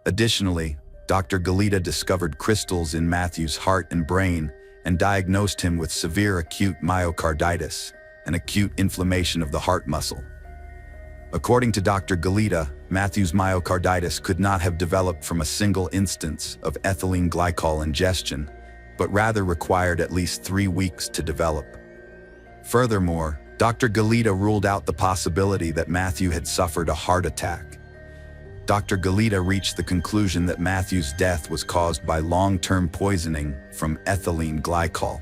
Additionally, Dr. Galita discovered crystals in Matthew's heart and brain and diagnosed him with severe acute myocarditis, an acute inflammation of the heart muscle. According to Dr. Galita, Matthew's myocarditis could not have developed from a single instance of ethylene glycol ingestion, but rather required at least 3 weeks to develop. Furthermore, Dr. Galita ruled out the possibility that Matthew had suffered a heart attack. Dr. Galita reached the conclusion that Matthew's death was caused by long-term poisoning from ethylene glycol.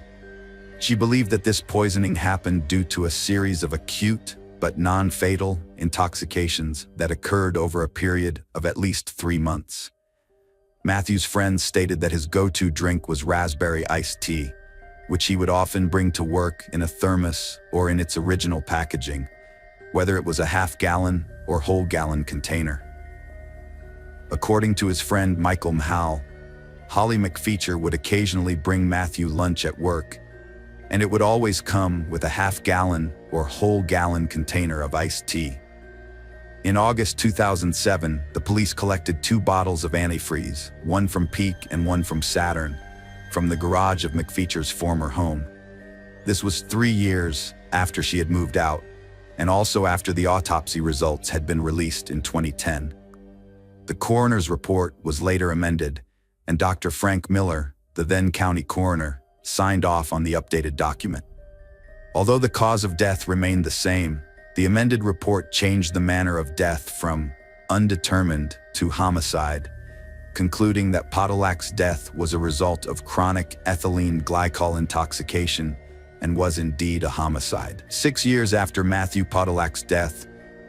She believed that this poisoning happened due to a series of acute but non-fatal intoxications that occurred over a period of at least 3 months. Matthew's friends stated that his go-to drink was raspberry iced tea, which he would often bring to work in a thermos or in its original packaging, whether it was a half-gallon or whole-gallon container. According to his friend Michael Mahal, Holly McFeature would occasionally bring Matthew lunch at work, and it would always come with a half-gallon or whole-gallon container of iced tea. In August 2007, the police collected 2 bottles of antifreeze, one from Peak and one from Saturn, from the garage of McFeature's former home. This was 3 years after she had moved out, and also after the autopsy results had been released in 2010. The coroner's report was later amended, and Dr. Frank Miller, the then county coroner, signed off on the updated document. Although the cause of death remained the same, the amended report changed the manner of death from undetermined to homicide, concluding that Podolak's death was a result of chronic ethylene glycol intoxication and was indeed a homicide. 6 years after Matthew Podolak's death,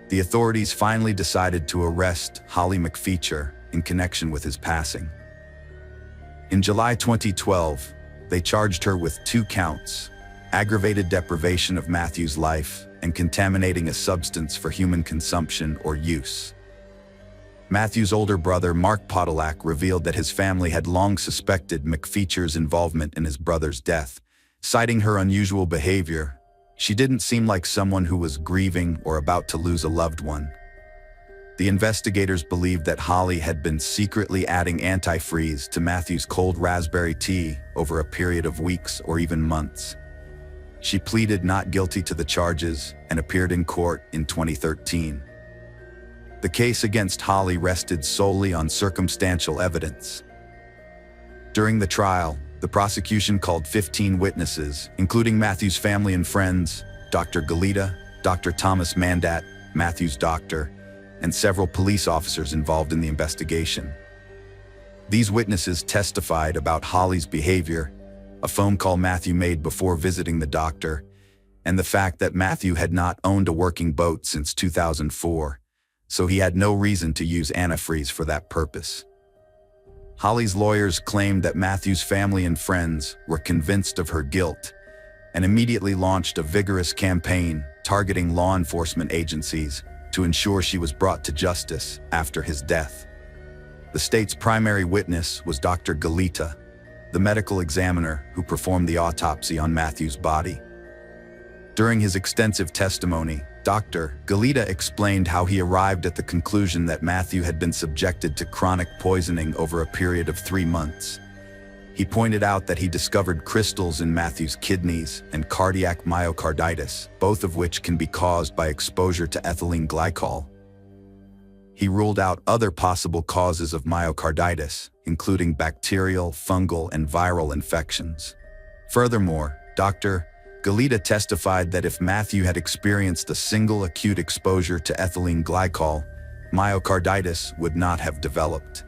the authorities finally decided to arrest Holly McFeature in connection with his passing. In July 2012, they charged her with 2 counts: aggravated deprivation of Matthew's life and contaminating a substance for human consumption or use. Matthew's older brother, Mark Podolak, revealed that his family had long suspected McFeature's involvement in his brother's death, citing her unusual behavior. She didn't seem like someone who was grieving or about to lose a loved one. The investigators believed that Holly had been secretly adding antifreeze to Matthew's cold raspberry tea over a period of weeks or even months. She pleaded not guilty to the charges and appeared in court in 2013. The case against Holly rested solely on circumstantial evidence. During the trial, the prosecution called 15 witnesses, including Matthew's family and friends, Dr. Galita, Dr. Thomas Mandat, Matthew's doctor, and several police officers involved in the investigation. These witnesses testified about Holly's behavior, a phone call Matthew made before visiting the doctor, and the fact that Matthew had not owned a working boat since 2004, so he had no reason to use antifreeze for that purpose. Holly's lawyers claimed that Matthew's family and friends were convinced of her guilt and immediately launched a vigorous campaign targeting law enforcement agencies to ensure she was brought to justice after his death. The state's primary witness was Dr. Galita, the medical examiner who performed the autopsy on Matthew's body. During his extensive testimony, Dr. Galita explained how he arrived at the conclusion that Matthew had been subjected to chronic poisoning over a period of 3 months. He pointed out that he discovered crystals in Matthew's kidneys and cardiac myocarditis, both of which can be caused by exposure to ethylene glycol. He ruled out other possible causes of myocarditis, including bacterial, fungal, and viral infections. Furthermore, Dr. Galita testified that if Matthew had experienced a single acute exposure to ethylene glycol, myocarditis would not have developed.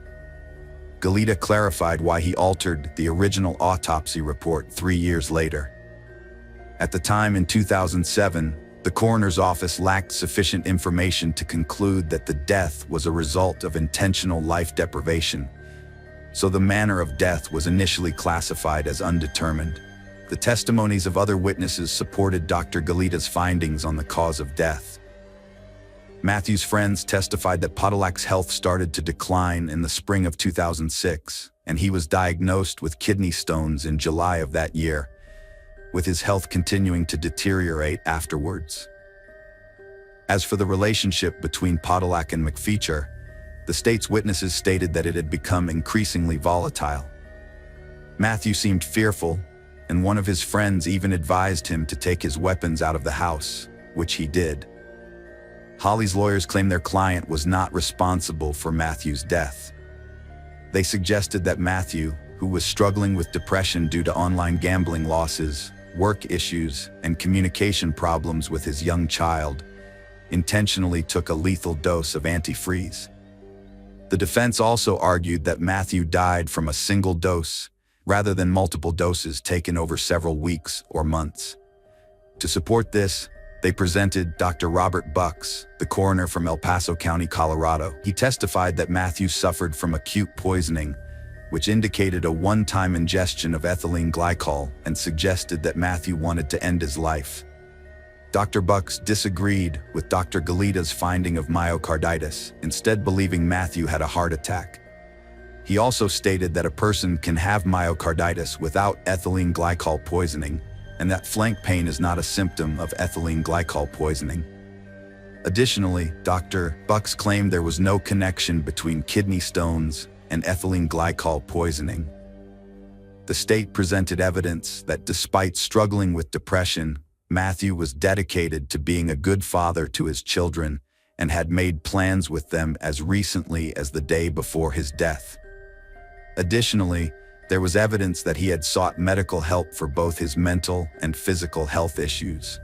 Galita clarified why he altered the original autopsy report 3 years later. At the time in 2007, the coroner's office lacked sufficient information to conclude that the death was a result of intentional life deprivation, so the manner of death was initially classified as undetermined. The testimonies of other witnesses supported Dr. Galita's findings on the cause of death. Matthew's friends testified that Podolak's health started to decline in the spring of 2006, and he was diagnosed with kidney stones in July of that year, with his health continuing to deteriorate afterwards. As for the relationship between Podolak and McFeature, the state's witnesses stated that it had become increasingly volatile. Matthew seemed fearful, and one of his friends even advised him to take his weapons out of the house, which he did. Holly's lawyers claim their client was not responsible for Matthew's death. They suggested that Matthew, who was struggling with depression due to online gambling losses, work issues, and communication problems with his young child, intentionally took a lethal dose of antifreeze. The defense also argued that Matthew died from a single dose, rather than multiple doses taken over several weeks or months. To support this, they presented Dr. Robert Bucks, the coroner from El Paso County, Colorado. He testified that Matthew suffered from acute poisoning, which indicated a one-time ingestion of ethylene glycol and suggested that Matthew wanted to end his life. Dr. Bucks disagreed with Dr. Galita's finding of myocarditis, instead believing Matthew had a heart attack. He also stated that a person can have myocarditis without ethylene glycol poisoning, and that flank pain is not a symptom of ethylene glycol poisoning. Additionally, Dr. Bucks claimed there was no connection between kidney stones and ethylene glycol poisoning. The state presented evidence that despite struggling with depression, Matthew was dedicated to being a good father to his children and had made plans with them as recently as the day before his death. Additionally, there was evidence that he had sought medical help for both his mental and physical health issues.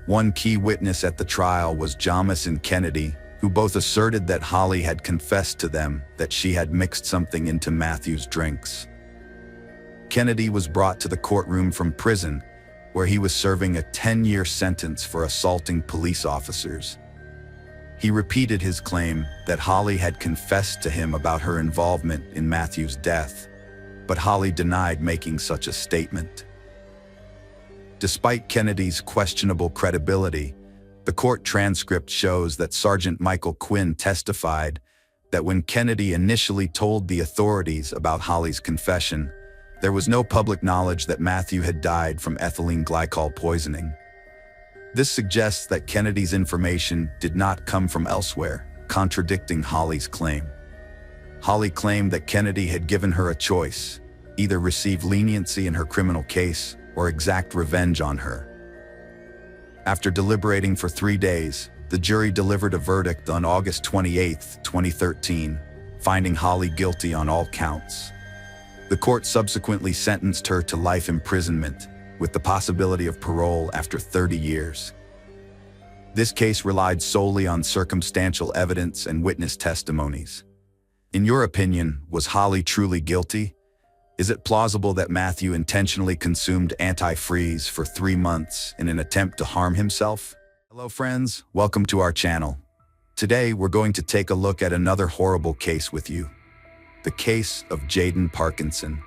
One key witness at the trial was Jamison Kennedy, who both asserted that Holly had confessed to them that she had mixed something into Matthew's drinks. Kennedy was brought to the courtroom from prison, where he was serving a 10-year sentence for assaulting police officers. He repeated his claim that Holly had confessed to him about her involvement in Matthew's death, but Holly denied making such a statement. Despite Kennedy's questionable credibility, the court transcript shows that Sergeant Michael Quinn testified that when Kennedy initially told the authorities about Holly's confession, there was no public knowledge that Matthew had died from ethylene glycol poisoning. This suggests that Kennedy's information did not come from elsewhere, contradicting Holly's claim. Holly claimed that Kennedy had given her a choice: either receive leniency in her criminal case or exact revenge on her. After deliberating for 3 days, the jury delivered a verdict on August 28, 2013, finding Holly guilty on all counts. The court subsequently sentenced her to life imprisonment, with the possibility of parole after 30 years. This case relied solely on circumstantial evidence and witness testimonies. In your opinion, was Holly truly guilty? Is it plausible that Matthew intentionally consumed antifreeze for 3 months in an attempt to harm himself? Hello friends, welcome to our channel. Today we're going to take a look at another horrible case with you. The case of Jaden Parkinson.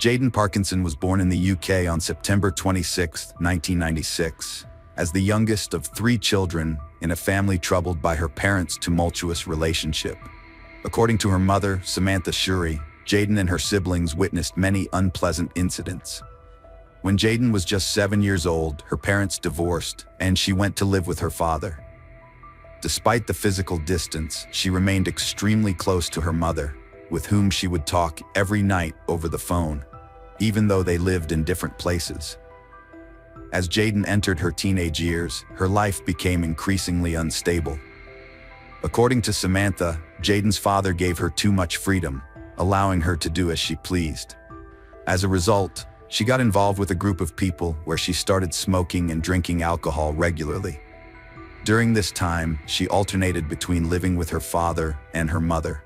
Jaden Parkinson was born in the UK on September 26, 1996, as the youngest of 3 children in a family troubled by her parents' tumultuous relationship. According to her mother, Samantha Shuri, Jaden and her siblings witnessed many unpleasant incidents. When Jaden was just 7 years old, her parents divorced, and she went to live with her father. Despite the physical distance, she remained extremely close to her mother, with whom she would talk every night over the phone, even though they lived in different places. As Jaden entered her teenage years, her life became increasingly unstable. According to Samantha, Jaden's father gave her too much freedom, allowing her to do as she pleased. As a result, she got involved with a group of people where she started smoking and drinking alcohol regularly. During this time, she alternated between living with her father and her mother.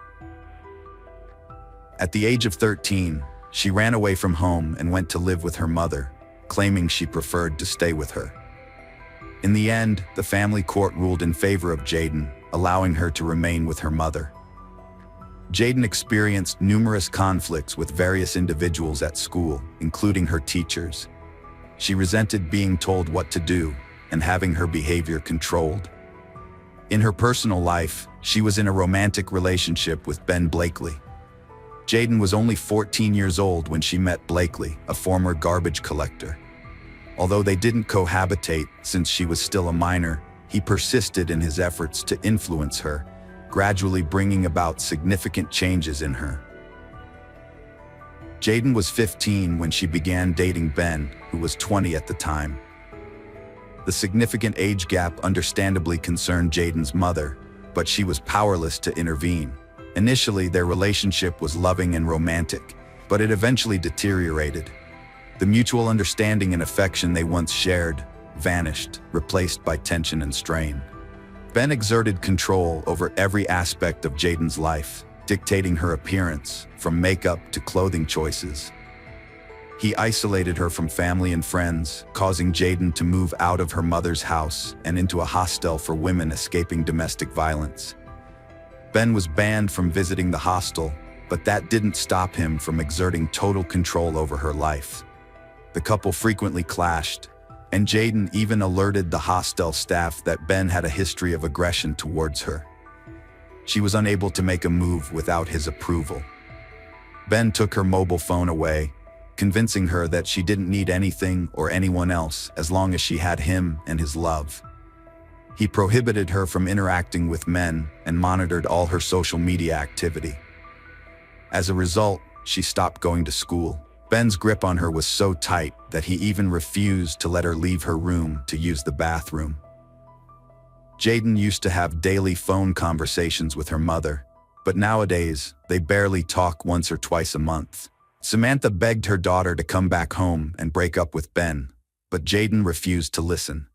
At the age of 13, she ran away from home and went to live with her mother, claiming she preferred to stay with her. In the end, the family court ruled in favor of Jaden, allowing her to remain with her mother. Jaden experienced numerous conflicts with various individuals at school, including her teachers. She resented being told what to do and having her behavior controlled. In her personal life, she was in a romantic relationship with Ben Blakely. Jaden was only 14 years old when she met Blakely, a former garbage collector. Although they didn't cohabitate since she was still a minor, he persisted in his efforts to influence her, gradually bringing about significant changes in her. Jaden was 15 when she began dating Ben, who was 20 at the time. The significant age gap understandably concerned Jaden's mother, but she was powerless to intervene. Initially, their relationship was loving and romantic, but it eventually deteriorated. The mutual understanding and affection they once shared vanished, replaced by tension and strain. Ben exerted control over every aspect of Jaden's life, dictating her appearance, from makeup to clothing choices. He isolated her from family and friends, causing Jaden to move out of her mother's house and into a hostel for women escaping domestic violence. Ben was banned from visiting the hostel, but that didn't stop him from exerting total control over her life. The couple frequently clashed, and Jaden even alerted the hostel staff that Ben had a history of aggression towards her. She was unable to make a move without his approval. Ben took her mobile phone away, convincing her that she didn't need anything or anyone else as long as she had him and his love. He prohibited her from interacting with men and monitored all her social media activity. As a result, she stopped going to school. Ben's grip on her was so tight that he even refused to let her leave her room to use the bathroom. Jaden used to have daily phone conversations with her mother, but nowadays they barely talk once or twice a month. Samantha begged her daughter to come back home and break up with Ben, but Jaden refused to listen.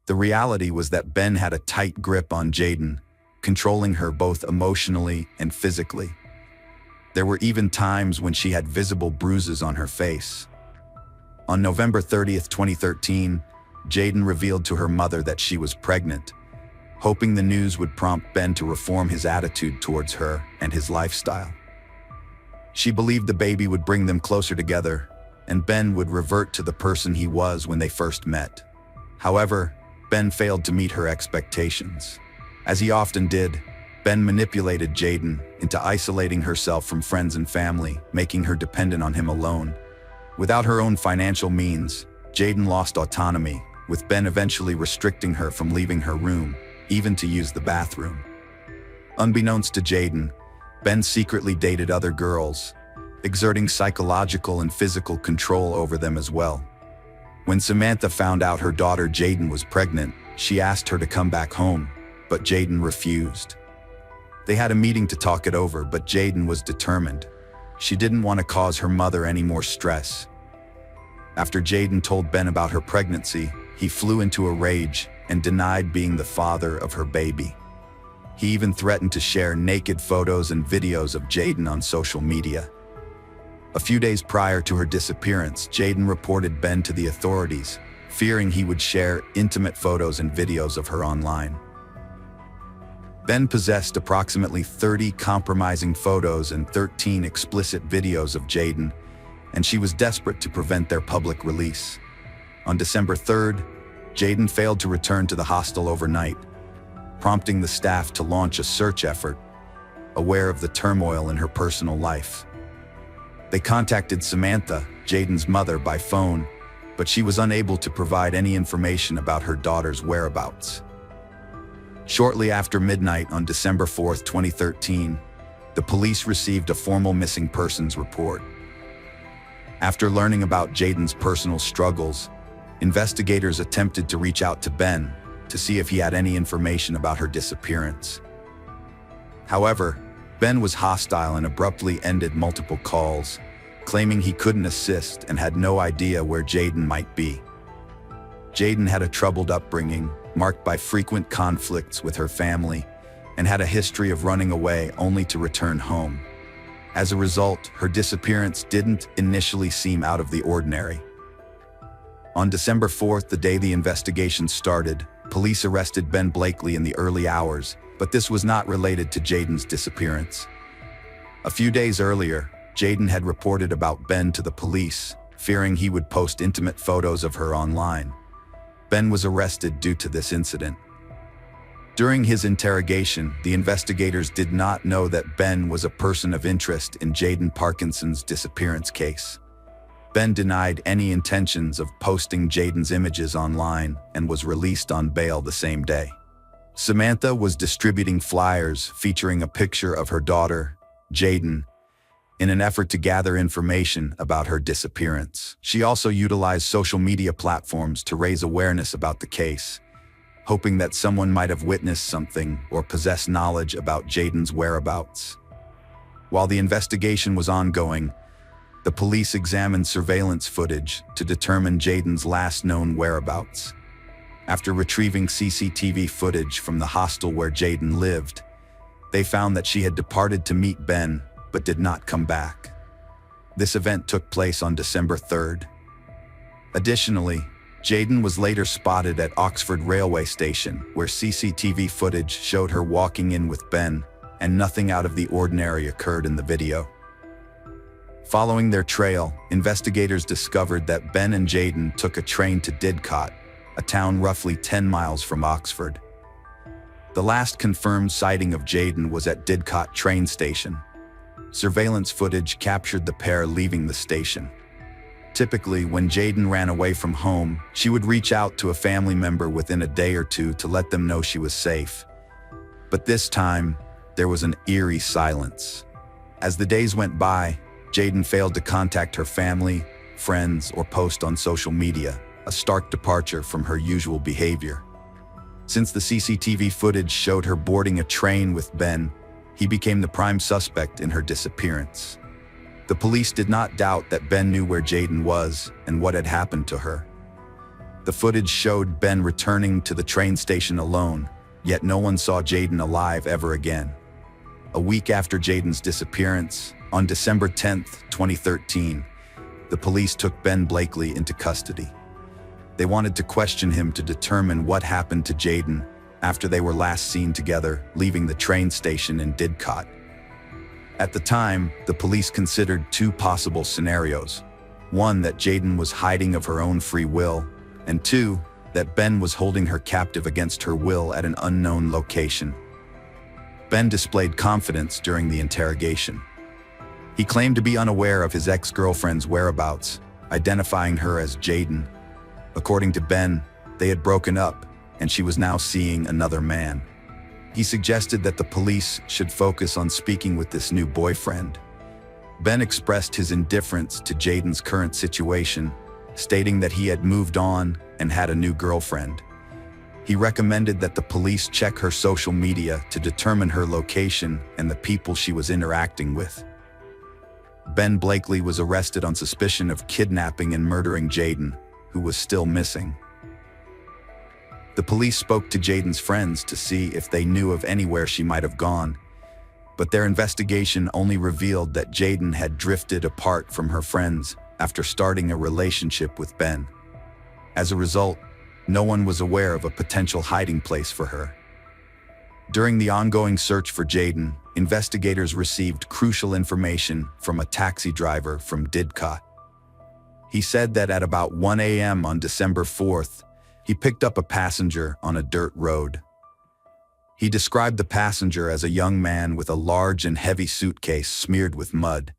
The reality was that Ben had a tight grip on Jaden, controlling her both emotionally and physically. There were even times when she had visible bruises on her face. On November 30th, 2013, Jaden revealed to her mother that she was pregnant, hoping the news would prompt Ben to reform his attitude towards her and his lifestyle. She believed the baby would bring them closer together, and Ben would revert to the person he was when they first met. However, Ben failed to meet her expectations. As he often did, Ben manipulated Jaden into isolating herself from friends and family, making her dependent on him alone. Without her own financial means, Jaden lost autonomy, with Ben eventually restricting her from leaving her room, even to use the bathroom. Unbeknownst to Jaden, Ben secretly dated other girls, exerting psychological and physical control over them as well. When Samantha found out her daughter Jaden was pregnant, she asked her to come back home, but Jaden refused. They had a meeting to talk it over, but Jaden was determined. She didn't want to cause her mother any more stress. After Jaden told Ben about her pregnancy, he flew into a rage and denied being the father of her baby. He even threatened to share naked photos and videos of Jaden on social media. A few days prior to her disappearance, Jaden reported Ben to the authorities, fearing he would share intimate photos and videos of her online. Ben possessed approximately 30 compromising photos and 13 explicit videos of Jaden, and she was desperate to prevent their public release. On December 3rd, Jaden failed to return to the hostel overnight, prompting the staff to launch a search effort, aware of the turmoil in her personal life. They contacted Samantha, Jaden's mother, by phone, but she was unable to provide any information about her daughter's whereabouts. Shortly after midnight on December 4th, 2013, the police received a formal missing persons report. After learning about Jaden's personal struggles, investigators attempted to reach out to Ben to see if he had any information about her disappearance. However, Ben was hostile and abruptly ended multiple calls, claiming he couldn't assist and had no idea where Jaden might be. Jaden had a troubled upbringing, marked by frequent conflicts with her family, and had a history of running away only to return home. As a result, her disappearance didn't initially seem out of the ordinary. On December 4th, the day the investigation started, police arrested Ben Blakely in the early hours, but this was not related to Jaden's disappearance. A few days earlier, Jaden had reported about Ben to the police, fearing he would post intimate photos of her online. Ben was arrested due to this incident. During his interrogation, the investigators did not know that Ben was a person of interest in Jaden Parkinson's disappearance case. Ben denied any intentions of posting Jaden's images online and was released on bail the same day. Samantha was distributing flyers featuring a picture of her daughter, Jaden, in an effort to gather information about her disappearance. She also utilized social media platforms to raise awareness about the case, hoping that someone might have witnessed something or possess knowledge about Jaden's whereabouts. While the investigation was ongoing, the police examined surveillance footage to determine Jaden's last known whereabouts. After retrieving CCTV footage from the hostel where Jaden lived, they found that she had departed to meet Ben but did not come back. This event took place on December 3rd. Additionally, Jaden was later spotted at Oxford railway station, where CCTV footage showed her walking in with Ben, and nothing out of the ordinary occurred in the video. Following their trail, investigators discovered that Ben and Jaden took a train to Didcot, a town roughly 10 miles from Oxford. The last confirmed sighting of Jaden was at Didcot train station. Surveillance footage captured the pair leaving the station. Typically, when Jaden ran away from home, she would reach out to a family member within a day or two to let them know she was safe. But this time, there was an eerie silence. As the days went by, Jaden failed to contact her family, friends, or post on social media, a stark departure from her usual behavior. Since the CCTV footage showed her boarding a train with Ben, he became the prime suspect in her disappearance. The police did not doubt that Ben knew where Jaden was and what had happened to her. The footage showed Ben returning to the train station alone, yet no one saw Jaden alive ever again. A week after Jaden's disappearance, on December 10th, 2013, the police took Ben Blakely into custody. They wanted to question him to determine what happened to Jaden after they were last seen together leaving the train station in Didcot. At the time, the police considered two possible scenarios. One, that Jaden was hiding of her own free will, and two, that Ben was holding her captive against her will at an unknown location. Ben displayed confidence during the interrogation. He claimed to be unaware of his ex-girlfriend's whereabouts, identifying her as Jaden. According to Ben, they had broken up, and she was now seeing another man. He suggested that the police should focus on speaking with this new boyfriend. Ben expressed his indifference to Jaden's current situation, stating that he had moved on and had a new girlfriend. He recommended that the police check her social media to determine her location and the people she was interacting with. Ben Blakely was arrested on suspicion of kidnapping and murdering Jaden, who was still missing. The police spoke to Jaden's friends to see if they knew of anywhere she might have gone, but their investigation only revealed that Jaden had drifted apart from her friends after starting a relationship with Ben. As a result, no one was aware of a potential hiding place for her. During the ongoing search for Jaden, investigators received crucial information from a taxi driver from Didcot. He said that at about 1 a.m. on December 4th, he picked up a passenger on a dirt road. He described the passenger as a young man with a large and heavy suitcase smeared with mud.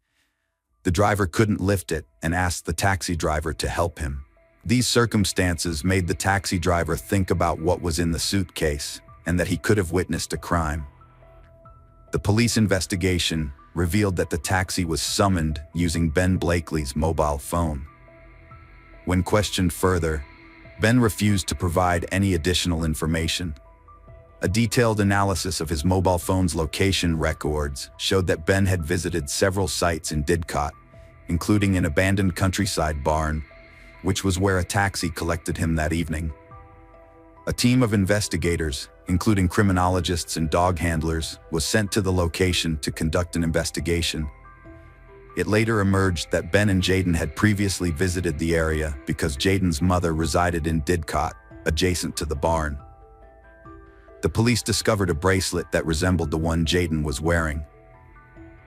The driver couldn't lift it and asked the taxi driver to help him. These circumstances made the taxi driver think about what was in the suitcase and that he could have witnessed a crime. The police investigation revealed that the taxi was summoned using Ben Blakely's mobile phone. When questioned further, Ben refused to provide any additional information. A detailed analysis of his mobile phone's location records showed that Ben had visited several sites in Didcot, including an abandoned countryside barn, which was where a taxi collected him that evening. A team of investigators, including criminologists and dog handlers, was sent to the location to conduct an investigation. It later emerged that Ben and Jaden had previously visited the area because Jaden's mother resided in Didcot, adjacent to the barn. The police discovered a bracelet that resembled the one Jaden was wearing.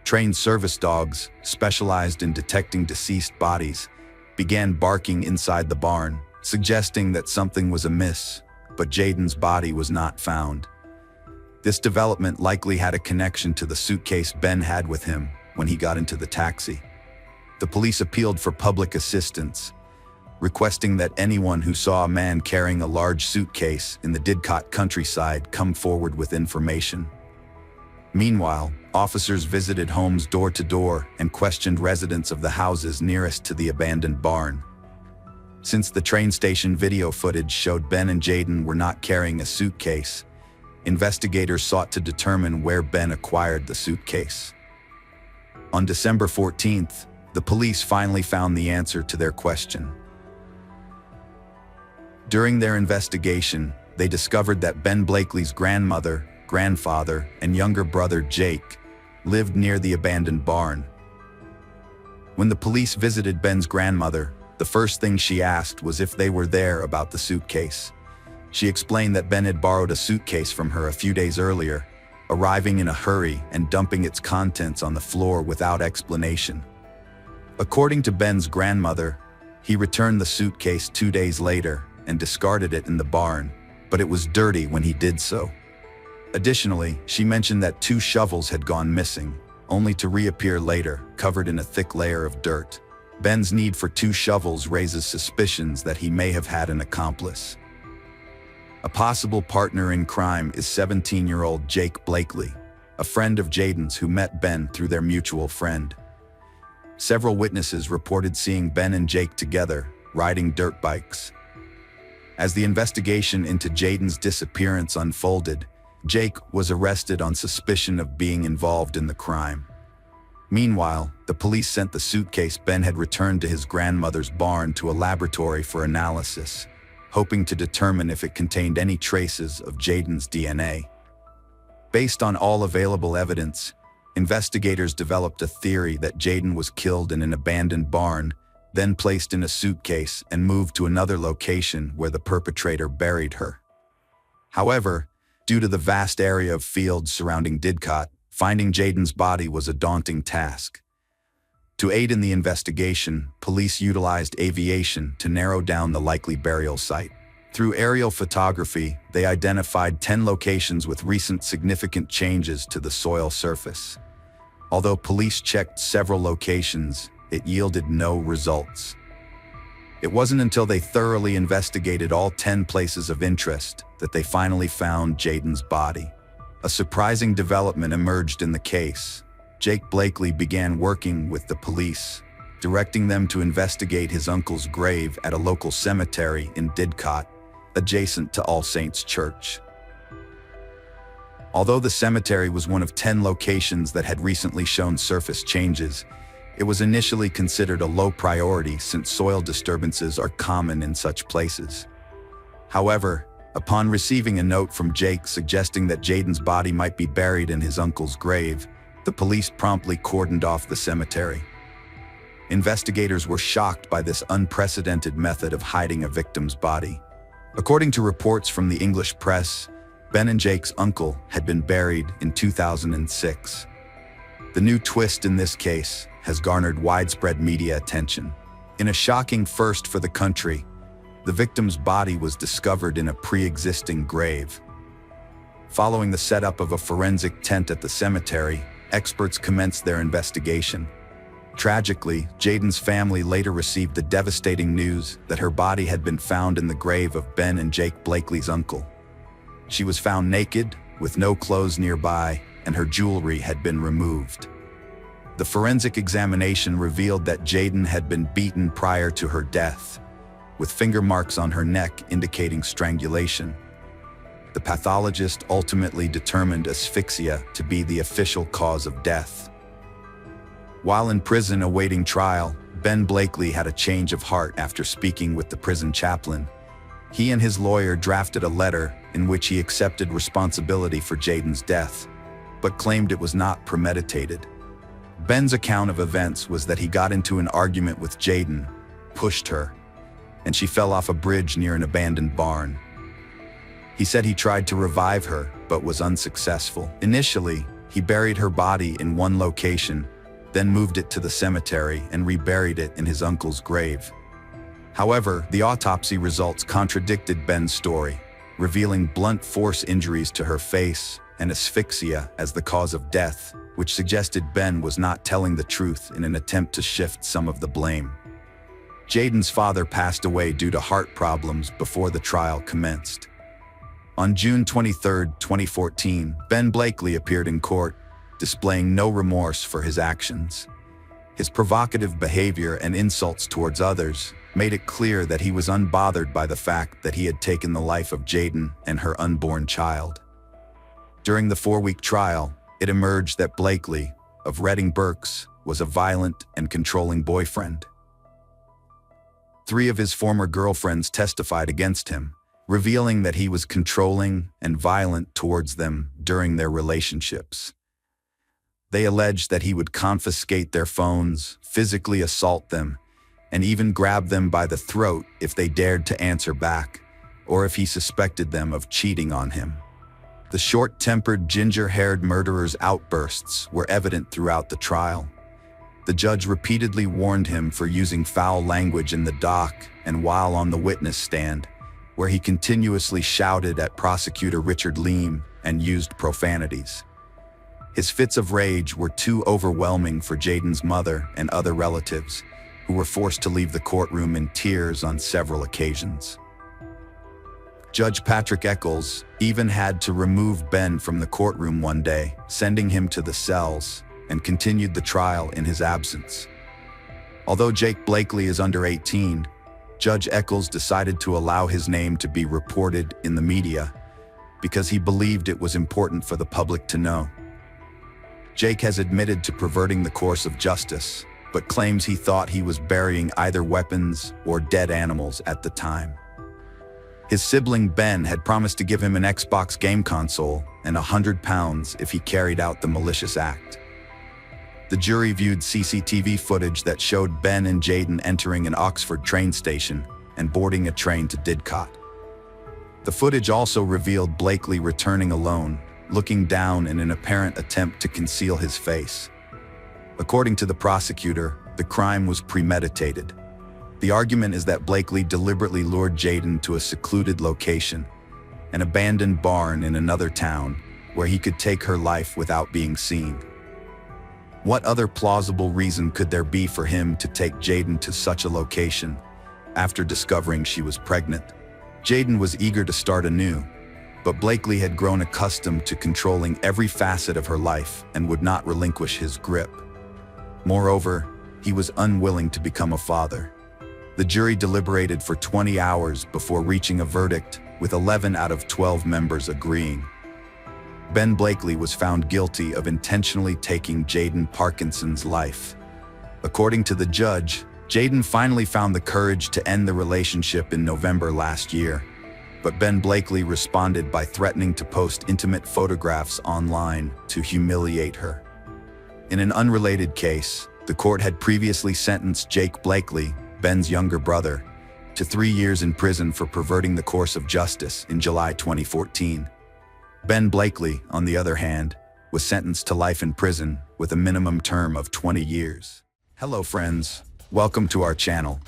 Trained service dogs, specialized in detecting deceased bodies, began barking inside the barn, suggesting that something was amiss, but Jaden's body was not found. This development likely had a connection to the suitcase Ben had with him when he got into the taxi. The police appealed for public assistance, requesting that anyone who saw a man carrying a large suitcase in the Didcot countryside come forward with information. Meanwhile, officers visited homes door to door and questioned residents of the houses nearest to the abandoned barn. Since the train station video footage showed Ben and Jaden were not carrying a suitcase, investigators sought to determine where Ben acquired the suitcase. On December 14th, the police finally found the answer to their question. During their investigation, they discovered that Ben Blakely's grandmother, grandfather, and younger brother Jake lived near the abandoned barn. When the police visited Ben's grandmother, the first thing she asked was if they were there about the suitcase. She explained that Ben had borrowed a suitcase from her a few days earlier, arriving in a hurry and dumping its contents on the floor without explanation. According to Ben's grandmother, he returned the suitcase 2 days later and discarded it in the barn, but it was dirty when he did so. Additionally, she mentioned that 2 shovels had gone missing, only to reappear later, covered in a thick layer of dirt. Ben's need for 2 shovels raises suspicions that he may have had an accomplice. A possible partner in crime is 17-year-old Jake Blakely, a friend of Jaden's who met Ben through their mutual friend. Several witnesses reported seeing Ben and Jake together, riding dirt bikes. As the investigation into Jaden's disappearance unfolded, Jake was arrested on suspicion of being involved in the crime. Meanwhile, the police sent the suitcase Ben had returned to his grandmother's barn to a laboratory for analysis, hoping to determine if it contained any traces of Jaden's DNA. Based on all available evidence, investigators developed a theory that Jaden was killed in an abandoned barn, then placed in a suitcase and moved to another location where the perpetrator buried her. However, due to the vast area of fields surrounding Didcot, finding Jaden's body was a daunting task. To aid in the investigation, police utilized aviation to narrow down the likely burial site. Through aerial photography, they identified 10 locations with recent significant changes to the soil surface. Although police checked several locations, it yielded no results. It wasn't until they thoroughly investigated all 10 places of interest that they finally found Jaden's body. A surprising development emerged in the case. Jake Blakely began working with the police, directing them to investigate his uncle's grave at a local cemetery in Didcot, adjacent to All Saints Church. Although the cemetery was one of 10 locations that had recently shown surface changes, it was initially considered a low priority since soil disturbances are common in such places. However, upon receiving a note from Jake suggesting that Jaden's body might be buried in his uncle's grave, the police promptly cordoned off the cemetery. Investigators were shocked by this unprecedented method of hiding a victim's body. According to reports from the English press, Ben and Jake's uncle had been buried in 2006. The new twist in this case has garnered widespread media attention. In a shocking first for the country, the victim's body was discovered in a pre-existing grave. Following the setup of a forensic tent at the cemetery, experts commenced their investigation. Tragically, Jaden's family later received the devastating news that her body had been found in the grave of Ben and Jake Blakely's uncle. She was found naked, with no clothes nearby, and her jewelry had been removed. The forensic examination revealed that Jaden had been beaten prior to her death, with finger marks on her neck indicating strangulation. The pathologist ultimately determined asphyxia to be the official cause of death. While in prison awaiting trial, Ben Blakely had a change of heart after speaking with the prison chaplain. He and his lawyer drafted a letter in which he accepted responsibility for Jaden's death, but claimed it was not premeditated. Ben's account of events was that he got into an argument with Jaden, pushed her, and she fell off a bridge near an abandoned barn. He said he tried to revive her, but was unsuccessful. Initially, he buried her body in one location, then moved it to the cemetery and reburied it in his uncle's grave. However, the autopsy results contradicted Ben's story, revealing blunt force injuries to her face and asphyxia as the cause of death, which suggested Ben was not telling the truth in an attempt to shift some of the blame. Jaden's father passed away due to heart problems before the trial commenced. On June 23, 2014, Ben Blakely appeared in court, displaying no remorse for his actions. His provocative behavior and insults towards others made it clear that he was unbothered by the fact that he had taken the life of Jaden and her unborn child. During the 4-week trial, it emerged that Blakely, of Reading Berks, was a violent and controlling boyfriend. 3 of his former girlfriends testified against him, revealing that he was controlling and violent towards them during their relationships. They alleged that he would confiscate their phones, physically assault them, and even grab them by the throat if they dared to answer back, or if he suspected them of cheating on him. The short-tempered, ginger-haired murderer's outbursts were evident throughout the trial. The judge repeatedly warned him for using foul language in the dock and while on the witness stand, where he continuously shouted at prosecutor Richard Leam and used profanities. His fits of rage were too overwhelming for Jaden's mother and other relatives, who were forced to leave the courtroom in tears on several occasions. Judge Patrick Eccles even had to remove Ben from the courtroom one day, sending him to the cells, and continued the trial in his absence. Although Jake Blakely is under 18, Judge Eccles decided to allow his name to be reported in the media because he believed it was important for the public to know. Jake has admitted to perverting the course of justice, but claims he thought he was burying either weapons or dead animals at the time. His sibling Ben had promised to give him an Xbox game console and £100 if he carried out the malicious act. The jury viewed CCTV footage that showed Ben and Jaden entering an Oxford train station and boarding a train to Didcot. The footage also revealed Blakely returning alone, looking down in an apparent attempt to conceal his face. According to the prosecutor, the crime was premeditated. The argument is that Blakely deliberately lured Jaden to a secluded location, an abandoned barn in another town, where he could take her life without being seen. What other plausible reason could there be for him to take Jaden to such a location after discovering she was pregnant? Jaden was eager to start anew, but Blakely had grown accustomed to controlling every facet of her life and would not relinquish his grip. Moreover, he was unwilling to become a father. The jury deliberated for 20 hours before reaching a verdict, with 11 out of 12 members agreeing. Ben Blakely was found guilty of intentionally taking Jaden Parkinson's life. According to the judge, Jaden finally found the courage to end the relationship in November last year, but Ben Blakely responded by threatening to post intimate photographs online to humiliate her. In an unrelated case, the court had previously sentenced Jake Blakely, Ben's younger brother, to 3 years in prison for perverting the course of justice in July 2014. Ben Blakely, on the other hand, was sentenced to life in prison with a minimum term of 20 years. Hello friends, welcome to our channel.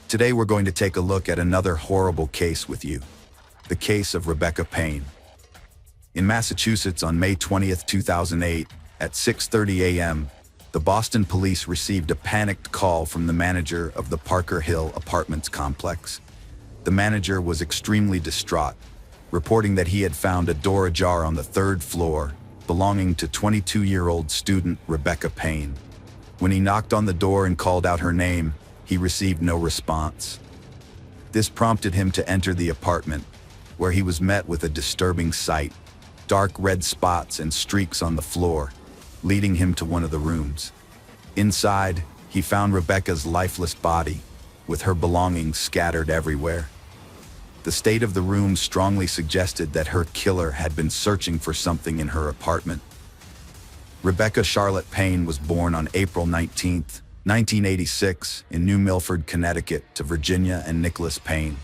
Today we're going to take a look at another horrible case with you, the case of Rebecca Payne. In Massachusetts on May 20th, 2008, at 6:30 a.m., the Boston police received a panicked call from the manager of the Parker Hill Apartments complex. The manager was extremely distraught, reporting that he had found a door ajar on the 3rd floor, belonging to 22-year-old student Rebecca Payne. When he knocked on the door and called out her name, he received no response. This prompted him to enter the apartment, where he was met with a disturbing sight: dark red spots and streaks on the floor, leading him to one of the rooms. Inside, he found Rebecca's lifeless body, with her belongings scattered everywhere. The state of the room strongly suggested that her killer had been searching for something in her apartment. Rebecca Charlotte Payne was born on April 19, 1986, in New Milford, Connecticut, to Virginia and Nicholas Payne.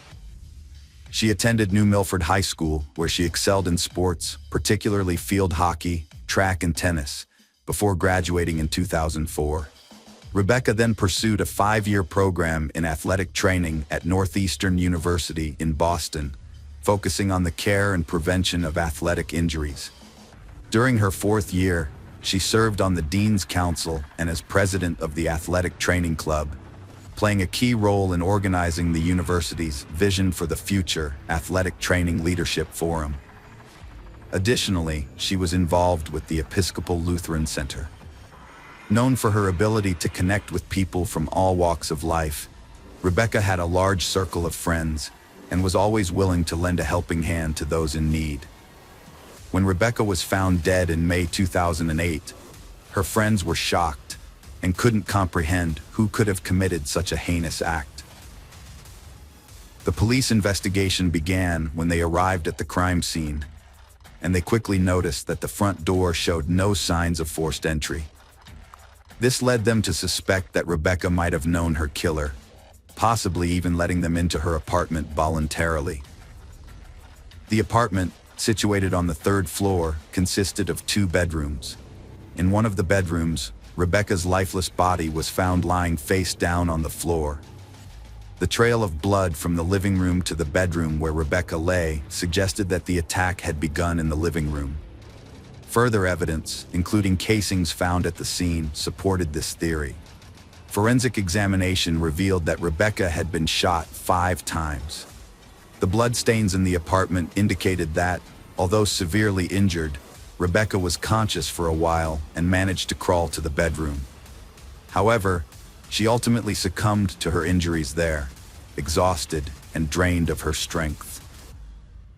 She attended New Milford High School, where she excelled in sports, particularly field hockey, track, and tennis, before graduating in 2004. Rebecca then pursued a 5-year program in athletic training at Northeastern University in Boston, focusing on the care and prevention of athletic injuries. During her 4th year, she served on the Dean's Council and as president of the Athletic Training Club, playing a key role in organizing the university's Vision for the Future Athletic Training Leadership Forum. Additionally, she was involved with the Episcopal Lutheran Center. Known for her ability to connect with people from all walks of life, Rebecca had a large circle of friends and was always willing to lend a helping hand to those in need. When Rebecca was found dead in May 2008, her friends were shocked and couldn't comprehend who could have committed such a heinous act. The police investigation began when they arrived at the crime scene, and they quickly noticed that the front door showed no signs of forced entry. This led them to suspect that Rebecca might have known her killer, possibly even letting them into her apartment voluntarily. The apartment, situated on the third floor, consisted of 2 bedrooms. In one of the bedrooms, Rebecca's lifeless body was found lying face down on the floor. The trail of blood from the living room to the bedroom where Rebecca lay suggested that the attack had begun in the living room. Further evidence, including casings found at the scene, supported this theory. Forensic examination revealed that Rebecca had been shot 5 times. The bloodstains in the apartment indicated that, although severely injured, Rebecca was conscious for a while and managed to crawl to the bedroom. However, she ultimately succumbed to her injuries there, exhausted and drained of her strength.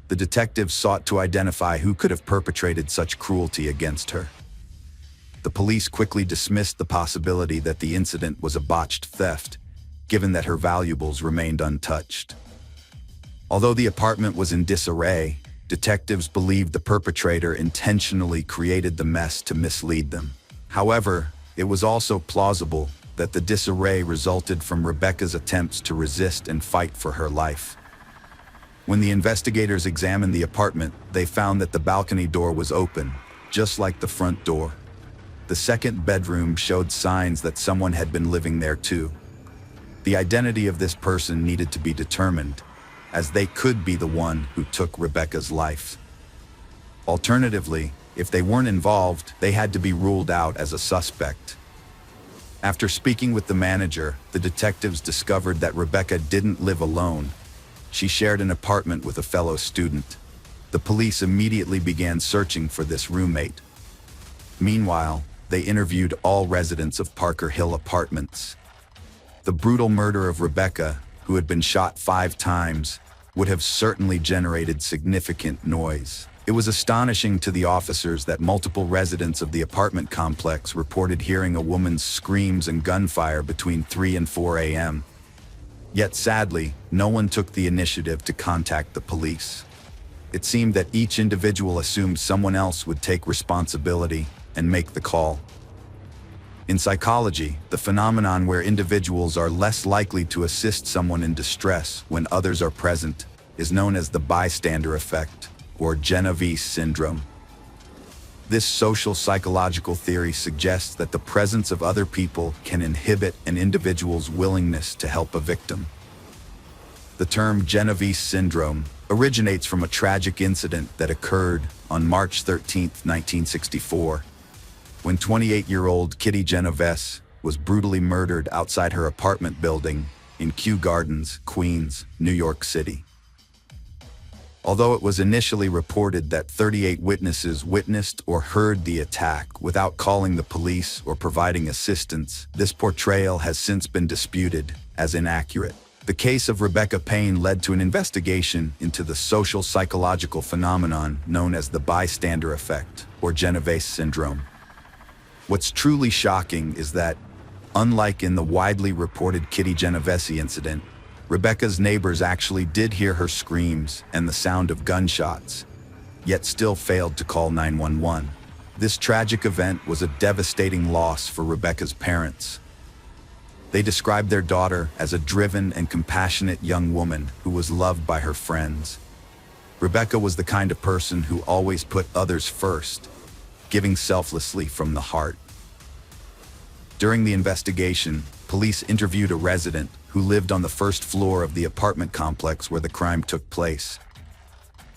The detectives sought to identify who could have perpetrated such cruelty against her. The police quickly dismissed the possibility that the incident was a botched theft, given that her valuables remained untouched. Although the apartment was in disarray, detectives believed the perpetrator intentionally created the mess to mislead them. However, it was also plausible that the disarray resulted from Rebecca's attempts to resist and fight for her life. When the investigators examined the apartment, they found that the balcony door was open, just like the front door. The second bedroom showed signs that someone had been living there too. The identity of this person needed to be determined, as they could be the one who took Rebecca's life. Alternatively, if they weren't involved, they had to be ruled out as a suspect. After speaking with the manager, the detectives discovered that Rebecca didn't live alone. She shared an apartment with a fellow student. The police immediately began searching for this roommate. Meanwhile, they interviewed all residents of Parker Hill Apartments. The brutal murder of Rebecca, who had been shot 5 times, would have certainly generated significant noise. It was astonishing to the officers that multiple residents of the apartment complex reported hearing a woman's screams and gunfire between 3 and 4 a.m. Yet sadly, no one took the initiative to contact the police. It seemed that each individual assumed someone else would take responsibility and make the call. In psychology, the phenomenon where individuals are less likely to assist someone in distress when others are present is known as the bystander effect, or Genovese syndrome. This social psychological theory suggests that the presence of other people can inhibit an individual's willingness to help a victim. The term Genovese syndrome originates from a tragic incident that occurred on March 13, 1964, when 28-year-old Kitty Genovese was brutally murdered outside her apartment building in Kew Gardens, Queens, New York City. Although it was initially reported that 38 witnesses witnessed or heard the attack without calling the police or providing assistance, this portrayal has since been disputed as inaccurate. The case of Rebecca Payne led to an investigation into the social psychological phenomenon known as the bystander effect, or Genovese syndrome. What's truly shocking is that, unlike in the widely reported Kitty Genovese incident, Rebecca's neighbors actually did hear her screams and the sound of gunshots, yet still failed to call 911. This tragic event was a devastating loss for Rebecca's parents. They described their daughter as a driven and compassionate young woman who was loved by her friends. Rebecca was the kind of person who always put others first, giving selflessly from the heart. During the investigation, police interviewed a resident who lived on the first floor of the apartment complex where the crime took place.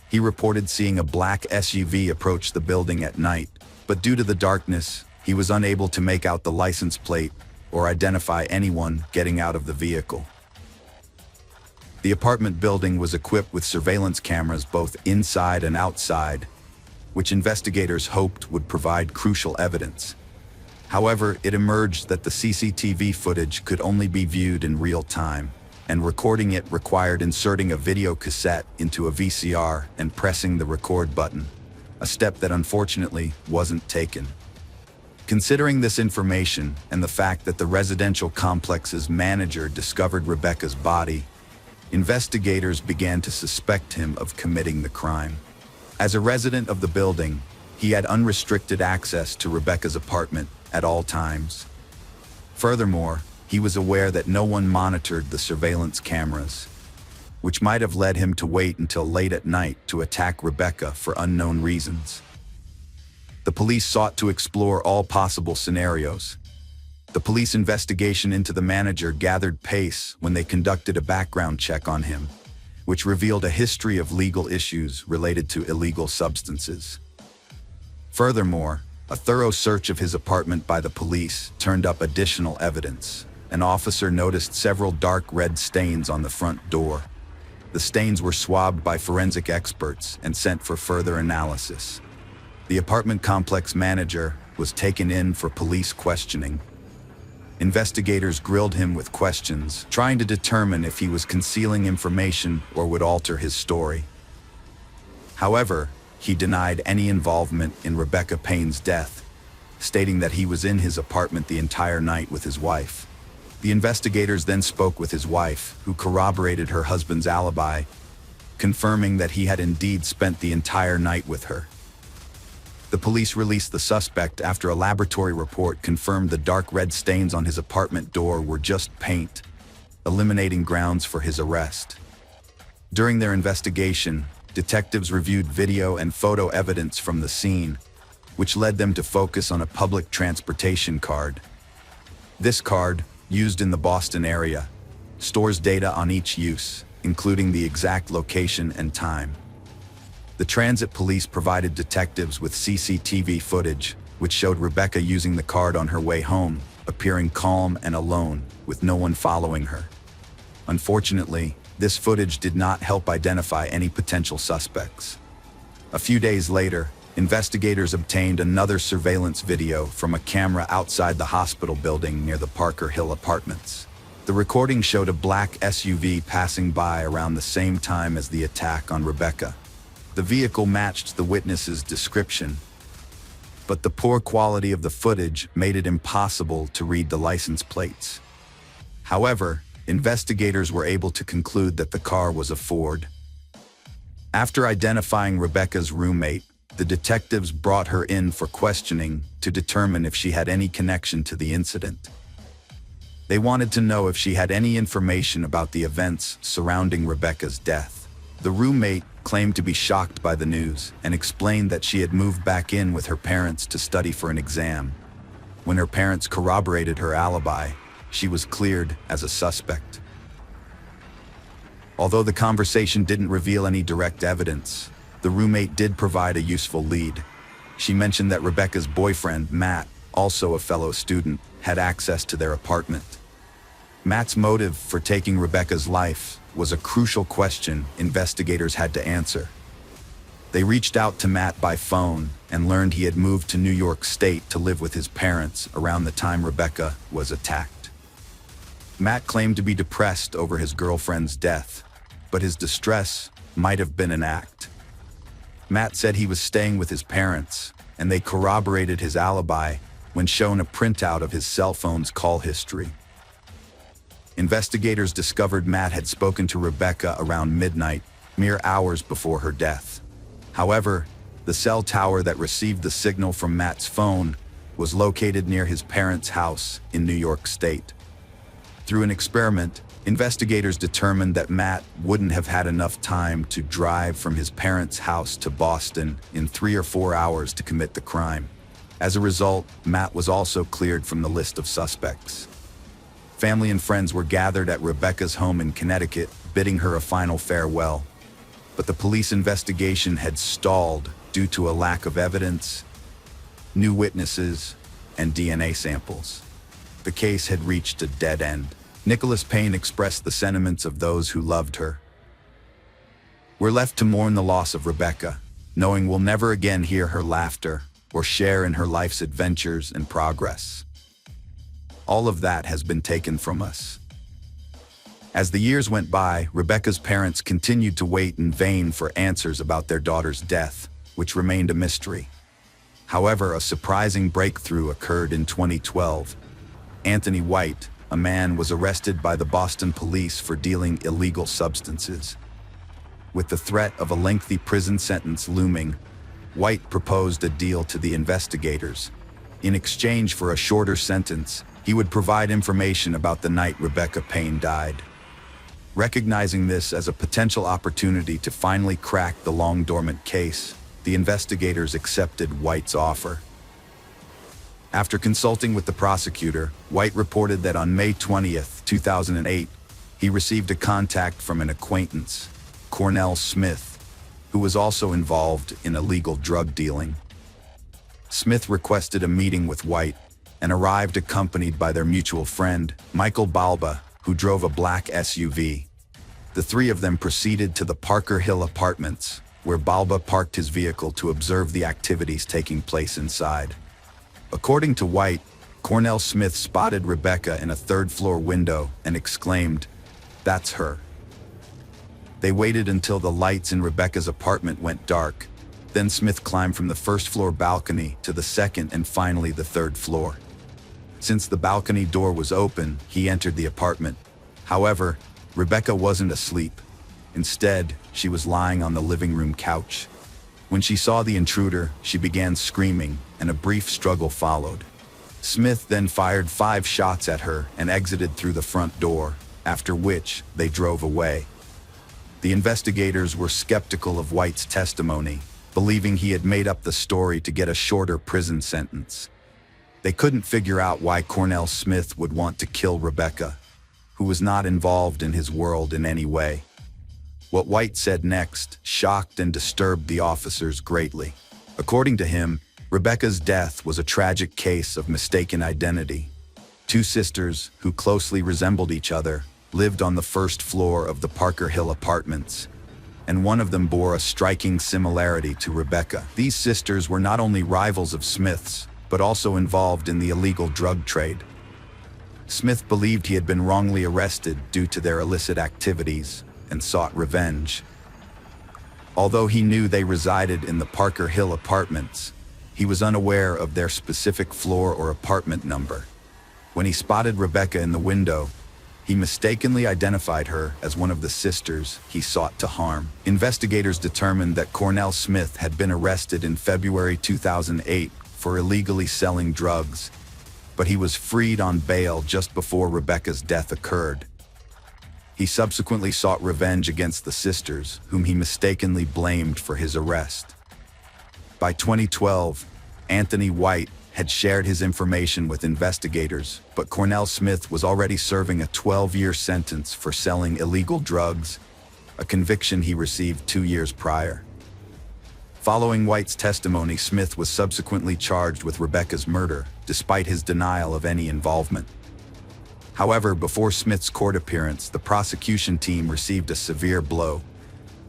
He reported seeing a black SUV approach the building at night, but due to the darkness, he was unable to make out the license plate or identify anyone getting out of the vehicle. The apartment building was equipped with surveillance cameras both inside and outside, which investigators hoped would provide crucial evidence. However, it emerged that the CCTV footage could only be viewed in real time, and recording it required inserting a video cassette into a VCR and pressing the record button, a step that unfortunately wasn't taken. Considering this information and the fact that the residential complex's manager discovered Rebecca's body, investigators began to suspect him of committing the crime. As a resident of the building, he had unrestricted access to Rebecca's apartment at all times. Furthermore, he was aware that no one monitored the surveillance cameras, which might have led him to wait until late at night to attack Rebecca for unknown reasons. The police sought to explore all possible scenarios. The police investigation into the manager gathered pace when they conducted a background check on him, which revealed a history of legal issues related to illegal substances. Furthermore, a thorough search of his apartment by the police turned up additional evidence. An officer noticed several dark red stains on the front door. The stains were swabbed by forensic experts and sent for further analysis. The apartment complex manager was taken in for police questioning. Investigators grilled him with questions, trying to determine if he was concealing information or would alter his story. However, he denied any involvement in Rebecca Payne's death, stating that he was in his apartment the entire night with his wife. The investigators then spoke with his wife, who corroborated her husband's alibi, confirming that he had indeed spent the entire night with her. The police released the suspect after a laboratory report confirmed the dark red stains on his apartment door were just paint, eliminating grounds for his arrest. During their investigation, detectives reviewed video and photo evidence from the scene, which led them to focus on a public transportation card. This card, used in the Boston area, stores data on each use, including the exact location and time. The transit police provided detectives with CCTV footage, which showed Rebecca using the card on her way home, appearing calm and alone, with no one following her. Unfortunately, this footage did not help identify any potential suspects. A few days later, investigators obtained another surveillance video from a camera outside the hospital building near the Parker Hill Apartments. The recording showed a black SUV passing by around the same time as the attack on Rebecca. The vehicle matched the witness's description, but the poor quality of the footage made it impossible to read the license plates. However, investigators were able to conclude that the car was a Ford. After identifying Rebecca's roommate, the detectives brought her in for questioning to determine if she had any connection to the incident. They wanted to know if she had any information about the events surrounding Rebecca's death. The roommate claimed to be shocked by the news and explained that she had moved back in with her parents to study for an exam. When her parents corroborated her alibi, she was cleared as a suspect. Although the conversation didn't reveal any direct evidence, the roommate did provide a useful lead. She mentioned that Rebecca's boyfriend, Matt, also a fellow student, had access to their apartment. Matt's motive for taking Rebecca's life was a crucial question investigators had to answer. They reached out to Matt by phone and learned he had moved to New York State to live with his parents around the time Rebecca was attacked. Matt claimed to be depressed over his girlfriend's death, but his distress might have been an act. Matt said he was staying with his parents, and they corroborated his alibi when shown a printout of his cell phone's call history. Investigators discovered Matt had spoken to Rebecca around midnight, mere hours before her death. However, the cell tower that received the signal from Matt's phone was located near his parents' house in New York State. Through an experiment, investigators determined that Matt wouldn't have had enough time to drive from his parents' house to Boston in 3 or 4 hours to commit the crime. As a result, Matt was also cleared from the list of suspects. Family and friends were gathered at Rebecca's home in Connecticut, bidding her a final farewell. But the police investigation had stalled due to a lack of evidence, new witnesses, and DNA samples. The case had reached a dead end. Nicholas Payne expressed the sentiments of those who loved her. "We're left to mourn the loss of Rebecca, knowing we'll never again hear her laughter or share in her life's adventures and progress. All of that has been taken from us. As the years went by, Rebecca's parents continued to wait in vain for answers about their daughter's death, which remained a mystery. However, a surprising breakthrough occurred in 2012. Anthony White, a man, was arrested by the Boston police for dealing illegal substances. With the threat of a lengthy prison sentence looming, White proposed a deal to the investigators. In exchange for a shorter sentence, he would provide information about the night Rebecca Payne died. Recognizing this as a potential opportunity to finally crack the long-dormant case, the investigators accepted White's offer. After consulting with the prosecutor, White reported that on May 20th, 2008, he received a contact from an acquaintance, Cornell Smith, who was also involved in illegal drug dealing. Smith requested a meeting with White and arrived accompanied by their mutual friend, Michael Balba, who drove a black SUV. The three of them proceeded to the Parker Hill Apartments, where Balba parked his vehicle to observe the activities taking place inside. According to White, Cornell Smith spotted Rebecca in a third-floor window and exclaimed, "That's her." They waited until the lights in Rebecca's apartment went dark. Then Smith climbed from the first-floor balcony to the second and finally the third floor. Since the balcony door was open, he entered the apartment. However, Rebecca wasn't asleep. Instead, she was lying on the living room couch. When she saw the intruder, she began screaming, and a brief struggle followed. Smith then fired 5 shots at her and exited through the front door, after which they drove away. The investigators were skeptical of White's testimony, believing he had made up the story to get a shorter prison sentence. They couldn't figure out why Cornell Smith would want to kill Rebecca, who was not involved in his world in any way. What White said next shocked and disturbed the officers greatly. According to him, Rebecca's death was a tragic case of mistaken identity. 2 sisters, who closely resembled each other, lived on the first floor of the Parker Hill Apartments, and one of them bore a striking similarity to Rebecca. These sisters were not only rivals of Smith's, but also involved in the illegal drug trade. Smith believed he had been wrongly arrested due to their illicit activities and sought revenge. Although he knew they resided in the Parker Hill Apartments, he was unaware of their specific floor or apartment number. When he spotted Rebecca in the window, he mistakenly identified her as one of the sisters he sought to harm. Investigators determined that Cornell Smith had been arrested in February 2008 for illegally selling drugs, but he was freed on bail just before Rebecca's death occurred. He subsequently sought revenge against the sisters, whom he mistakenly blamed for his arrest. By 2012, Anthony White had shared his information with investigators, but Cornell Smith was already serving a 12-year sentence for selling illegal drugs, a conviction he received 2 years prior. Following White's testimony, Smith was subsequently charged with Rebecca's murder, despite his denial of any involvement. However, before Smith's court appearance, the prosecution team received a severe blow.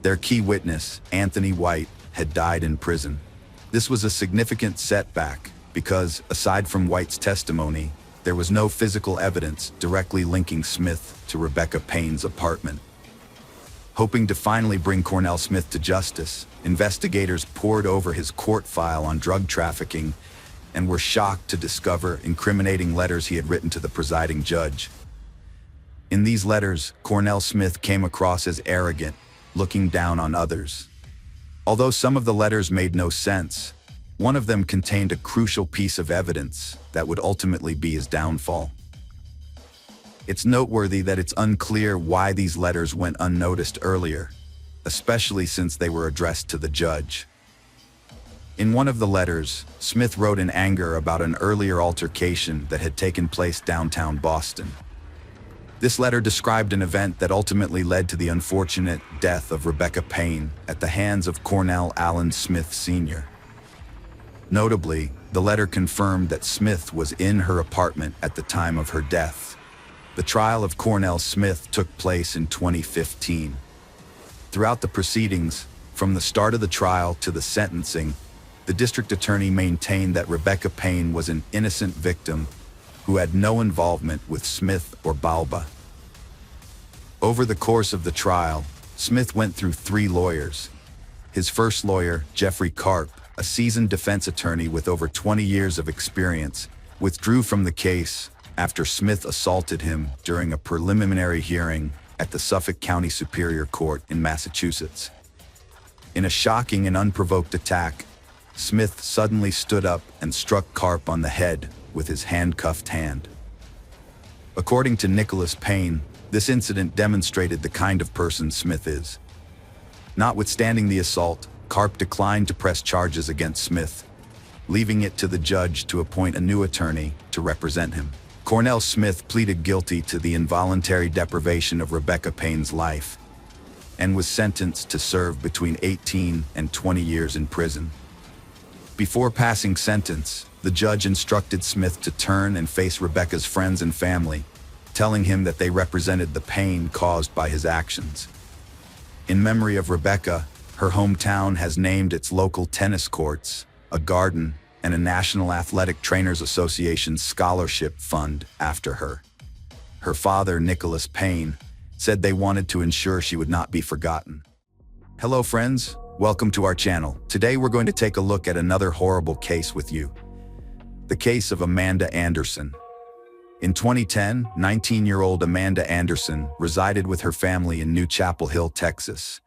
Their key witness, Anthony White, had died in prison. This was a significant setback because, aside from White's testimony, there was no physical evidence directly linking Smith to Rebecca Payne's apartment. Hoping to finally bring Cornell Smith to justice, investigators pored over his court file on drug trafficking and were shocked to discover incriminating letters he had written to the presiding judge. In these letters, Cornell Smith came across as arrogant, looking down on others. Although some of the letters made no sense, one of them contained a crucial piece of evidence that would ultimately be his downfall. It's noteworthy that it's unclear why these letters went unnoticed earlier, especially since they were addressed to the judge. In one of the letters, Smith wrote in anger about an earlier altercation that had taken place downtown Boston. This letter described an event that ultimately led to the unfortunate death of Rebecca Payne at the hands of Cornell Allen Smith Sr. Notably, the letter confirmed that Smith was in her apartment at the time of her death. The trial of Cornell Smith took place in 2015. Throughout the proceedings, From the start of the trial to the sentencing, the district attorney maintained that Rebecca Payne was an innocent victim who had no involvement with Smith or Balba. Over the course of the trial, Smith went through 3 lawyers. His first lawyer, Jeffrey Karp, a seasoned defense attorney with over 20 years of experience, withdrew from the case after Smith assaulted him during a preliminary hearing at the Suffolk County Superior Court in Massachusetts. In a shocking and unprovoked attack, Smith suddenly stood up and struck Karp on the head with his handcuffed hand. According to Nicholas Payne, this incident demonstrated the kind of person Smith is. Notwithstanding the assault, Karp declined to press charges against Smith, leaving it to the judge to appoint a new attorney to represent him. Cornell Smith pleaded guilty to the involuntary deprivation of Rebecca Payne's life and was sentenced to serve between 18 and 20 years in prison. Before passing sentence, the judge instructed Smith to turn and face Rebecca's friends and family, telling him that they represented the pain caused by his actions. In memory of Rebecca, her hometown has named its local tennis courts, a garden, and a National Athletic Trainers Association scholarship fund after her. Her father, Nicholas Payne, said they wanted to ensure she would not be forgotten. Hello friends, welcome to our channel. Today we're going to take a look at another horrible case with you. The case of Amanda Anderson. In 2010, 19-year-old Amanda Anderson resided with her family in New Chapel Hill, Texas,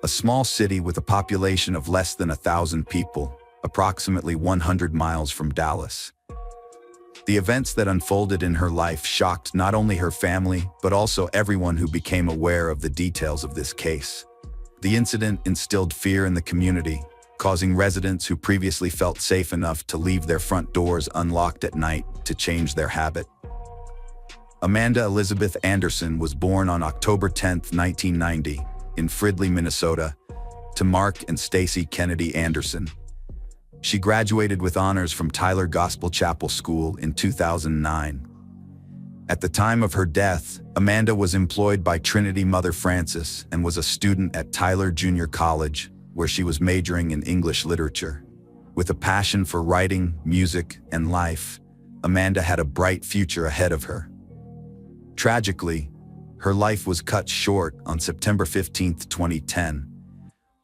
a small city with a population of less than 1,000 people, approximately 100 miles from Dallas. The events that unfolded in her life shocked not only her family, but also everyone who became aware of the details of this case. The incident instilled fear in the community, causing residents who previously felt safe enough to leave their front doors unlocked at night to change their habit. Amanda Elizabeth Anderson was born on October 10, 1990, in Fridley, Minnesota, to Mark and Stacy Kennedy Anderson. She graduated with honors from Tyler Gospel Chapel School in 2009. At the time of her death, Amanda was employed by Trinity Mother Francis and was a student at Tyler Junior College, where she was majoring in English literature. With a passion for writing, music, and life, Amanda had a bright future ahead of her. Tragically, her life was cut short on September 15, 2010,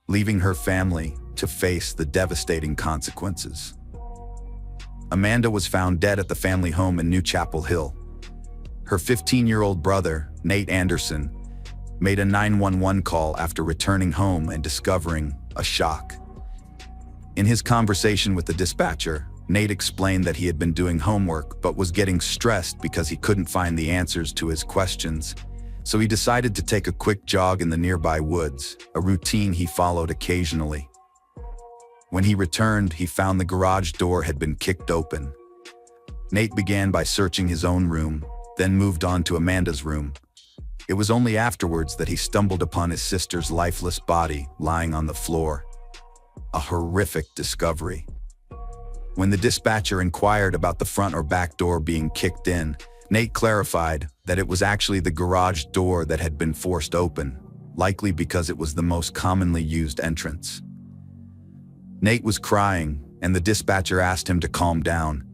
leaving her family to face the devastating consequences. Amanda was found dead at the family home in New Chapel Hill. Her 15-year-old brother, Nate Anderson, made a 911 call after returning home and discovering a shock. In his conversation with the dispatcher, Nate explained that he had been doing homework but was getting stressed because he couldn't find the answers to his questions, so he decided to take a quick jog in the nearby woods, a routine he followed occasionally. When he returned, he found the garage door had been kicked open. Nate began by searching his own room, then moved on to Amanda's room. It was only afterwards that he stumbled upon his sister's lifeless body lying on the floor. A horrific discovery. When the dispatcher inquired about the front or back door being kicked in, Nate clarified that it was actually the garage door that had been forced open, likely because it was the most commonly used entrance. Nate was crying, and the dispatcher asked him to calm down,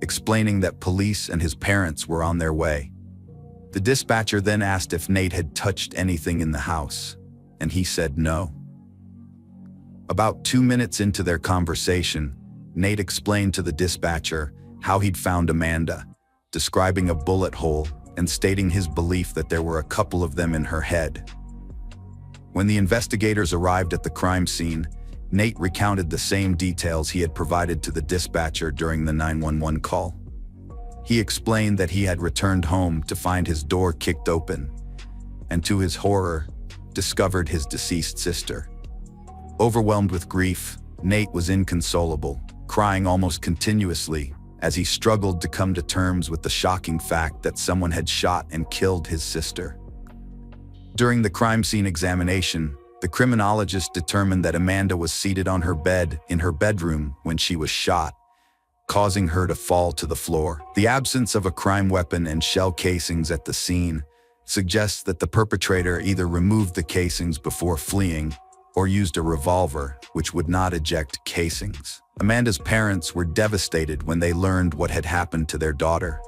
explaining that police and his parents were on their way. The dispatcher then asked if Nate had touched anything in the house, and he said no. About 2 minutes into their conversation, Nate explained to the dispatcher how he'd found Amanda, describing a bullet hole and stating his belief that there were a couple of them in her head. When the investigators arrived at the crime scene, Nate recounted the same details he had provided to the dispatcher during the 911 call. He explained that he had returned home to find his door kicked open, and to his horror, discovered his deceased sister. Overwhelmed with grief, Nate was inconsolable, crying almost continuously as he struggled to come to terms with the shocking fact that someone had shot and killed his sister. During the crime scene examination, the criminologist determined that Amanda was seated on her bed in her bedroom when she was shot, causing her to fall to the floor. The absence of a crime weapon and shell casings at the scene suggests that the perpetrator either removed the casings before fleeing or used a revolver, which would not eject casings. Amanda's parents were devastated when they learned what had happened to their daughter.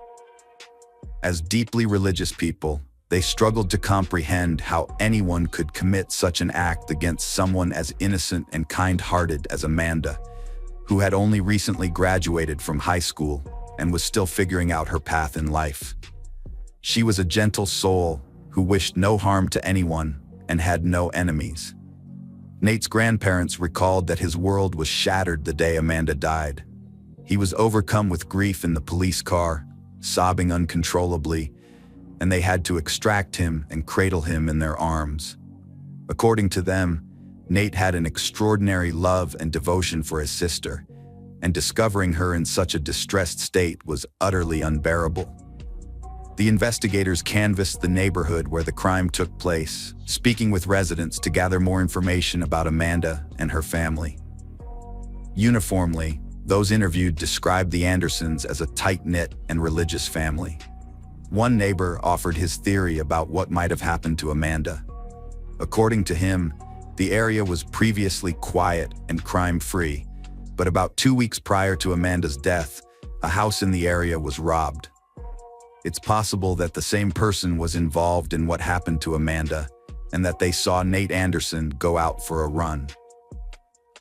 As deeply religious people, they struggled to comprehend how anyone could commit such an act against someone as innocent and kind-hearted as Amanda, who had only recently graduated from high school and was still figuring out her path in life. She was a gentle soul who wished no harm to anyone and had no enemies. Nate's grandparents recalled that his world was shattered the day Amanda died. He was overcome with grief in the police car, sobbing uncontrollably, and they had to extract him and cradle him in their arms. According to them, Nate had an extraordinary love and devotion for his sister, and discovering her in such a distressed state was utterly unbearable. The investigators canvassed the neighborhood where the crime took place, speaking with residents to gather more information about Amanda and her family. Uniformly, those interviewed described the Andersons as a tight-knit and religious family. One neighbor offered his theory about what might have happened to Amanda. According to him, the area was previously quiet and crime-free, but about 2 weeks prior to Amanda's death, a house in the area was robbed. It's possible that the same person was involved in what happened to Amanda, and that they saw Nate Anderson go out for a run.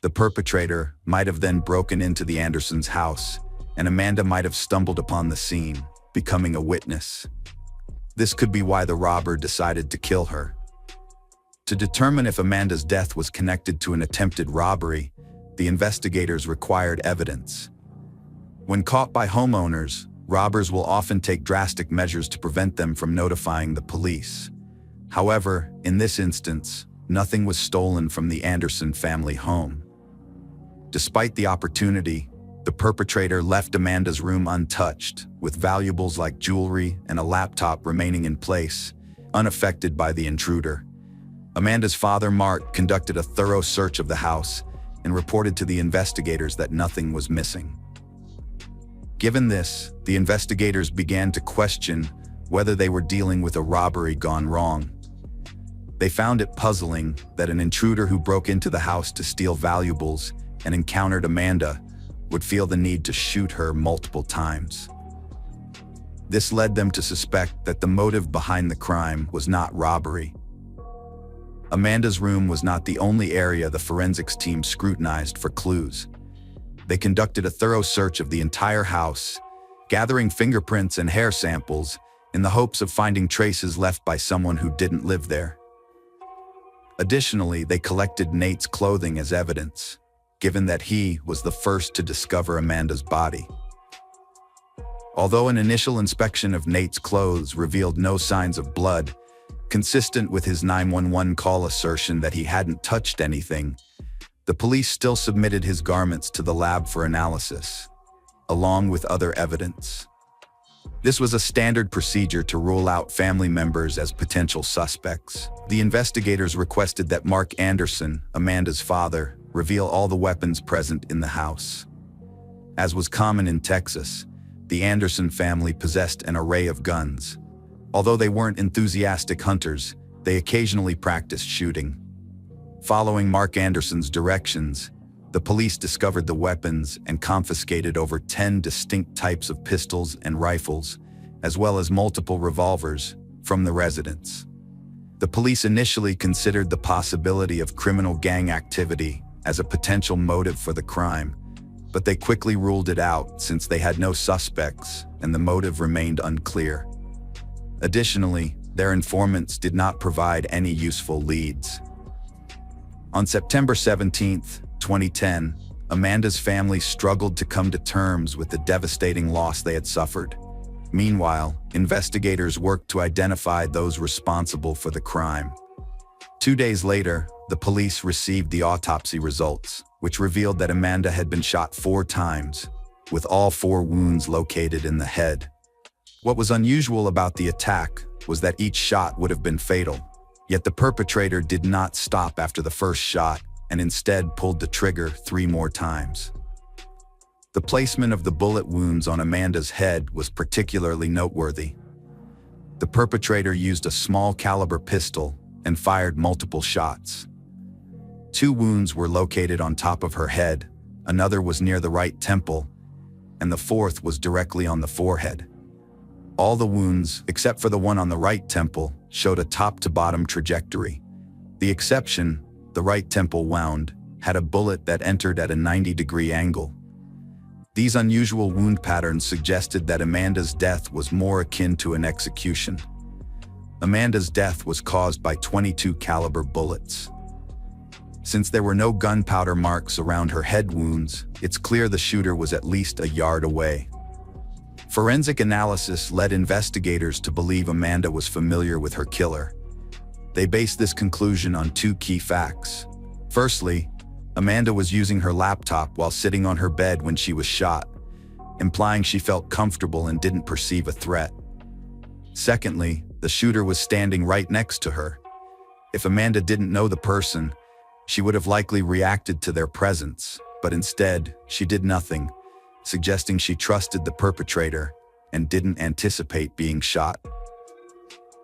The perpetrator might have then broken into the Andersons' house, and Amanda might have stumbled upon the scene, becoming a witness. This could be why the robber decided to kill her. To determine if Amanda's death was connected to an attempted robbery, the investigators required evidence. When caught by homeowners, robbers will often take drastic measures to prevent them from notifying the police. However, in this instance, nothing was stolen from the Anderson family home. Despite the opportunity, the perpetrator left Amanda's room untouched, with valuables like jewelry and a laptop remaining in place, unaffected by the intruder. Amanda's father, Mark, conducted a thorough search of the house and reported to the investigators that nothing was missing. Given this, the investigators began to question whether they were dealing with a robbery gone wrong. They found it puzzling that an intruder who broke into the house to steal valuables and encountered Amanda would feel the need to shoot her multiple times. This led them to suspect that the motive behind the crime was not robbery. Amanda's room was not the only area the forensics team scrutinized for clues. They conducted a thorough search of the entire house, gathering fingerprints and hair samples in the hopes of finding traces left by someone who didn't live there. Additionally, they collected Nate's clothing as evidence, given that he was the first to discover Amanda's body. Although an initial inspection of Nate's clothes revealed no signs of blood, consistent with his 911 call assertion that he hadn't touched anything, the police still submitted his garments to the lab for analysis, along with other evidence. This was a standard procedure to rule out family members as potential suspects. The investigators requested that Mark Anderson, Amanda's father, reveal all the weapons present in the house. As was common in Texas, the Anderson family possessed an array of guns. Although they weren't enthusiastic hunters, they occasionally practiced shooting. Following Mark Anderson's directions, the police discovered the weapons and confiscated over 10 distinct types of pistols and rifles, as well as multiple revolvers, from the residence. The police initially considered the possibility of criminal gang activity as a potential motive for the crime, but they quickly ruled it out since they had no suspects and the motive remained unclear. Additionally, their informants did not provide any useful leads. On September 17, 2010, Amanda's family struggled to come to terms with the devastating loss they had suffered. Meanwhile, investigators worked to identify those responsible for the crime. 2 days later, the police received the autopsy results, which revealed that Amanda had been shot 4 times, with all 4 wounds located in the head. What was unusual about the attack was that each shot would have been fatal, yet the perpetrator did not stop after the first shot and instead pulled the trigger 3 more times. The placement of the bullet wounds on Amanda's head was particularly noteworthy. The perpetrator used a small caliber pistol and fired multiple shots. 2 wounds were located on top of her head, another was near the right temple, and the 4th was directly on the forehead. All the wounds, except for the one on the right temple, showed a top-to-bottom trajectory. The exception, the right temple wound, had a bullet that entered at a 90-degree angle. These unusual wound patterns suggested that Amanda's death was more akin to an execution. Amanda's death was caused by .22 caliber bullets. Since there were no gunpowder marks around her head wounds, it's clear the shooter was at least a yard away. Forensic analysis led investigators to believe Amanda was familiar with her killer. They based this conclusion on 2 key facts. Firstly, Amanda was using her laptop while sitting on her bed when she was shot, implying she felt comfortable and didn't perceive a threat. Secondly, the shooter was standing right next to her. If Amanda didn't know the person, she would have likely reacted to their presence, but instead, she did nothing, suggesting she trusted the perpetrator and didn't anticipate being shot.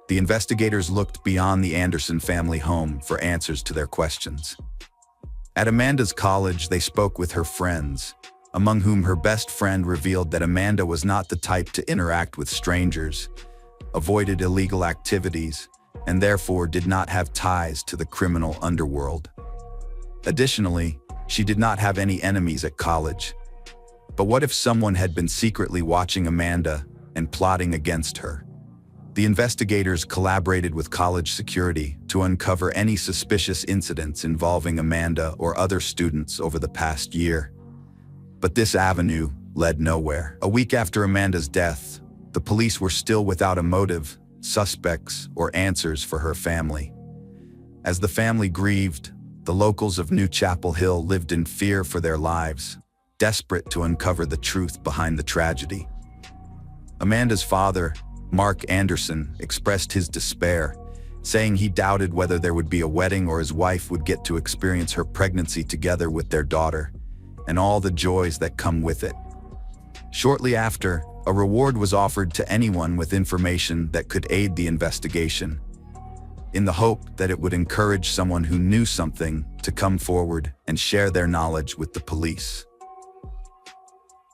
The investigators looked beyond the Anderson family home for answers to their questions. At Amanda's college, they spoke with her friends, among whom her best friend revealed that Amanda was not the type to interact with strangers, avoided illegal activities, and therefore did not have ties to the criminal underworld. Additionally, she did not have any enemies at college. But what if someone had been secretly watching Amanda and plotting against her? The investigators collaborated with college security to uncover any suspicious incidents involving Amanda or other students over the past year. But this avenue led nowhere. A week after Amanda's death, the police were still without a motive, suspects, or answers for her family. As the family grieved, the locals of New Chapel Hill lived in fear for their lives, desperate to uncover the truth behind the tragedy. Amanda's father, Mark Anderson, expressed his despair, saying he doubted whether there would be a wedding or his wife would get to experience her pregnancy together with their daughter, and all the joys that come with it. Shortly after, a reward was offered to anyone with information that could aid the investigation, in the hope that it would encourage someone who knew something to come forward and share their knowledge with the police.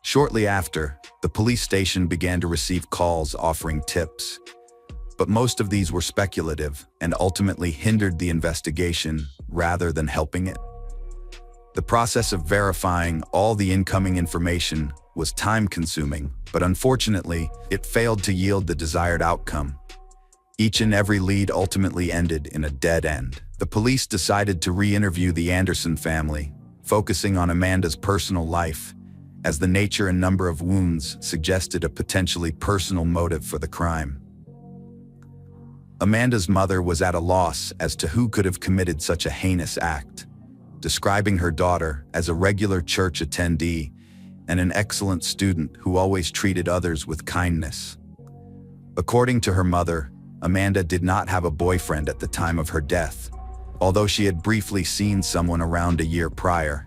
Shortly after, the police station began to receive calls offering tips, but most of these were speculative and ultimately hindered the investigation rather than helping it. The process of verifying all the incoming information was time-consuming, but unfortunately, it failed to yield the desired outcome. Each and every lead ultimately ended in a dead end. The police decided to re-interview the Anderson family, focusing on Amanda's personal life, as the nature and number of wounds suggested a potentially personal motive for the crime. Amanda's mother was at a loss as to who could have committed such a heinous act, describing her daughter as a regular church attendee and an excellent student who always treated others with kindness. According to her mother, Amanda did not have a boyfriend at the time of her death, although she had briefly seen someone around a year prior.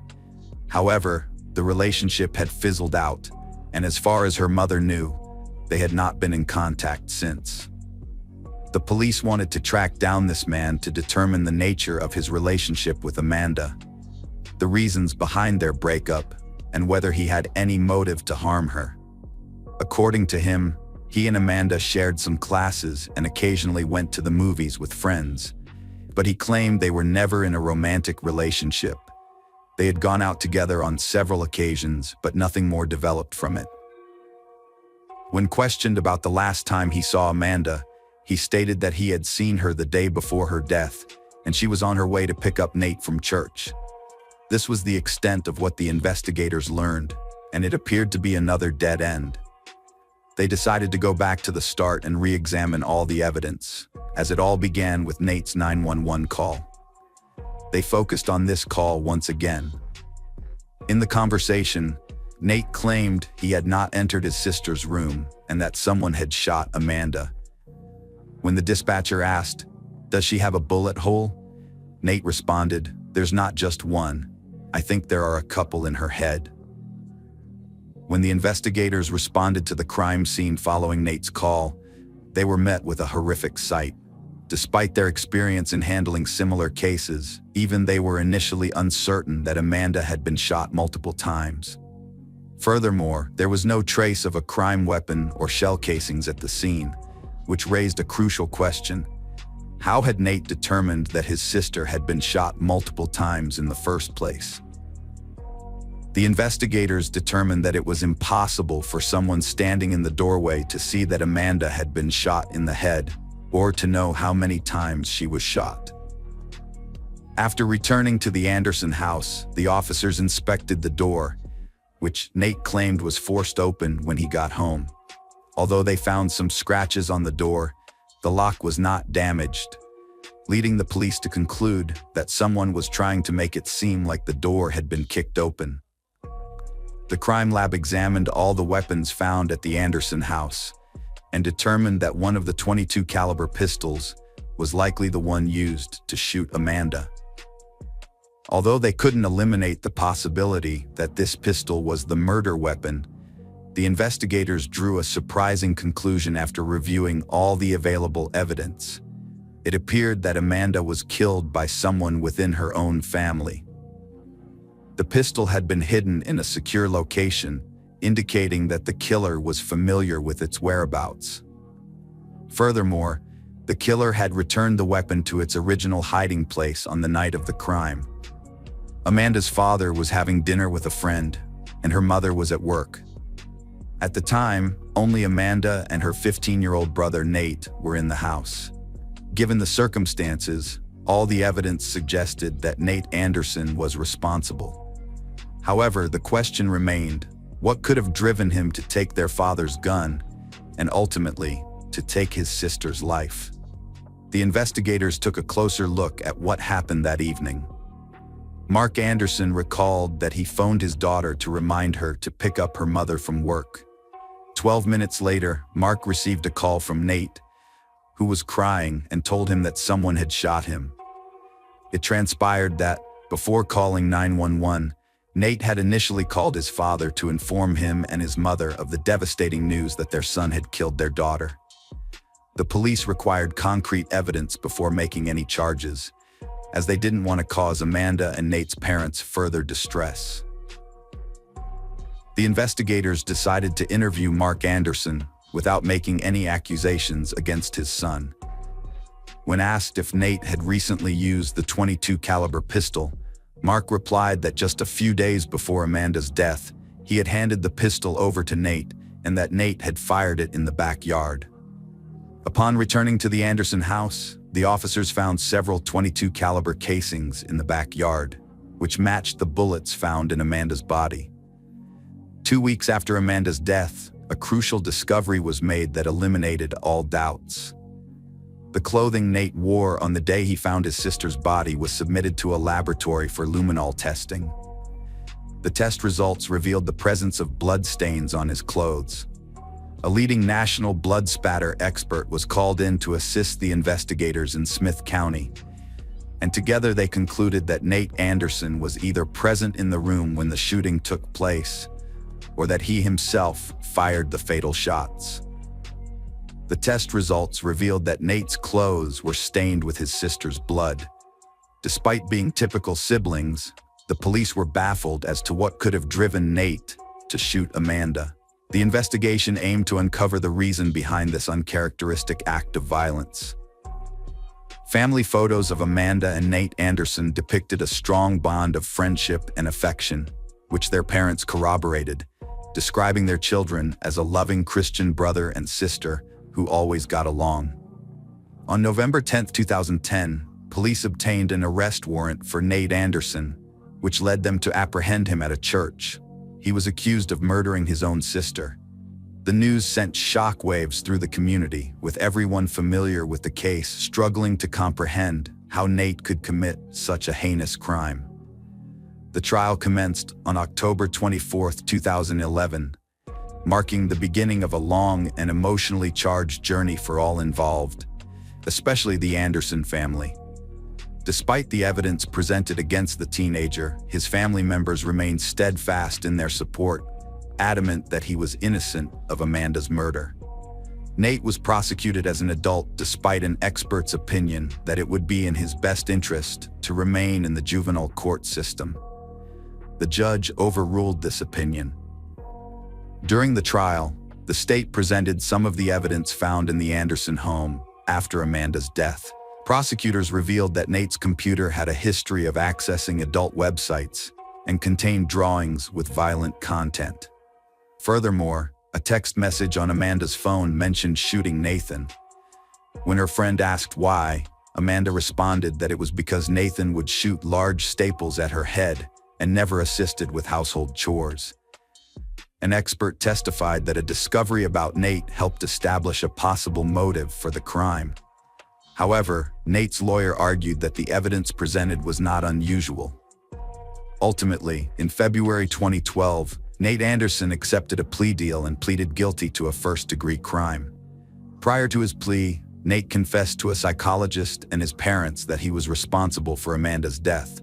However, the relationship had fizzled out, and as far as her mother knew, they had not been in contact since. The police wanted to track down this man to determine the nature of his relationship with Amanda, the reasons behind their breakup, and whether he had any motive to harm her. According to him, he and Amanda shared some classes and occasionally went to the movies with friends, but he claimed they were never in a romantic relationship. They had gone out together on several occasions, but nothing more developed from it. When questioned about the last time he saw Amanda, he stated that he had seen her the day before her death, and she was on her way to pick up Nate from church. This was the extent of what the investigators learned, and it appeared to be another dead end. They decided to go back to the start and re-examine all the evidence, as it all began with Nate's 911 call. They focused on this call once again. In the conversation, Nate claimed he had not entered his sister's room and that someone had shot Amanda. When the dispatcher asked, "Does she have a bullet hole?" Nate responded, "There's not just one. I think there are a couple in her head." When the investigators responded to the crime scene following Nate's call, they were met with a horrific sight. Despite their experience in handling similar cases, even they were initially uncertain that Amanda had been shot multiple times. Furthermore, there was no trace of a crime weapon or shell casings at the scene, which raised a crucial question. How had Nate determined that his sister had been shot multiple times in the first place? The investigators determined that it was impossible for someone standing in the doorway to see that Amanda had been shot in the head, or to know how many times she was shot. After returning to the Anderson house, the officers inspected the door, which Nate claimed was forced open when he got home. Although they found some scratches on the door, the lock was not damaged, leading the police to conclude that someone was trying to make it seem like the door had been kicked open. The crime lab examined all the weapons found at the Anderson house and determined that one of the .22 caliber pistols was likely the one used to shoot Amanda. Although they couldn't eliminate the possibility that this pistol was the murder weapon, the investigators drew a surprising conclusion after reviewing all the available evidence. It appeared that Amanda was killed by someone within her own family. The pistol had been hidden in a secure location, indicating that the killer was familiar with its whereabouts. Furthermore, the killer had returned the weapon to its original hiding place on the night of the crime. Amanda's father was having dinner with a friend, and her mother was at work. At the time, only Amanda and her 15-year-old brother Nate were in the house. Given the circumstances, all the evidence suggested that Nate Anderson was responsible. However, the question remained, what could have driven him to take their father's gun and ultimately to take his sister's life? The investigators took a closer look at what happened that evening. Mark Anderson recalled that he phoned his daughter to remind her to pick up her mother from work. 12 minutes later, Mark received a call from Nate, who was crying and told him that someone had shot him. It transpired that, before calling 911, Nate had initially called his father to inform him and his mother of the devastating news that their son had killed their daughter. The police required concrete evidence before making any charges, as they didn't want to cause Amanda and Nate's parents further distress. The investigators decided to interview Mark Anderson without making any accusations against his son. When asked if Nate had recently used the .22 caliber pistol, Mark replied that just a few days before Amanda's death, he had handed the pistol over to Nate and that Nate had fired it in the backyard. Upon returning to the Anderson house, the officers found several .22 caliber casings in the backyard, which matched the bullets found in Amanda's body. 2 weeks after Amanda's death, a crucial discovery was made that eliminated all doubts. The clothing Nate wore on the day he found his sister's body was submitted to a laboratory for luminol testing. The test results revealed the presence of blood stains on his clothes. A leading national blood spatter expert was called in to assist the investigators in Smith County, and together they concluded that Nate Anderson was either present in the room when the shooting took place, or that he himself fired the fatal shots. The test results revealed that Nate's clothes were stained with his sister's blood. Despite being typical siblings, the police were baffled as to what could have driven Nate to shoot Amanda. The investigation aimed to uncover the reason behind this uncharacteristic act of violence. Family photos of Amanda and Nate Anderson depicted a strong bond of friendship and affection, which their parents corroborated, describing their children as a loving Christian brother and sister who always got along. On November 10, 2010, police obtained an arrest warrant for Nate Anderson, which led them to apprehend him at a church. He was accused of murdering his own sister. The news sent shockwaves through the community, with everyone familiar with the case struggling to comprehend how Nate could commit such a heinous crime. The trial commenced on October 24, 2011, marking the beginning of a long and emotionally charged journey for all involved, especially the Anderson family. Despite the evidence presented against the teenager, his family members remained steadfast in their support, adamant that he was innocent of Amanda's murder. Nate was prosecuted as an adult despite an expert's opinion that it would be in his best interest to remain in the juvenile court system. The judge overruled this opinion. During the trial, the state presented some of the evidence found in the Anderson home after Amanda's death. Prosecutors revealed that Nate's computer had a history of accessing adult websites and contained drawings with violent content. Furthermore, a text message on Amanda's phone mentioned shooting Nathan. When her friend asked why, Amanda responded that it was because Nathan would shoot large staples at her head and never assisted with household chores. An expert testified that a discovery about Nate helped establish a possible motive for the crime. However, Nate's lawyer argued that the evidence presented was not unusual. Ultimately, in February 2012, Nate Anderson accepted a plea deal and pleaded guilty to a first-degree crime. Prior to his plea, Nate confessed to a psychologist and his parents that he was responsible for Amanda's death.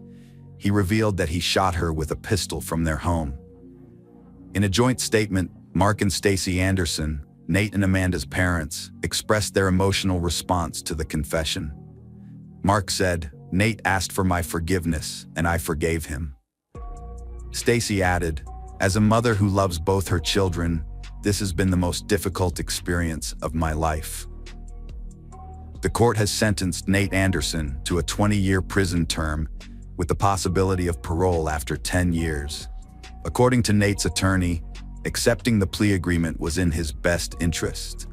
He revealed that he shot her with a pistol from their home. In a joint statement, Mark and Stacy Anderson, Nate and Amanda's parents, expressed their emotional response to the confession. Mark said, "Nate asked for my forgiveness, and I forgave him." Stacy added, "As a mother who loves both her children, this has been the most difficult experience of my life." The court has sentenced Nate Anderson to a 20-year prison term with the possibility of parole after 10 years. According to Nate's attorney, accepting the plea agreement was in his best interest.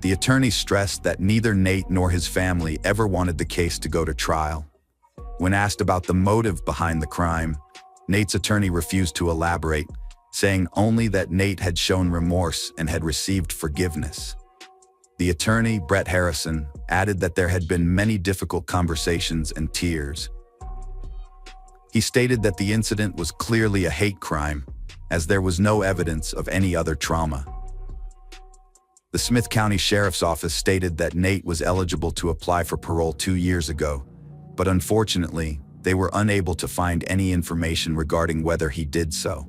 The attorney stressed that neither Nate nor his family ever wanted the case to go to trial. When asked about the motive behind the crime, Nate's attorney refused to elaborate, saying only that Nate had shown remorse and had received forgiveness. The attorney, Brett Harrison, added that there had been many difficult conversations and tears. He stated that the incident was clearly a hate crime, as there was no evidence of any other trauma. The Smith County Sheriff's Office stated that Nate was eligible to apply for parole 2 years ago, but unfortunately, they were unable to find any information regarding whether he did so.